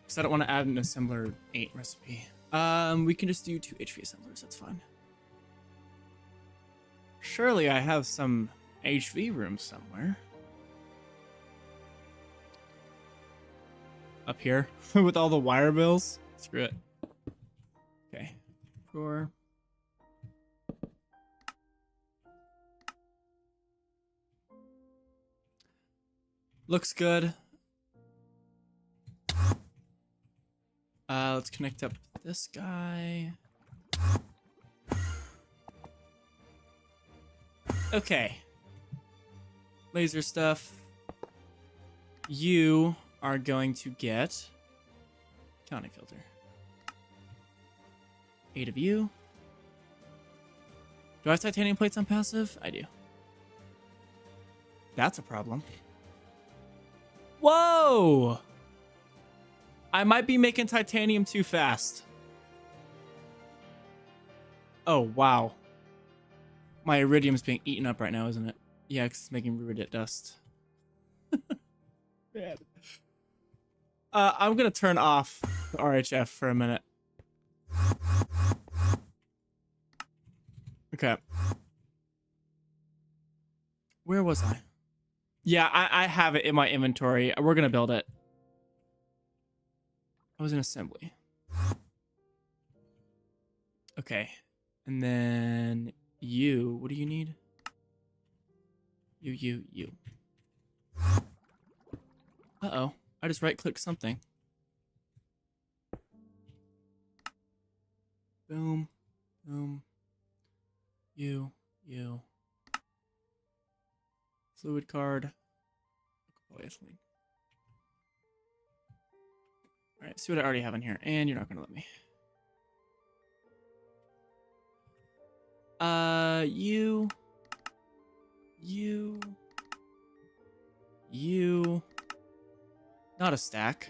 [SPEAKER 1] Because I don't want to add an assembler 8 recipe. We can just do 2 HV assemblers. That's fine. Surely I have some HV room somewhere. Up here with all the wire bills. Screw it. Okay. Sure. Looks good. Let's connect up this guy. Okay. Laser stuff. You are going to get counting filter. 8 of you. Do I have titanium plates on passive? I do. That's a problem. Whoa! I might be making titanium too fast. Oh, wow. My iridium's being eaten up right now, isn't it? Yeah, because it's making iridium dust. Bad. I'm going to turn off the RHF for a minute. Okay. Where was I? Yeah, I have it in my inventory. We're going to build it. I was in assembly. Okay. And then you, what do you need? You. Uh-oh. I just right-clicked something. Boom. Boom. You. Fluid card. Polyethylene. Alright, see what I already have in here. And you're not going to let me. You. Not a stack.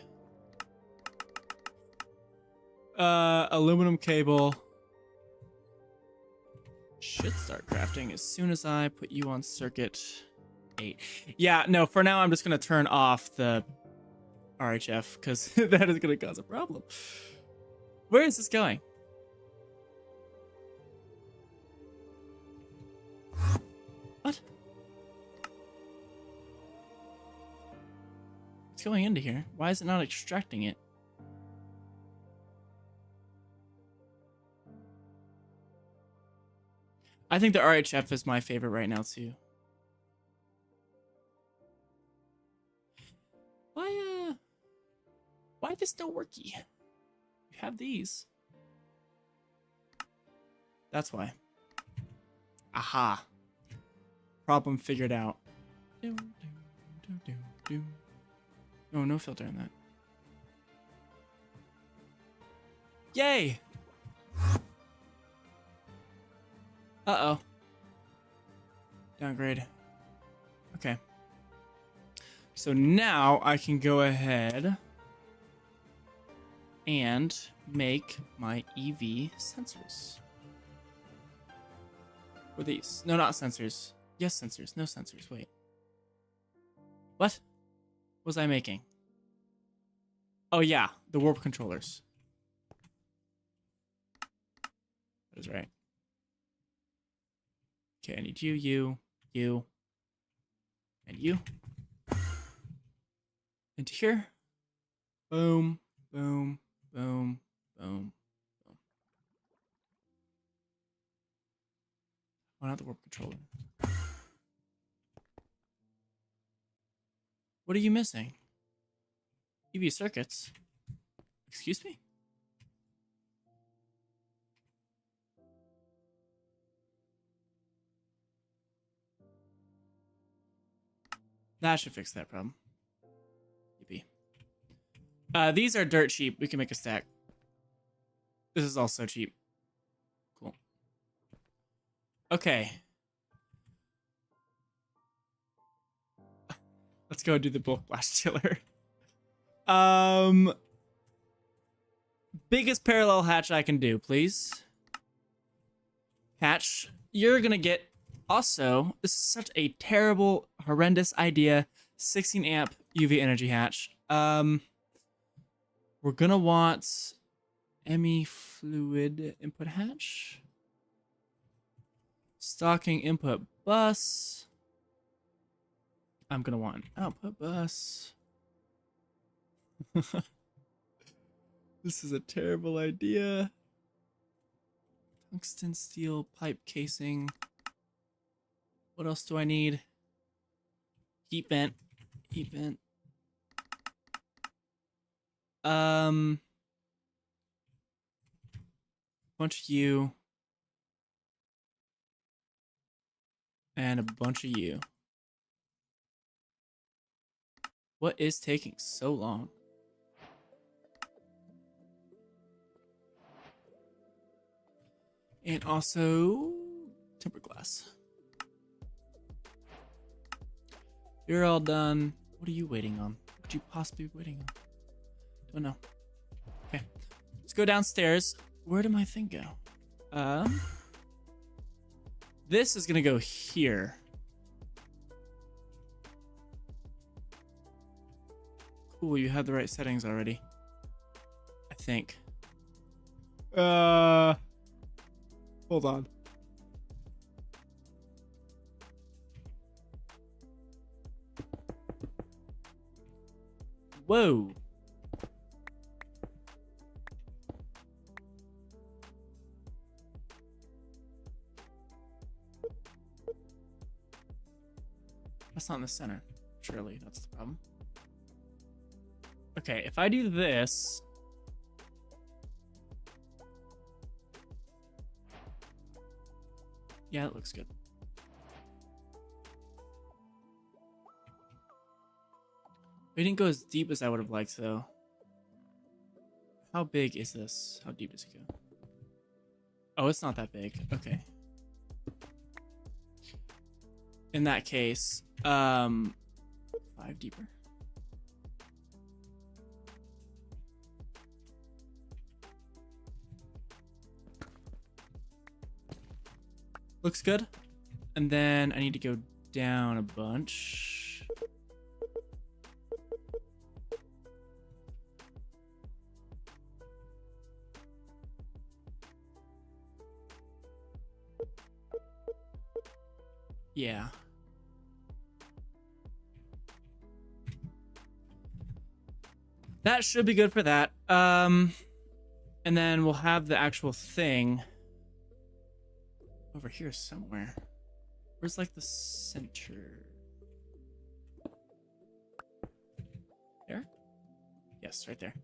[SPEAKER 1] Aluminum cable. Should start crafting as soon as I put you on circuit 8. Yeah, no, for now I'm just going to turn off the RHF because that is going to cause a problem. Where is this going? What? It's going into here. Why is it not extracting it? I think the RHF is my favorite right now too. Why this no worky? You have these. That's why. Aha. Problem figured out. Oh, no filter in that. Yay! Uh-oh. Downgrade. Okay. So now I can go ahead and make my EV sensors. What are these? No, not sensors. Yes, sensors. No sensors. Wait. What was I making? Oh, yeah. The warp controllers. That is right. Okay, I need you, and you. Into here. Boom, boom, boom, boom, boom. Oh, not the warp controller. What are you missing? EV circuits. Excuse me? That should fix that problem. Yippee. These are dirt cheap. We can make a stack. This is also cheap. Cool. Okay. Let's go do the bulk blast chiller. Biggest parallel hatch I can do, please. Hatch, you're gonna get also, this is such a terrible, horrendous idea. 16 amp UV energy hatch. We're gonna want ME fluid input hatch. Stocking input bus. I'm gonna want an output bus. This is a terrible idea. Tungsten steel pipe casing. What else do I need? Heat vent. Heat vent. Bunch of you. And a bunch of you. What is taking so long? And also tempered glass. You're all done. What are you waiting on? What could you possibly be waiting on? Don't know. Okay. Let's go downstairs. Where did my thing go? This is gonna go here. Cool, you have the right settings already. I think. Hold on. Whoa. That's not in the center. Surely that's the problem. Okay, if I do this. Yeah, it looks good. We didn't go as deep as I would have liked, though. How big is this? How deep does it go? Oh, it's not that big. Okay. In that case, 5 deeper. Looks good. And then I need to go down a bunch. Yeah. That should be good for that. And then we'll have the actual thing over here somewhere. Where's like the center? There? Yes, right there.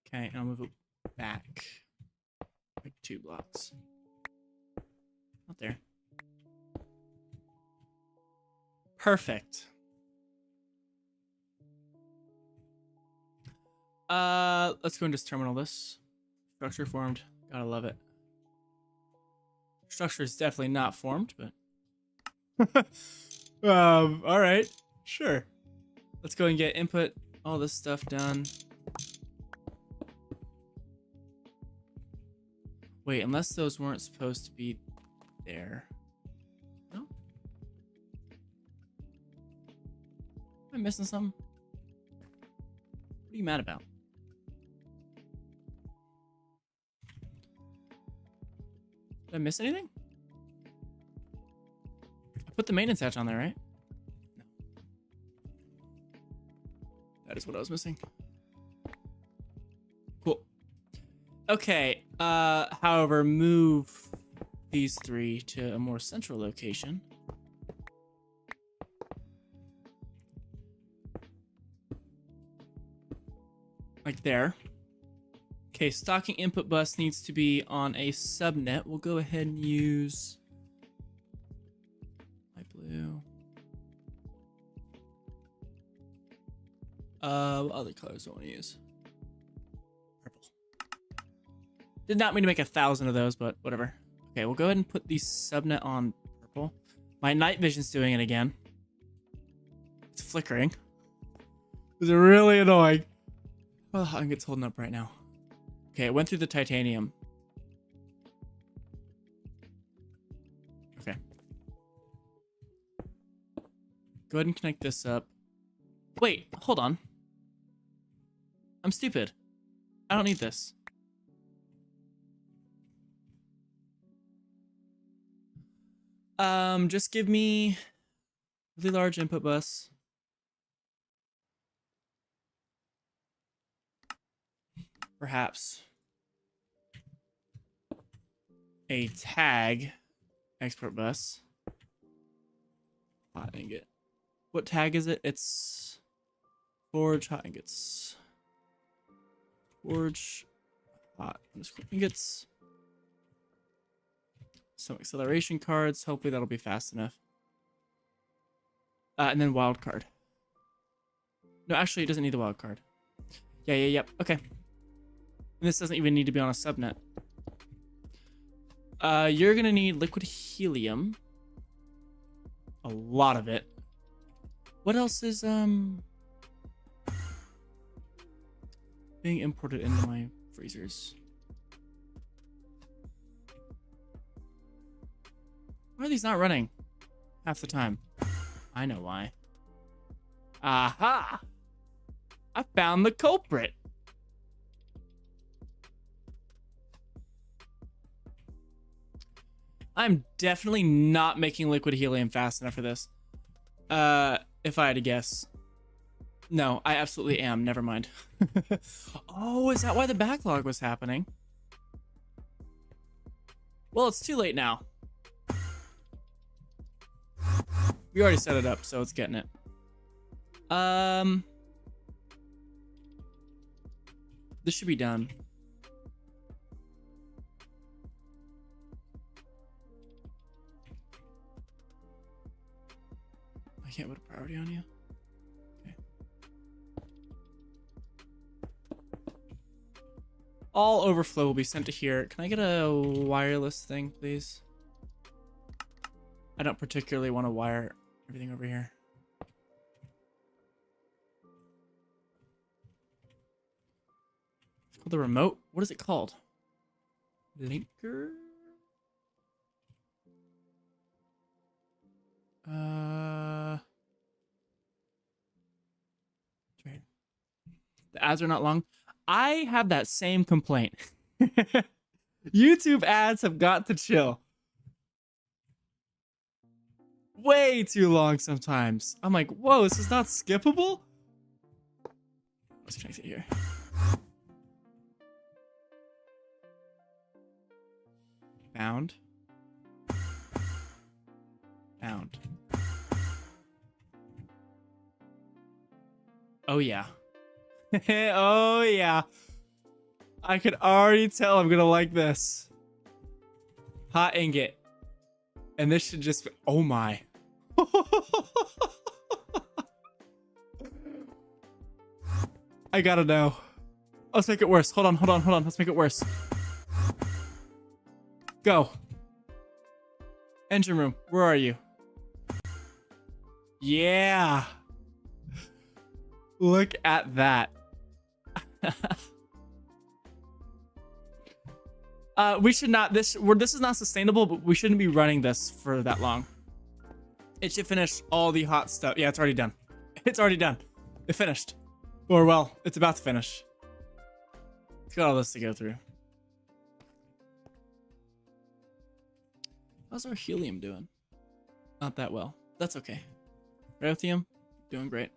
[SPEAKER 1] Okay, and I'll move it back like 2 blocks. Not there. Perfect. Let's go and just terminal this. Structure formed. Gotta love it. Structure is definitely not formed, but all right, sure. Let's go and get input, all this stuff done. Wait, unless those weren't supposed to be there. No? Am I missing something? What are you mad about? Did I miss anything? I put the maintenance hatch on there, right? No. That is what I was missing. Cool. Okay. However, move these 3 to a more central location. Like there. Okay, stocking input bus needs to be on a subnet. We'll go ahead and use light blue. What other colors do I want to use? Purple. Did not mean to make 1,000 of those, but whatever. Okay, we'll go ahead and put the subnet on purple. My night vision's doing it again. It's flickering. It's really annoying. Oh, the hot ingot's holding up right now. Okay, it went through the titanium. Okay. Go ahead and connect this up. Wait, hold on. I'm stupid. I don't need this. Just give me really large input bus. Perhaps a tag export bus. Hot ingot. What tag is it? It's forge hot ingots. Forge hot ingots. Some acceleration cards. Hopefully that'll be fast enough. And then wild card. No, actually it doesn't need the wild card. Yep. Okay. And this doesn't even need to be on a subnet. You're gonna need liquid helium. A lot of it. What else is being imported into my freezers? Why are these not running half the time? I know why. Aha! I found the culprit. I'm definitely not making liquid helium fast enough for this. If I had to guess. No, I absolutely am. Never mind. Oh, is that why the backlog was happening? Well, it's too late now. We already set it up, so it's getting it. This should be done. I can't put a priority on you. Okay. All overflow will be sent to here. Can I get a wireless thing, please? I don't particularly want to wire everything over here. It's called the remote. What is it called? Linker? The ads are not long. I have that same complaint. YouTube ads have got to chill. Way too long sometimes. I'm like, whoa, this is not skippable? Let's connect it here. Found. Found. Oh yeah. Oh yeah. I could already tell I'm gonna like this. Hot ingot. And this should just be, oh my. I gotta know. Let's make it worse. Hold on. Let's make it worse. Go. Engine room, where are you? Yeah. Look at that. We should not, this is not sustainable, but we shouldn't be running this for that long. It should finish all the hot stuff. Yeah, it's already done. It's already done. It finished. Or well, it's about to finish. It's got all this to go through. How's our helium doing? Not that well. That's okay. Lithium, doing great.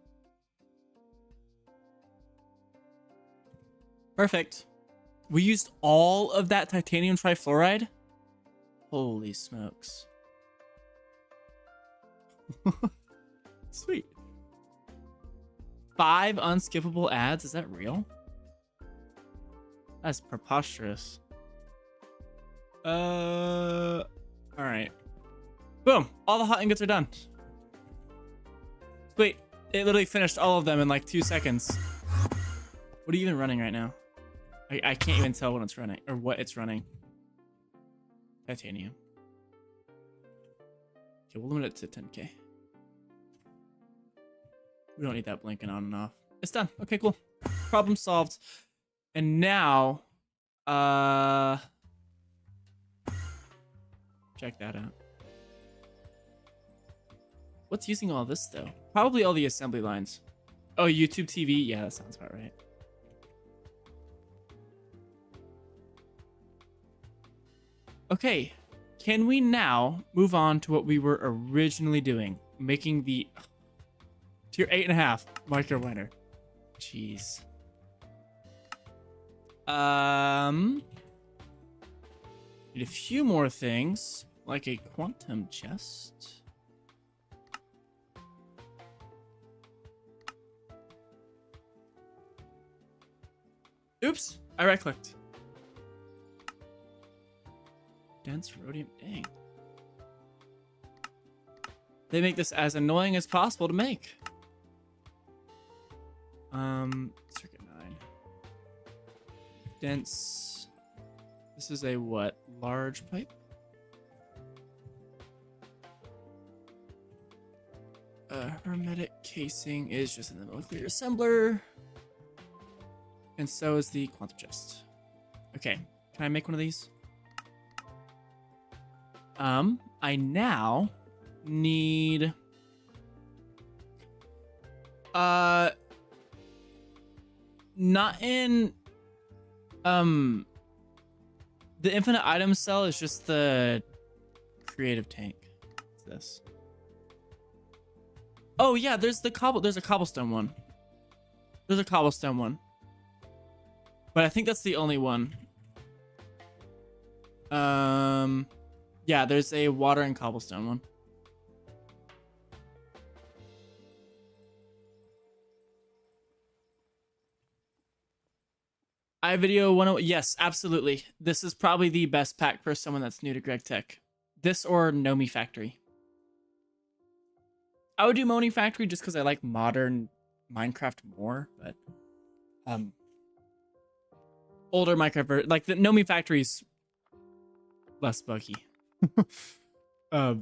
[SPEAKER 1] Perfect. We used all of that titanium trifluoride? Holy smokes. Sweet. 5 unskippable ads? Is that real? That's preposterous. Alright. Boom. All the hot ingots are done. Sweet. It literally finished all of them in like 2 seconds. What are you even running right now? I can't even tell when it's running or what it's running. Titanium. Okay, we'll limit it to 10K. We don't need that blinking on and off. It's done. Okay, cool. Problem solved. And now, check that out. What's using all this though? Probably all the assembly lines. Oh, YouTube TV? Yeah, that sounds about right. Okay, can we now move on to what we were originally doing? Making the tier 8.5 micro winner. Jeez. Need a few more things, like a quantum chest. Oops, I right-clicked. Dense rhodium, dang. They make this as annoying as possible to make. Circuit 9. Dense. This is a what? Large pipe? Hermetic casing is just in the molecular assembler. And so is the quantum chest. Okay, can I make one of these? I now need not in the infinite item cell is just the creative tank. What's this? Oh yeah, there's a cobblestone one. There's a cobblestone one. But I think that's the only one. Yeah, there's a water and cobblestone one. iVideo 101. Yes, absolutely. This is probably the best pack for someone that's new to GregTech. This or Monifactory. I would do Monifactory just because I like modern Minecraft more, but older Minecraft, like the Monifactory's less buggy. I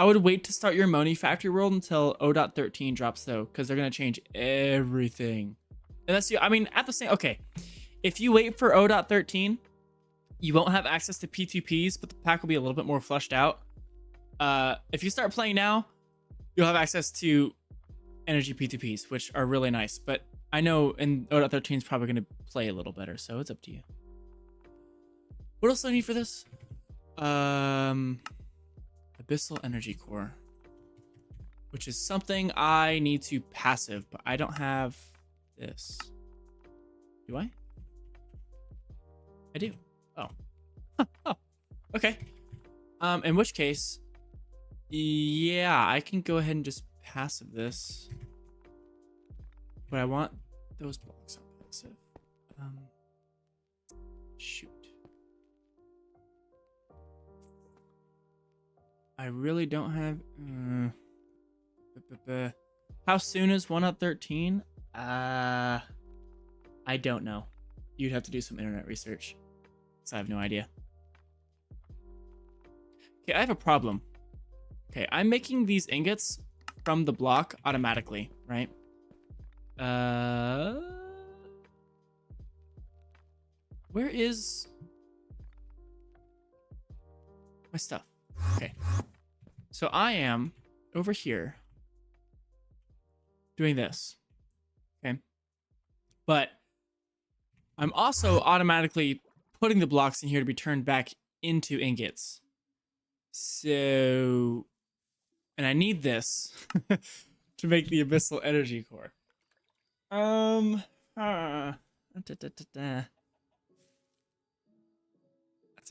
[SPEAKER 1] would wait to start your Monifactory world until 0.13 drops though, because they're gonna change everything. And that's, I mean, at the same, okay, if you wait for 0.13, you won't have access to P2Ps, but the pack will be a little bit more fleshed out. If you start playing now, you'll have access to energy P2Ps, which are really nice. But I know in 0.13 is probably going to play a little better, so it's up to you. What else do I need for this? Abyssal energy core, which is something I need to passive, but I don't have this. Do I? I do. Oh. Oh. Okay. In which case, yeah, I can go ahead and just passive this. But I want those blocks on passive. Shoot. I really don't have. How soon is 1.13? I don't know. You'd have to do some internet research. So I have no idea. Okay, I have a problem. Okay, I'm making these ingots from the block automatically, right? Where is my stuff? Okay. So I am over here doing this. Okay. But I'm also automatically putting the blocks in here to be turned back into ingots. So, and I need this to make the abyssal energy core. That's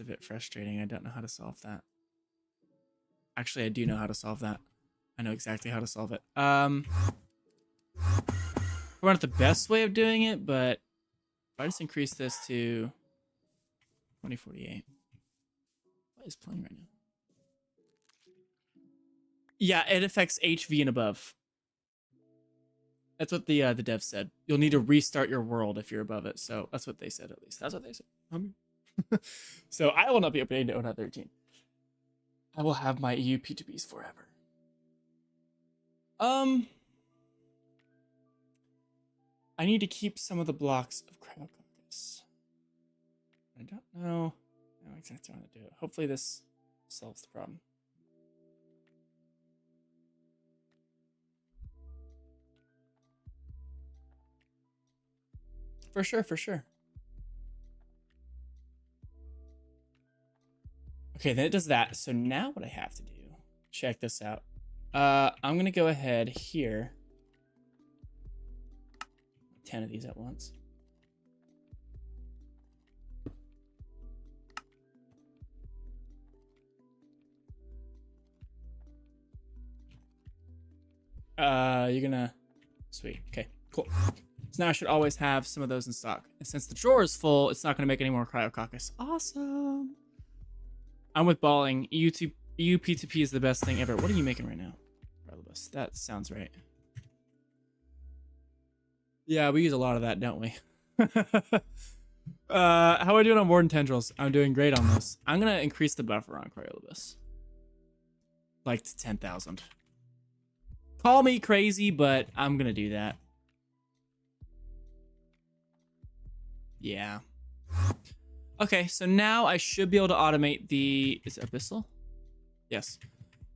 [SPEAKER 1] a bit frustrating. I don't know how to solve that. Actually, I do know how to solve that. I know exactly how to solve it. We're not the best way of doing it, but if I just increase this to 2048. What is playing right now? Yeah, it affects HV and above. That's what the dev said. You'll need to restart your world if you're above it. So that's what they said, at least. That's what they said. So I will not be updating to 0.13. I will have my EU P2Ps forever. I need to keep some of the blocks of cryococcus. I don't know exactly how to do it. Hopefully this solves the problem. For sure, for sure. Okay, then it does that. So now what I have to do, check this out. I'm gonna go ahead here. 10 of these at once. You're gonna, sweet, okay, cool. So now I should always have some of those in stock. And since the drawer is full, it's not gonna make any more cryococcus. Awesome. I'm with balling. EU P2P is the best thing ever. What are you making right now? That sounds right. Yeah, we use a lot of that, don't we? How are I doing on Warden Tendrils? I'm doing great on this. I'm gonna increase the buffer on Cryolobus. Like to 10,000. Call me crazy, but I'm gonna do that. Yeah. Okay, so now I should be able to automate the... Is it Abyssal? Yes.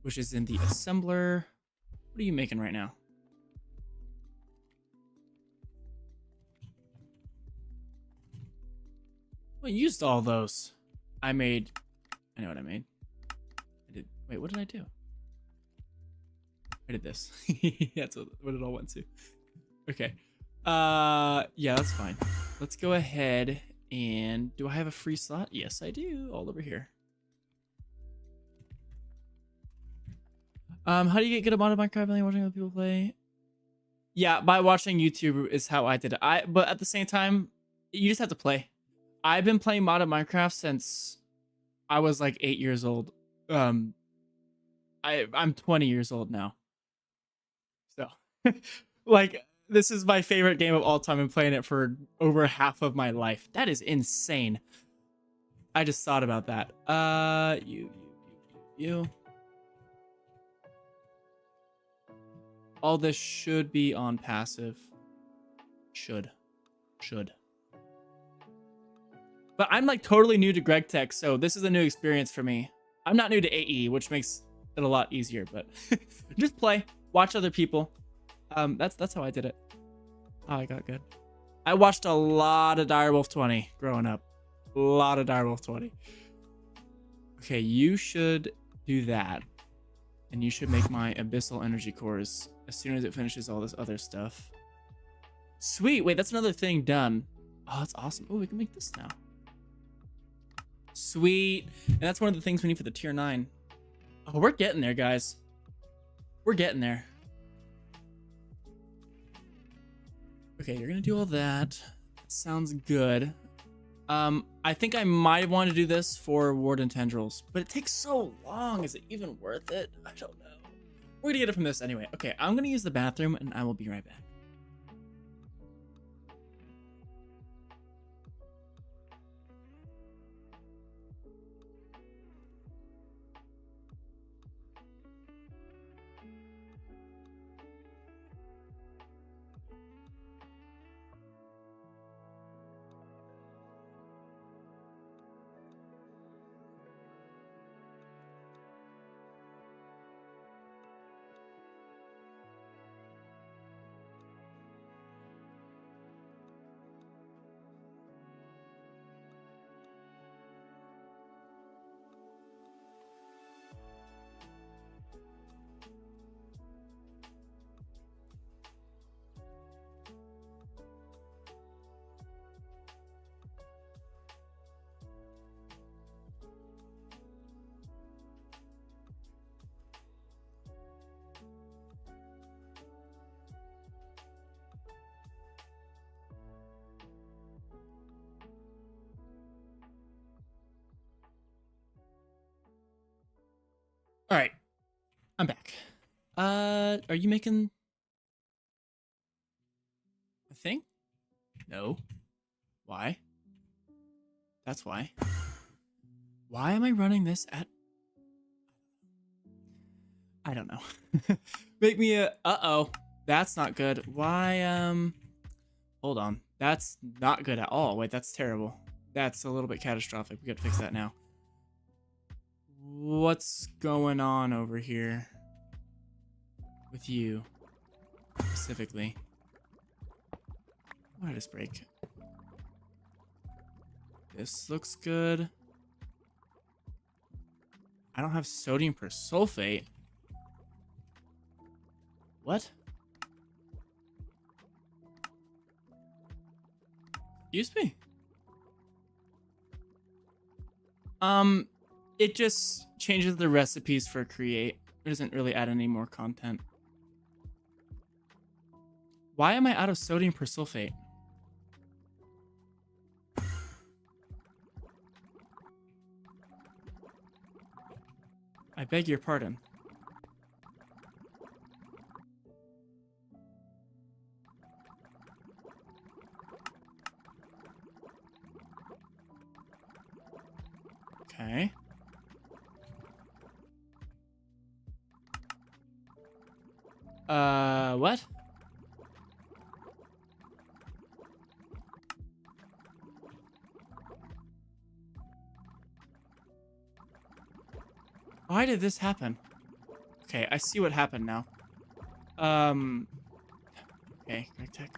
[SPEAKER 1] Which is in the assembler. What are you making right now? Well, I used all those. I know what I made. Wait, what did I do? I did this. That's what it all went to. Okay. Yeah, that's fine. Let's go ahead and... Do I have a free slot? Yes, I do. All over here. How do you get good at modded Minecraft? Really watching other people play? Yeah, by watching YouTube is how I did it. But at the same time, you just have to play. I've been playing modded Minecraft since I was like 8 years old. I'm 20 years old now. So, like, this is my favorite game of all time. I'm playing it for over half of my life. That is insane. I just thought about that. You. All this should be on passive. Should. But I'm like totally new to GregTech, so this is a new experience for me. I'm not new to AE, which makes it a lot easier, but just play, watch other people. That's how I did it. Oh, I got good. I watched a lot of Direwolf 20 growing up. A lot of Direwolf 20. Okay, you should do that. And you should make my Abyssal Energy Cores as soon as it finishes all this other stuff. Sweet, wait, that's another thing done. Oh, that's awesome. Oh, we can make this now. Sweet. And that's one of the things we need for the tier 9. Oh, we're getting there, guys. We're getting there. Okay, you're gonna do all that. Sounds good. I think I might want to do this for Warden Tendrils, but it takes so long. Is it even worth it? I don't know. We're gonna get it from this anyway. Okay, I'm gonna use the bathroom and I will be right back. All right, I'm back. Are you making a thing? No. Why? That's why. Why am I running this at... I don't know. Make me a... Uh-oh. That's not good. Why, hold on. That's not good at all. Wait, that's terrible. That's a little bit catastrophic. We gotta fix that now. What's going on over here with you specifically? Why did this break? This looks good. I don't have sodium persulfate. What? Excuse me? It just changes the recipes for create. It doesn't really add any more content. Why am I out of sodium persulfate? I beg your pardon. Okay. What? Why did this happen? Okay, I see what happened now. Okay, GregTech.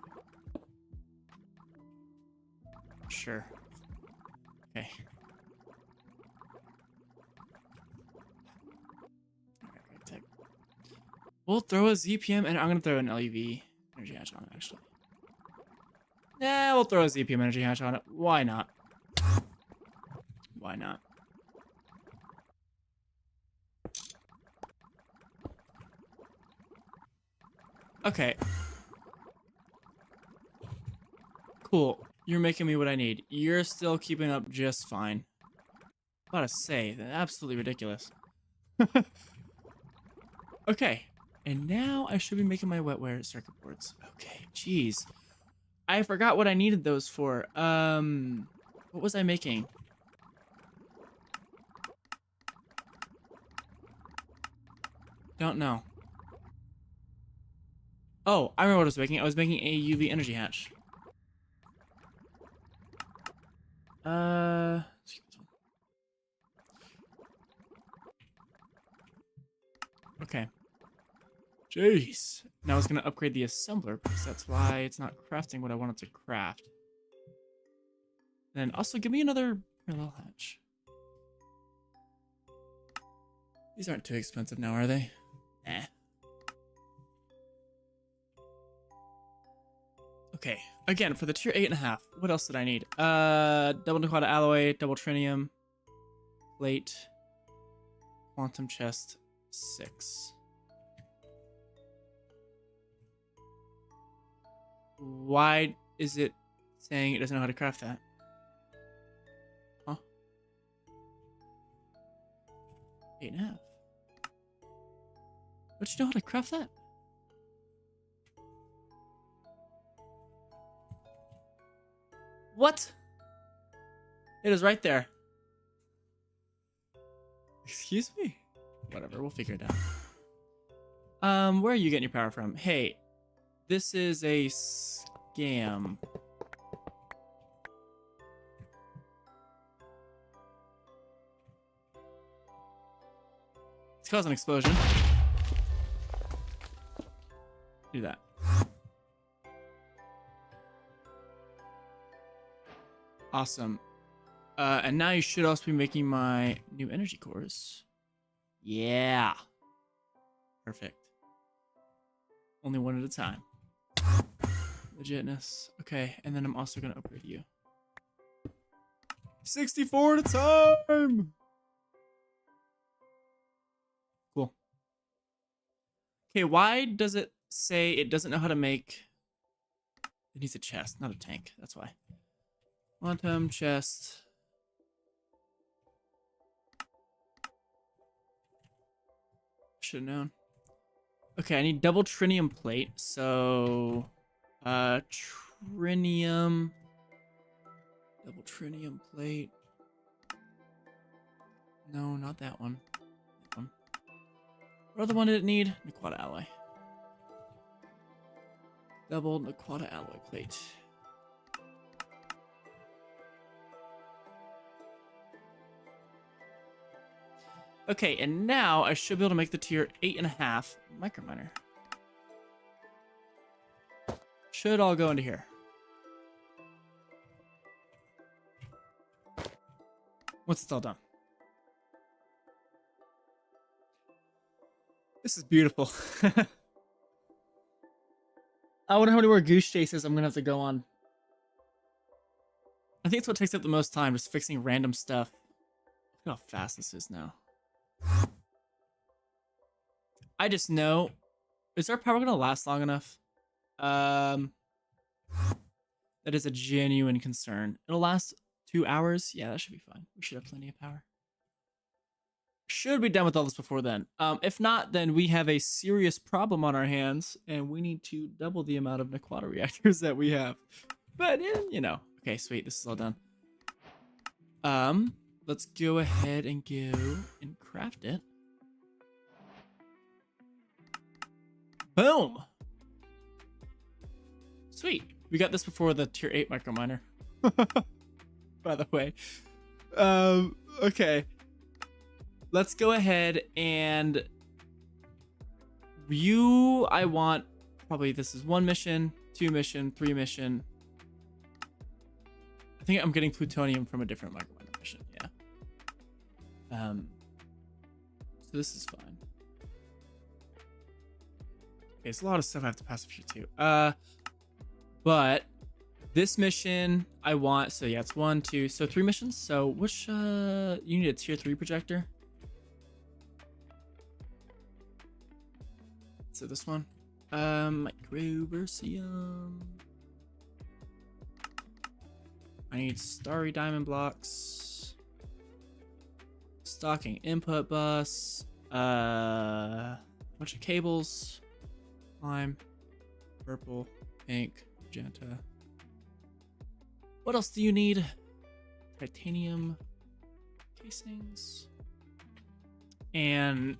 [SPEAKER 1] Sure. Okay. Alright, GregTech. We'll throw a ZPM, and I'm gonna throw an LUV energy hatch on it, actually. Yeah, we'll throw a ZPM energy hatch on it. Why not? Why not? Okay. Cool. You're making me what I need. You're still keeping up just fine. Gotta say, that's absolutely ridiculous. Okay. And now I should be making my wetware circuit boards. Okay, jeez. I forgot what I needed those for. What was I making? Don't know. Oh, I remember what I was making. I was making a UV energy hatch. Okay. Jeez. Now I was gonna upgrade the assembler because that's why it's not crafting what I wanted to craft. Then also give me another parallel hatch. These aren't too expensive now, are they? Eh. Okay, again, for the tier 8.5, what else did I need? Double Nikota alloy, double trinium, plate, quantum chest, 6. Why is it saying it doesn't know how to craft that? Huh? 8.5. Don't you know how to craft that? What? It is right there. Excuse me? Whatever, we'll figure it out. Where are you getting your power from? Hey, this is a scam. It's causing an explosion. Do that. Awesome. And now you should also be making my new energy cores. Yeah. Perfect. Only one at a time. Legitness. Okay, and then I'm also going to upgrade you. 64 at a time! Cool. Okay, why does it say it doesn't know how to make... It needs a chest, not a tank. That's why. Quantum chest. Should have known. Okay, I need double trinium plate. So, trinium. Double trinium plate. No, not that one. That one. What other one did it need? Naquata alloy. Double Naquata alloy plate. Okay, and now I should be able to make the tier 8.5 microminer. Should all go into here. Once it's all done. This is beautiful. I wonder how many more goose chases I'm gonna have to go on. I think it's what takes up the most time, just fixing random stuff. Look how fast this is now. I just know. Is our power gonna last long enough? That is a genuine concern. It'll last 2 hours. Yeah, that should be fine. We should have plenty of power. Should be done with all this before then. If not, then we have a serious problem on our hands, and we need to double the amount of Naquata reactors that we have. But, you know. Okay, sweet. This is all done. Let's go ahead and go and craft it. Boom! Sweet. We got this before the tier 8 microminer. By the way. Okay. Let's go ahead and I want probably this is 1 mission, 2 mission, 3 mission. I think I'm getting plutonium from a different microminer mission, yeah. So this is fine. Okay, it's a lot of stuff I have to pass up here too. But this mission I want, so yeah, it's 1, 2, so 3 missions. So which you need a tier 3 projector. So this one, Microversium. I need starry diamond blocks, stocking input bus, bunch of cables, lime, purple, pink, magenta. What else do you need? Titanium casings and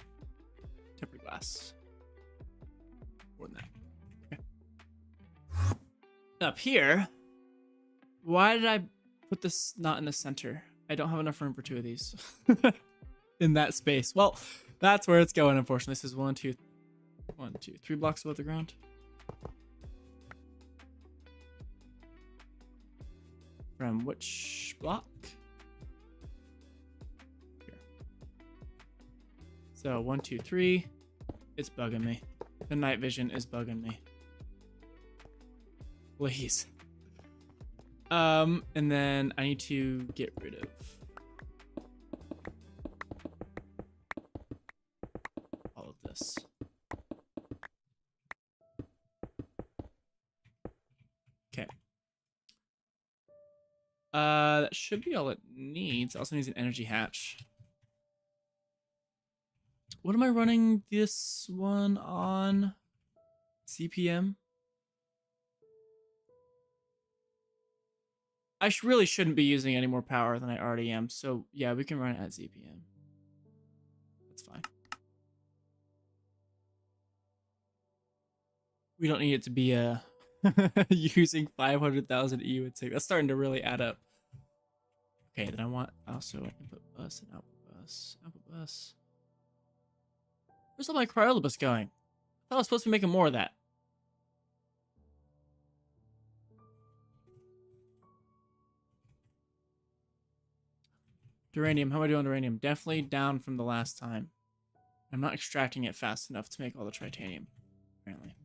[SPEAKER 1] tempered glass. More than that. Okay. Up here, why did I put this not in the center? I don't have enough room for 2 of these in that space. Well, that's where it's going, unfortunately. This is 1, 2, 3 blocks above the ground. From which block? Here. So 1, 2, 3. It's bugging me. The night vision is bugging me. Please. And then I need to get rid of all of this. Okay. That should be all it needs. It also needs an energy hatch. What am I running this one on? CPM? I really shouldn't be using any more power than I already am. So yeah, we can run it at ZPM. That's fine. We don't need it to be using 500,000 EU and that's starting to really add up. Okay, then I want also input bus and output bus. Output bus. Where's all my cryolobus going? I thought I was supposed to be making more of that. Duranium, how am I doing on duranium? Definitely down from the last time. I'm not extracting it fast enough to make all the titanium, apparently.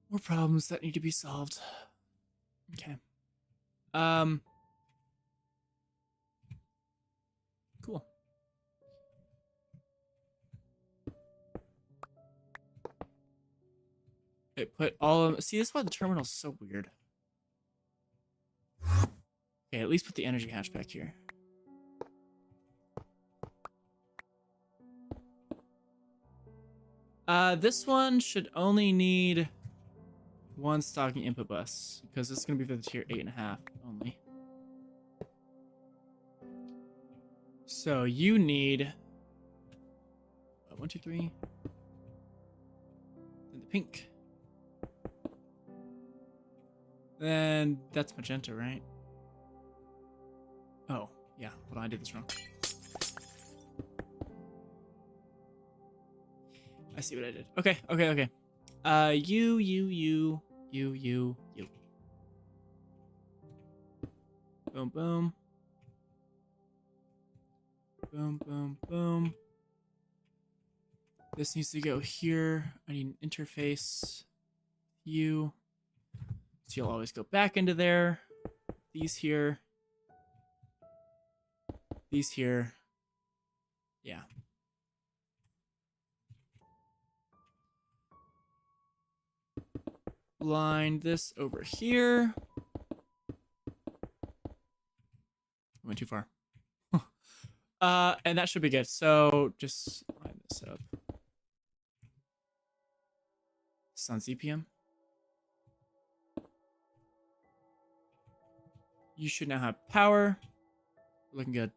[SPEAKER 1] More problems that need to be solved. Okay. Cool. It put all of... See, this is why the terminal's so weird. Okay, at least put the energy hatch back here. This one should only need 1 stocking input bus, because this is going to be for the tier 8.5 only. So you need 1, 2, 3. And the pink. Then that's magenta, right? Oh, yeah. Hold on, I did this wrong. I see what I did. Okay. You. Boom, boom. Boom, boom, boom. This needs to go here. I need an interface. You. So you'll always go back into there. These here. These here. Yeah. Line this over here. I went too far. And that should be good. So just line this up. It's on ZPM. You should now have power. We're looking good.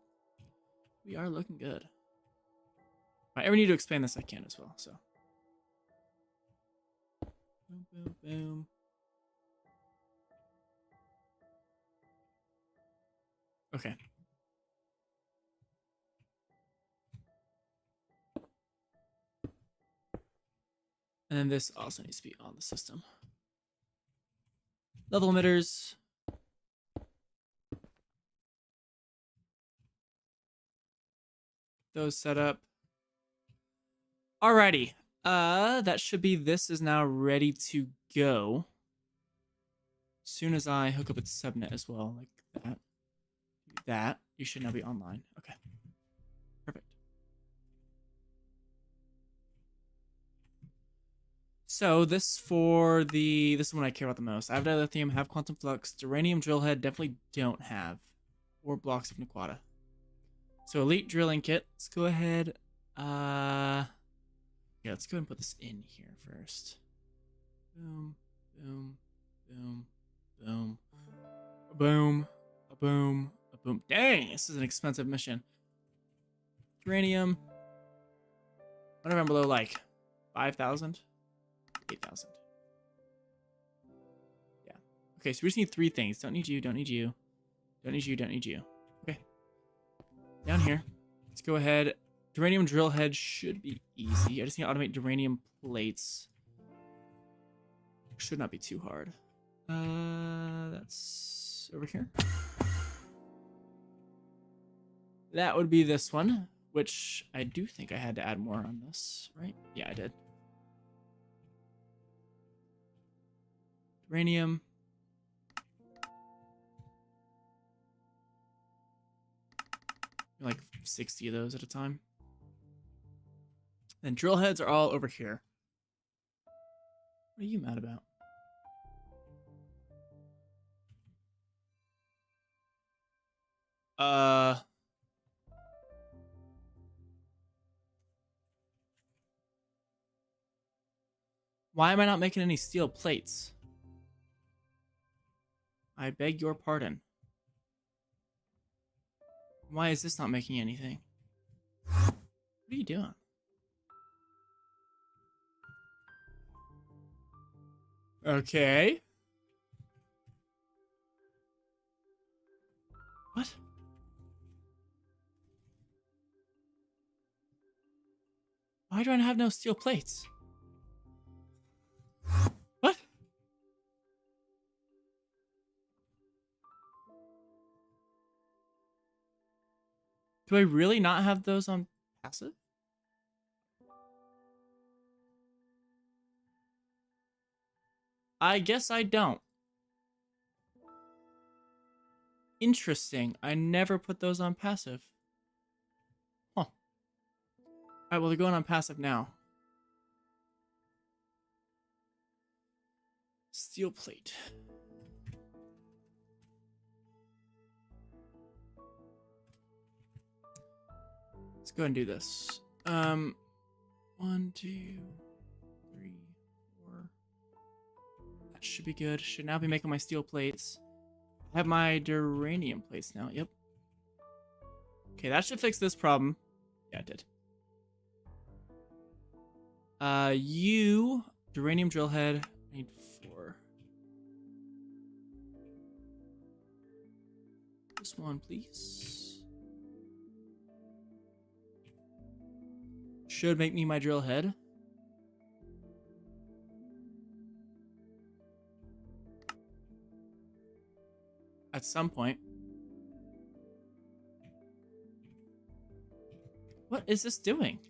[SPEAKER 1] We are looking good. If I ever need to expand this, I can as well. So. Boom, boom, boom. Okay. And then this also needs to be on the system. Level emitters. Those set up. Alrighty. That should be, this is now ready to go. As soon as I hook up its subnet as well, like that. That, you should now be online. Okay. Perfect. So this for the, this is one I care about the most. I have dilithium, have quantum flux, duranium drill head, definitely don't have. 4 blocks of Nequata. So elite drilling kit. Let's go ahead. Yeah, let's go ahead and put this in here first. Boom, boom, boom, boom, a boom, a boom, a boom. Dang, this is an expensive mission. Uranium. Whatever below like 5,000, 8,000. Yeah. Okay, so we just need 3 things. Don't need you. Don't need you. Don't need you. Don't need you. Okay. Down here. Let's go ahead. Duranium drill head should be easy. I just need to automate duranium plates. Should not be too hard. That's over here. That would be this one, which I do think I had to add more on this, right? Yeah, I did. Uranium. Like 60 of those at a time. And drill heads are all over here. What are you mad about? Why am I not making any steel plates? I beg your pardon. Why is this not making anything? What are you doing? Okay. What? Why do I have no steel plates? What? Do I really not have those on passive? I guess I don't. Interesting. I never put those on passive. Huh. Alright, well, they're going on passive now. Steel plate. Let's go ahead and do this. 1, 2, 3, 4. That should be good. Should now be making my steel plates. I have my duranium plates now. Yep. Okay, that should fix this problem. Yeah, it did. You uranium drill head. I need 4. This one, please. Should make me my drill head. At some point. What is this doing?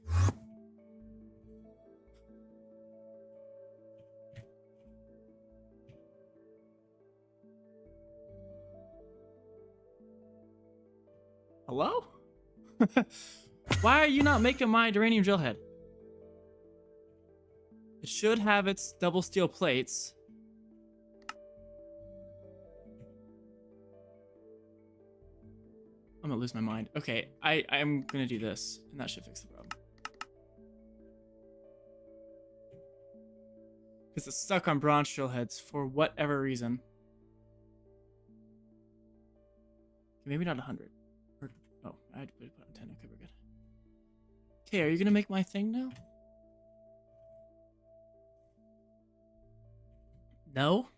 [SPEAKER 1] Hello? Why are you not making my uranium drill head? It should have its double steel plates. I'm gonna lose my mind. Okay, I'm gonna do this, and that should fix the problem. Because it's stuck on bronze drill heads for whatever reason. Maybe not 100. Or, oh, I had to put it on 10. Okay, we're good. Okay, are you gonna make my thing now? No?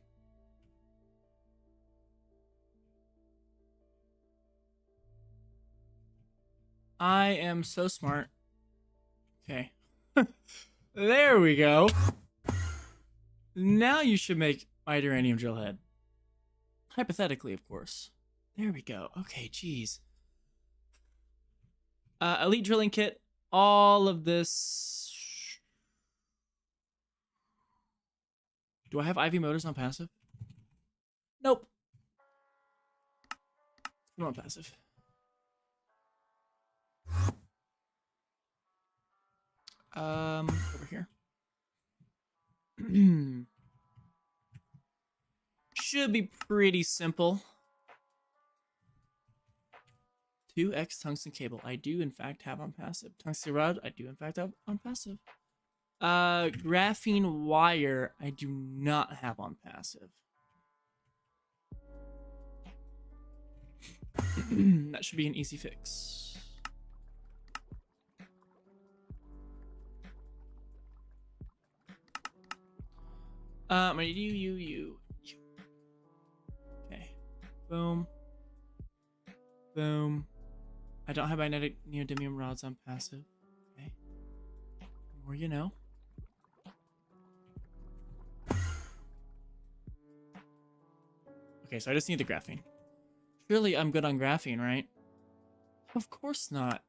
[SPEAKER 1] I am so smart. Okay. There we go. Now you should make my uranium drill head. Hypothetically, of course. There we go. Okay, geez. Elite drilling kit. All of this. Do I have IV motors on passive? Nope. I'm on passive. Over here. Should be pretty simple. 2x tungsten cable. I do in fact have on passive. Tungsten rod. I do in fact have on passive. Graphene wire. I do not have on passive. That should be an easy fix. I'm gonna do you. Okay. Boom. Boom. I don't have magnetic neodymium rods on passive. Okay. The more you know. Okay, so I just need the graphene. Surely I'm good on graphene, right? Of course not.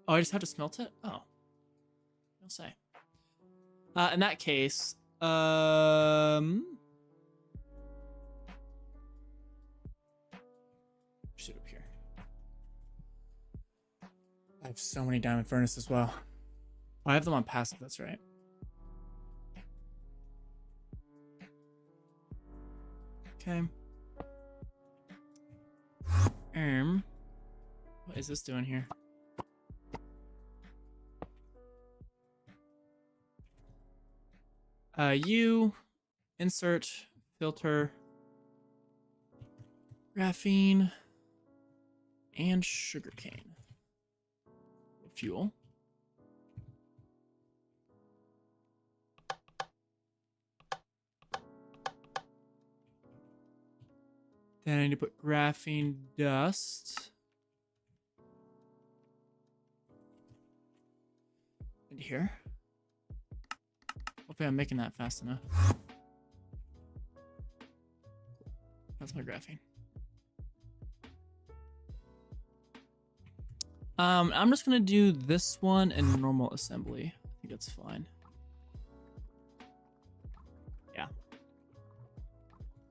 [SPEAKER 1] Oh, I just have to smelt it? Oh. You'll say. In that case, shoot up here. I have so many diamond furnaces as well. Oh, I have them on passive, that's right. Okay. What is this doing here? You insert filter graphene and sugarcane fuel. Then I need to put graphene dust into here. Hopefully I'm making that fast enough. That's my graphene. I'm just gonna do this one in normal assembly. I think that's fine. Yeah.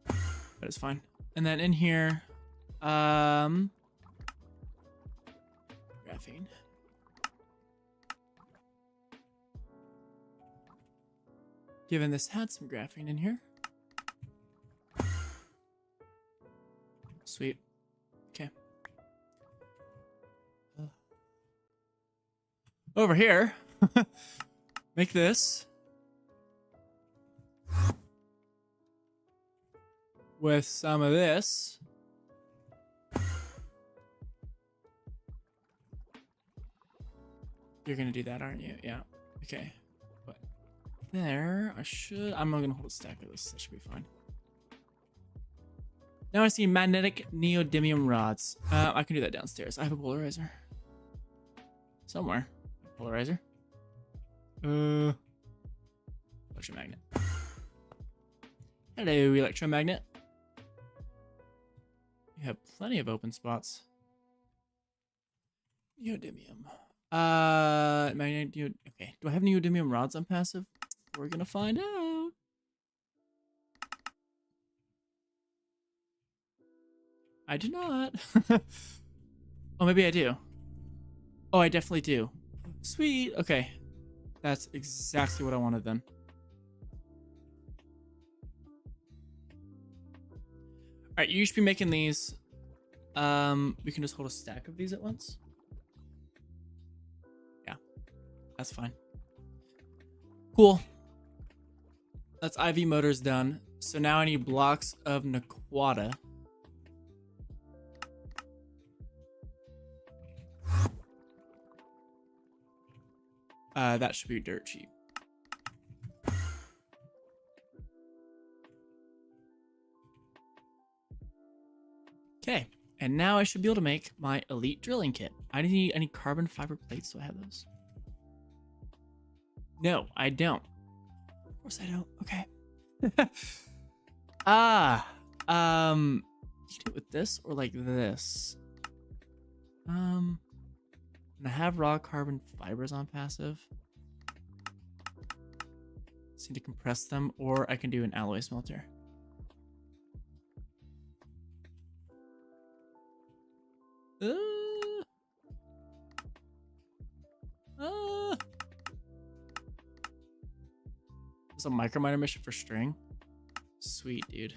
[SPEAKER 1] That is fine. And then in here, graphene. Given this had some graphene in here. Sweet. Okay. Over here, make this with some of this. You're gonna do that, aren't you? Yeah. Okay. But there, I'm not gonna hold a stack of this. That should be fine. Now I see magnetic neodymium rods. I can do that downstairs. I have a polarizer. Somewhere. Polarizer. Electromagnet. Hello, electromagnet. You have plenty of open spots. Neodymium. Magnetic. Okay. Do I have neodymium rods on passive? We're gonna find out. I do not. Oh, maybe I do. Oh, I definitely do. Sweet. Okay. That's exactly what I wanted then. All right, you should be making these. We can just hold a stack of these at once. Yeah, that's fine. Cool. That's IV motors done. So now I need blocks of Naquata. That should be dirt cheap. Okay, and now I should be able to make my elite drilling kit. I need any carbon fiber plates. Do I have those? No, I don't. Of course I don't. Okay. You can do it with this or like this. And I have raw carbon fibers on passive. Just need to compress them, or I can do an alloy smelter. It's a microminer mission for string. Sweet, dude.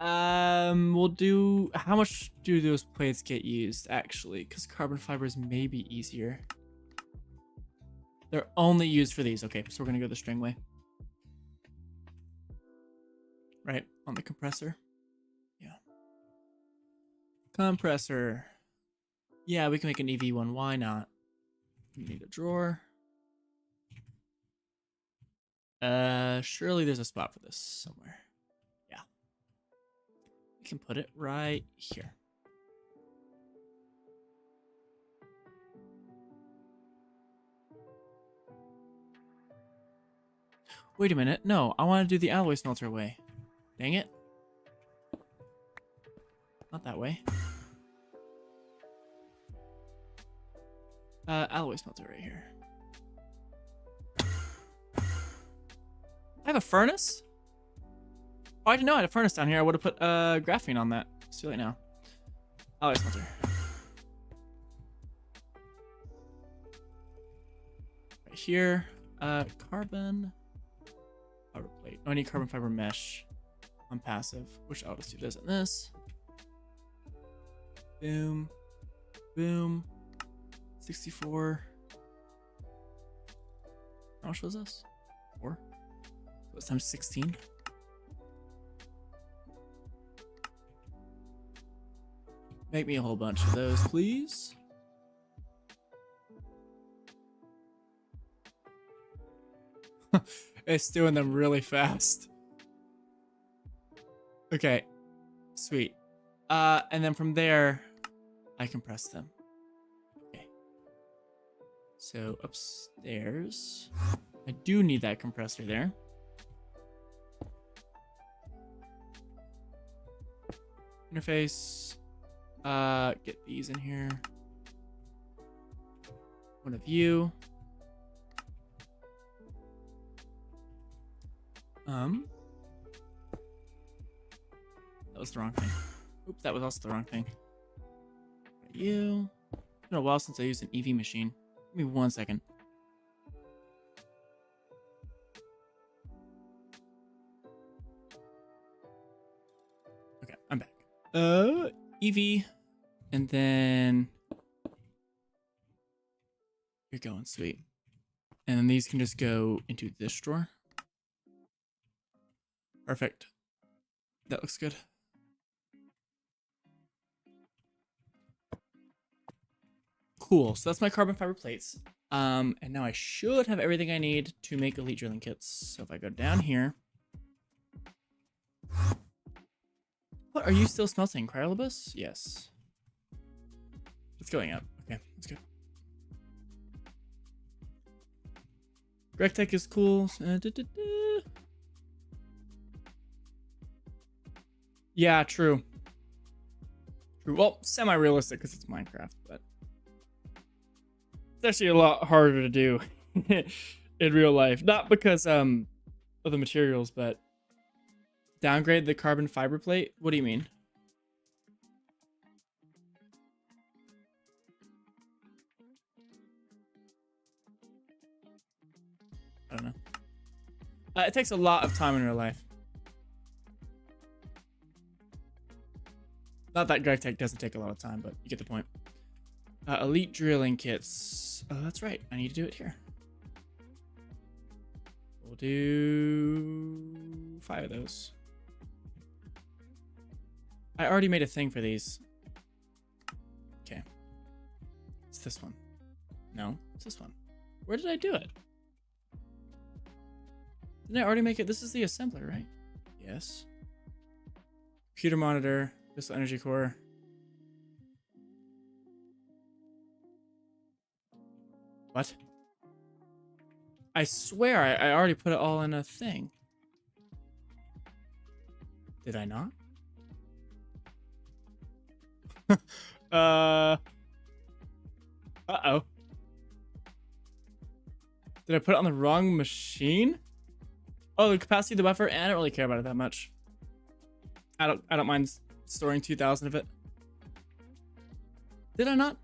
[SPEAKER 1] We'll do. How much do those plates get used actually? Because carbon fibers may be easier. They're only used for these. Okay, so we're gonna go the string way. Right on the compressor. Yeah. Compressor. Yeah, we can make an EV one. Why not? We need a drawer. Surely there's a spot for this somewhere. Yeah. We can put it right here. Wait a minute. No, I want to do the alloy smelter way. Dang it. Not that way. Alloy smelter right here. I have a furnace? Oh, I didn't know I had a furnace down here. I would have put graphene on that. It's too late now. Alloy smelter. Right here. Carbon fiber plate. Oh, I need carbon fiber mesh on passive, which I'll just do this and this. Boom. Boom. 64. How much was this? 4? So it's times 16. Make me a whole bunch of those, please. It's doing them really fast. Okay. Sweet. And then from there, I compress them. Okay. So upstairs, I do need that compressor there. Interface. Get these in here. One of you. That was the wrong thing. Oops, that was also the wrong thing. You. It's been a while since I used an EV machine. Give me 1 second. Okay, I'm back. EV, and then you're going, sweet. And then these can just go into this drawer. Perfect. That looks good. Cool. So that's my carbon fiber plates. And now I should have everything I need to make elite drilling kits. So if I go down here. What are you still smelting? Cryolobus? Yes. It's going up. Okay, that's good. GregTech is cool. Yeah, true. True. Well, semi-realistic because it's Minecraft, but it's actually a lot harder to do in real life. Not because of the materials, but downgrade the carbon fiber plate? What do you mean? I don't know. It takes a lot of time in real life. Not that GregTech doesn't take a lot of time, but you get the point. Elite drilling kits. Oh, that's right. I need to do it here. We'll do 5 of those. I already made a thing for these. Okay. It's this one. No, it's this one. Where did I do it? Didn't I already make it? This is the assembler, right? Yes. Computer monitor. Crystal energy core. What? I swear I already put it all in a thing. Did I not? Uh-oh. Did I put it on the wrong machine? Oh, the capacity of the buffer, and I don't really care about it that much. I don't mind storing 2,000 of it. Did I not?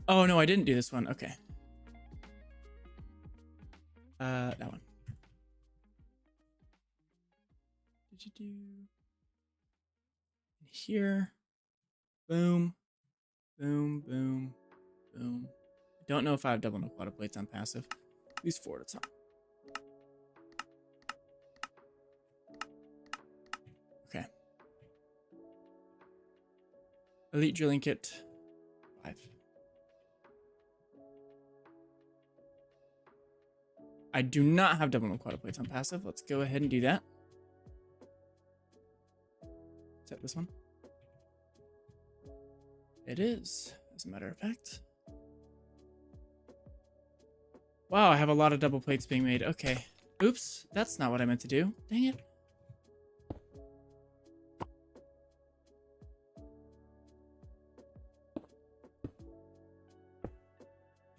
[SPEAKER 1] Oh no, I didn't do this one. Okay. That one. Did you do here? Boom, boom, boom, boom. I don't know if I have double no quad plates on passive. These 4 at a time. Okay. Elite drilling kit 5. I do not have double no quad plates on passive. Let's go ahead and do that. Is that this one? It is, as a matter of fact. Wow, I have a lot of double plates being made. Okay. Oops, that's not what I meant to do. Dang it.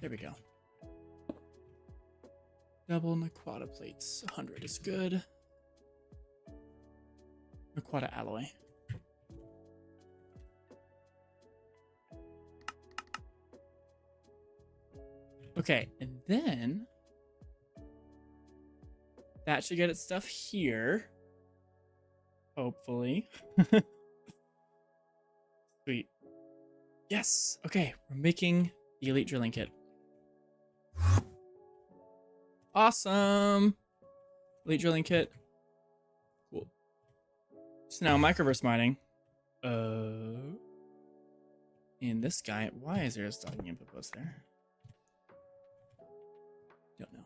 [SPEAKER 1] There we go. Double Naquata plates. 100 is good. Naquata alloy. Okay, and then that should get its stuff here. Hopefully. Sweet. Yes. Okay, we're making the elite drilling kit. Awesome. Elite drilling kit. Cool. So now microverse mining. In this guy, why is there a stocking input post there? Don't know.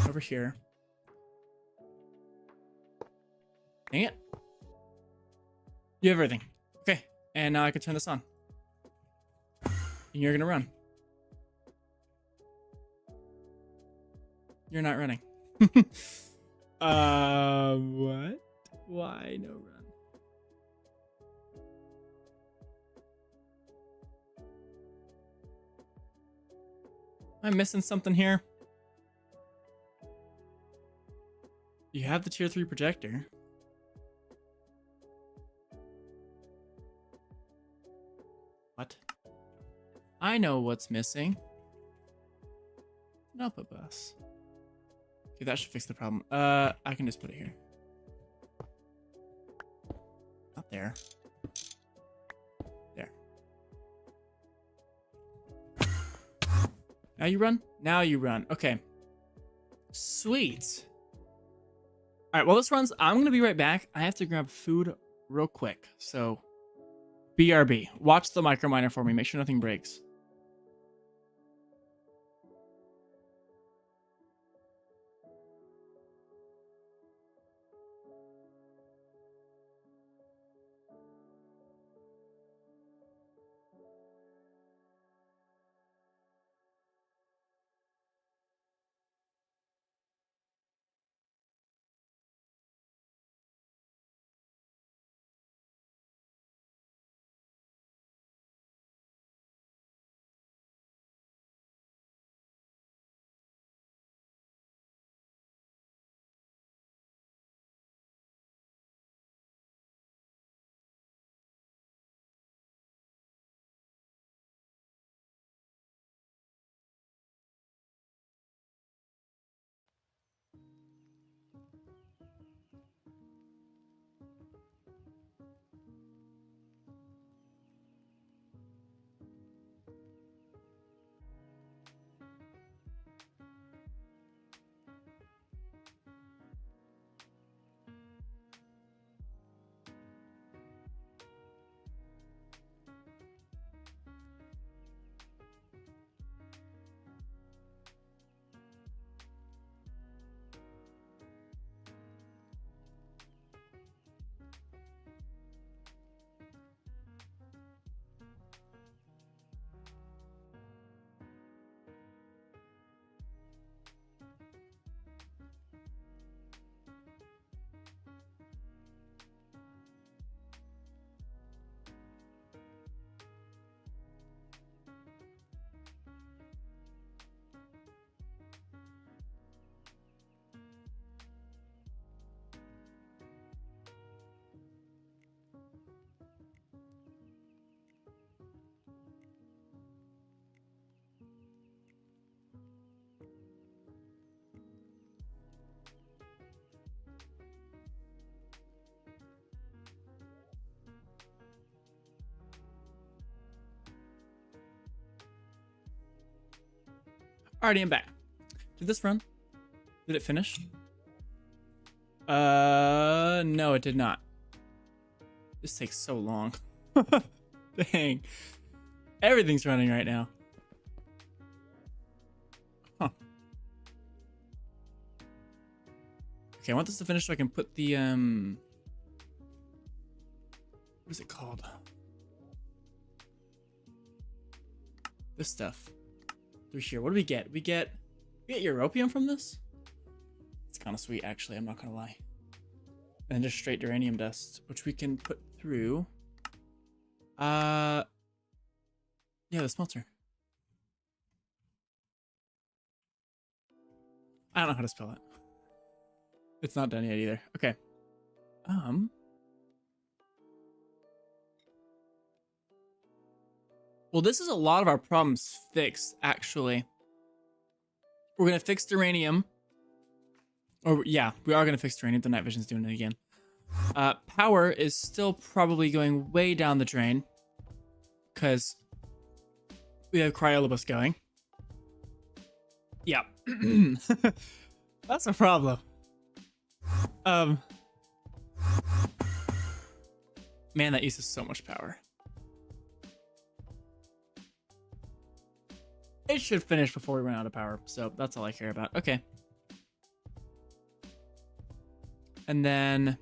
[SPEAKER 1] Over here. Dang it. You have everything. Okay. And now I can turn this on. And you're gonna run. You're not running. What? Why no run? Am I missing something here? You have the tier 3 projector. What? I know what's missing. An output bus. Okay, that should fix the problem. I can just put it here. Not there. There. Now you run? Now you run. Okay. Sweet. All right, well, this runs. I'm going to be right back. I have to grab food real quick. So BRB. Watch the micro miner for me. Make sure nothing breaks. Alrighty, I'm back. Did this run? Did it finish? No, it did not. This takes so long. Dang. Everything's running right now. Huh. Okay, I want this to finish so I can put the, what is it called? This stuff. Through here. What do we get? We get europium from this? It's kind of sweet, actually. I'm not going to lie. And just straight uranium dust, which we can put through. Yeah, the smelter. I don't know how to spell it. It's not done yet either. Okay. Well, this is a lot of our problems fixed, actually. We're going to fix the uranium. Or, yeah, we are going to fix the uranium. The night vision's doing it again. Power is still probably going way down the drain. Because we have Cryolobus going. Yeah. That's a problem. Man, that uses so much power. It should finish before we run out of power, so that's all I care about. Okay. And then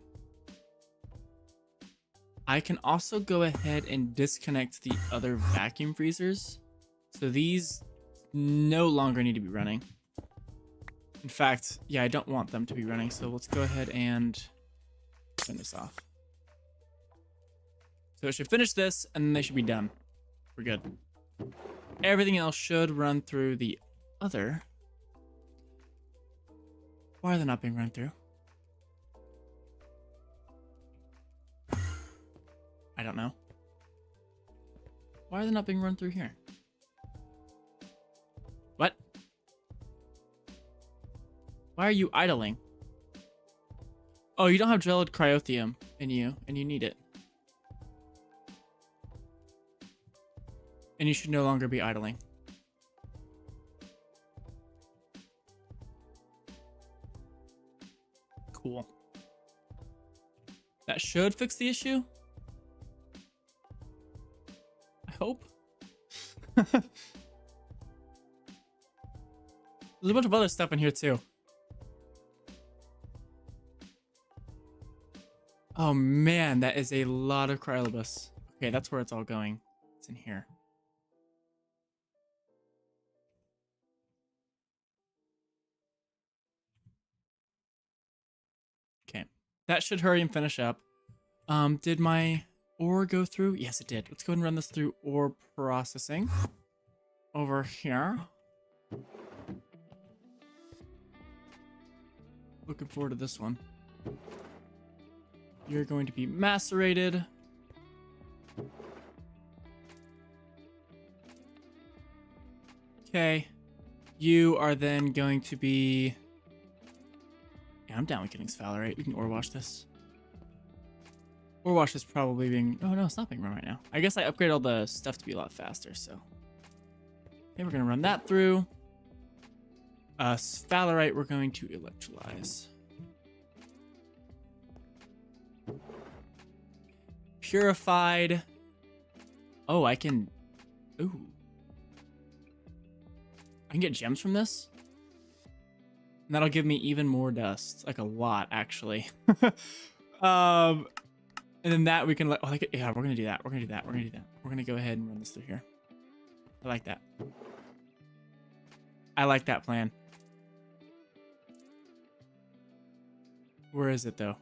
[SPEAKER 1] I can also go ahead and disconnect the other vacuum freezers. So these no longer need to be running. In fact, yeah, I don't want them to be running, so let's go ahead and turn this off. So it should finish this, and then they should be done. We're good. Everything else should run through the other. Why are they not being run through? I don't know. Why are they not being run through here? What? Why are you idling? Oh, you don't have gelled cryothium in you, and you need it. And you should no longer be idling. Cool. That should fix the issue. hope. There's a bunch of other stuff in here too. Oh man, that is a lot of Cryolobus. Okay, that's where it's all going. It's in here. Okay, that should hurry and finish up. Did my ore go through? Yes, it did. Let's go ahead and run this through ore processing over here. Looking forward to this one. You're going to be macerated. Okay. You are then going to be... Yeah, I'm down with getting sphalerite. We can ore wash this. Ore wash is probably being... Oh, no, it's not being run right now. I guess I upgraded all the stuff to be a lot faster, so... Okay, we're going to run that through. Sphalerite, we're going to electrolyze. Purified. Oh, I can... Ooh. I can get gems from this? And that'll give me even more dust. Like a lot, actually. And then that we can let... Oh, yeah, we're going to do that. We're going to do that. We're going to do that. We're going to go ahead and run this through here. I like that. I like that plan. Where is it, though?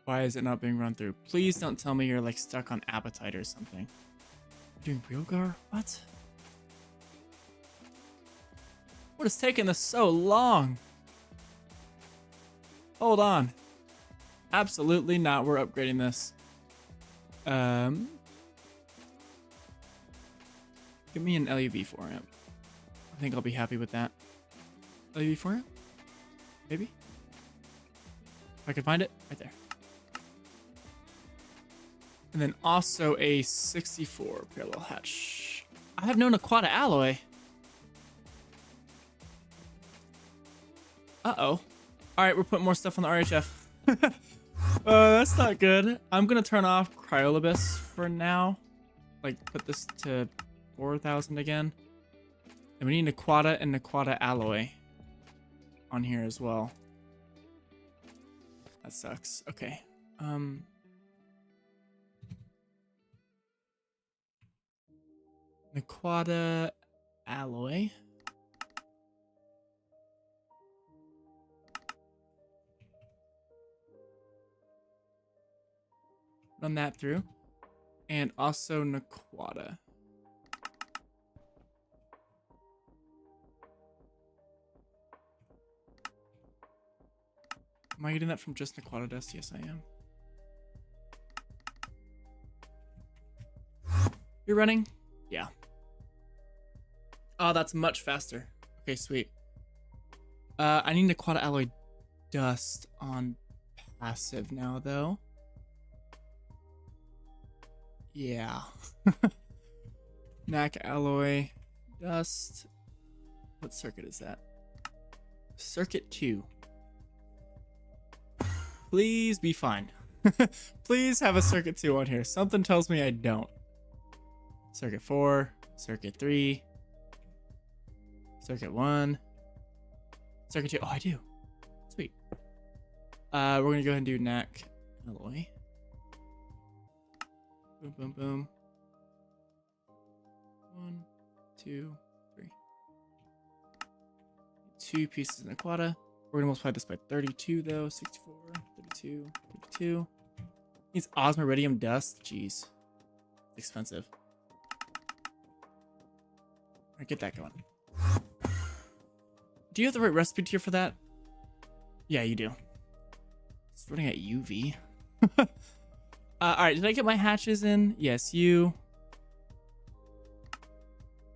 [SPEAKER 1] Why is it not being run through? Please don't tell me you're, like, stuck on appetite or something. Doing Realgar? What? What is taking this so long? Hold on. Absolutely not. We're upgrading this. Give me an LUV4 amp. I think I'll be happy with that. LUV4 amp? Maybe? If I can find it. Right there. And then also a 64 parallel hatch. I have no Naquata alloy. Uh-oh. Alright, we're putting more stuff on the RHF. That's not good. I'm gonna turn off Cryolobus for now. Like, put this to 4,000 again. And we need Naquata and Naquata alloy on here as well. That sucks. Okay. Naquata alloy. Run that through. And also Naquata. Am I getting that from just Naquata dust? Yes, I am. You're running? Yeah. Oh, that's much faster. Okay, sweet. I need Naquata alloy dust on passive now, though. Yeah. Knack alloy dust. What circuit is that? Circuit 2. Please be fine. Please have a circuit 2 on here. Something tells me I don't. Circuit 4, circuit 3, circuit 1, circuit 2. Oh, I do. Sweet. We're gonna go ahead and do Knack alloy. Boom, boom, boom. 1, 2, 3. 2 pieces of Naquata. We're gonna multiply this by 32 though. 64, 32, 32. Needs osmiridium dust. Jeez. Expensive. Alright, get that going. Do you have the right recipe tier for that? Yeah, you do. It's running at UV. Alright, did I get my hatches in? Yes, you.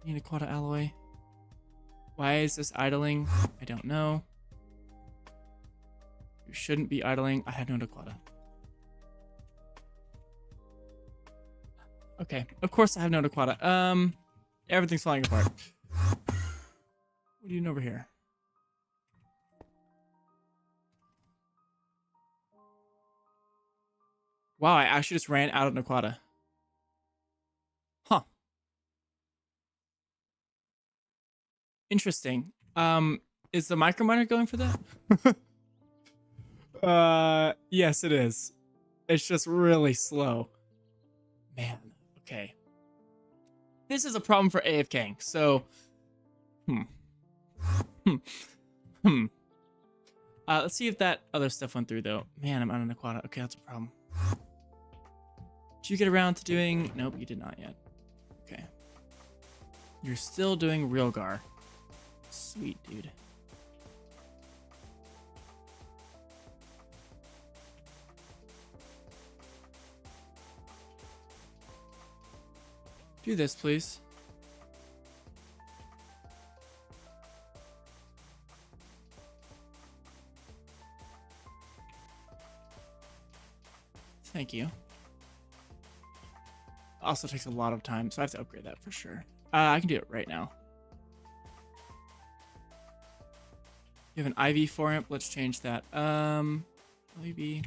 [SPEAKER 1] Need a Naquata alloy. Why is this idling? I don't know. You shouldn't be idling. I have no Naquata. Okay, of course I have no Naquata. Everything's falling apart. What are you doing over here? Wow, I actually just ran out of Naquata. Huh. Interesting. Is the micro miner going for that? Yes, it is. It's just really slow. Man, okay. This is a problem for AFKing, so... Let's see if that other stuff went through, though. Man, I'm out on Aquata. Okay, that's a problem. Did you get around to doing... Nope, you did not yet. Okay. You're still doing Realgar. Sweet, dude. Do this, please. Thank you. Also takes a lot of time, so I have to upgrade that for sure. I can do it right now. You have an IV 4 amp. Let's change that. Maybe.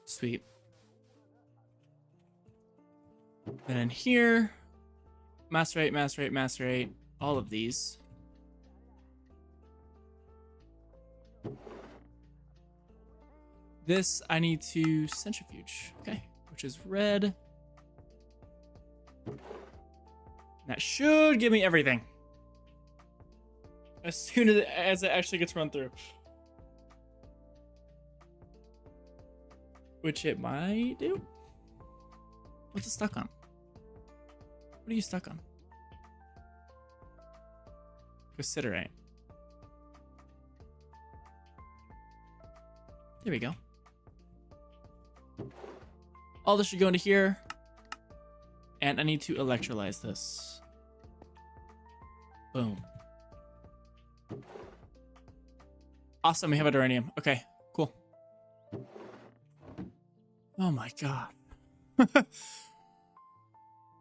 [SPEAKER 1] Sweet. Then in here, macerate, macerate, macerate. All of these. This I need to centrifuge. Okay, which is red. That should give me everything. As soon as it actually gets run through. Which it might do. What's it stuck on? What are you stuck on? Considerate. There we go. All this should go into here. And I need to electrolyze this. Boom. Awesome, we have a uranium. Okay, cool. Oh my god.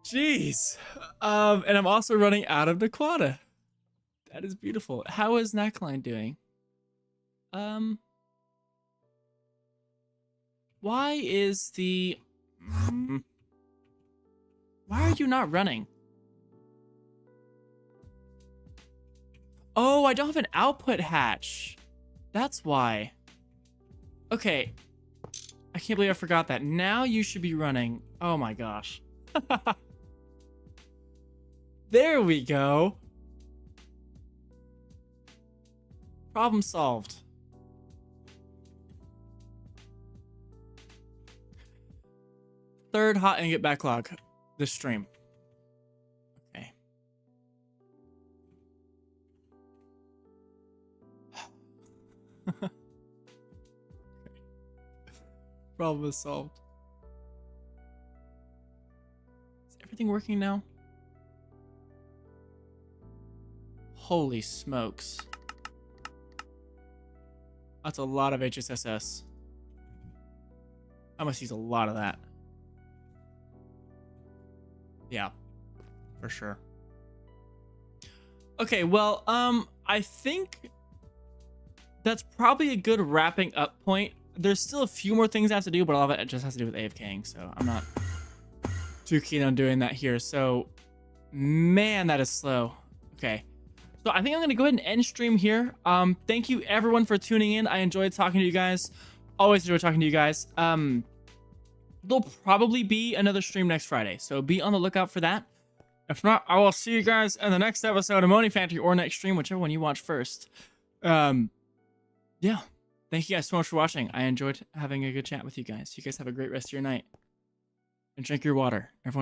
[SPEAKER 1] Jeez. And I'm also running out of Naquata. That is beautiful. How is Neckline doing? Why is the... Why are you not running? Oh, I don't have an output hatch. That's why. Okay. I can't believe I forgot that. Now you should be running. Oh my gosh. There we go. Problem solved. Third hot ingot backlog this stream. Okay. Problem is solved. Is everything working now? Holy smokes. That's a lot of HSSS. I must use a lot of that. Yeah, for sure. Okay, well, I think that's probably a good wrapping up point. There's still a few more things I have to do, but a lot of it just has to do with AFKing, so I'm not too keen on doing that here. So, man, that is slow. Okay, so I think I'm gonna go ahead and end stream here. Thank you everyone for tuning in. I enjoyed talking to you guys. Always enjoy talking to you guys. There'll probably be another stream next Friday, so be on the lookout for that. If not, I will see you guys in the next episode of Monifactory or next stream, whichever one you watch first. Yeah. Thank you guys so much for watching. I enjoyed having a good chat with you guys. You guys have a great rest of your night. And drink your water. Everyone.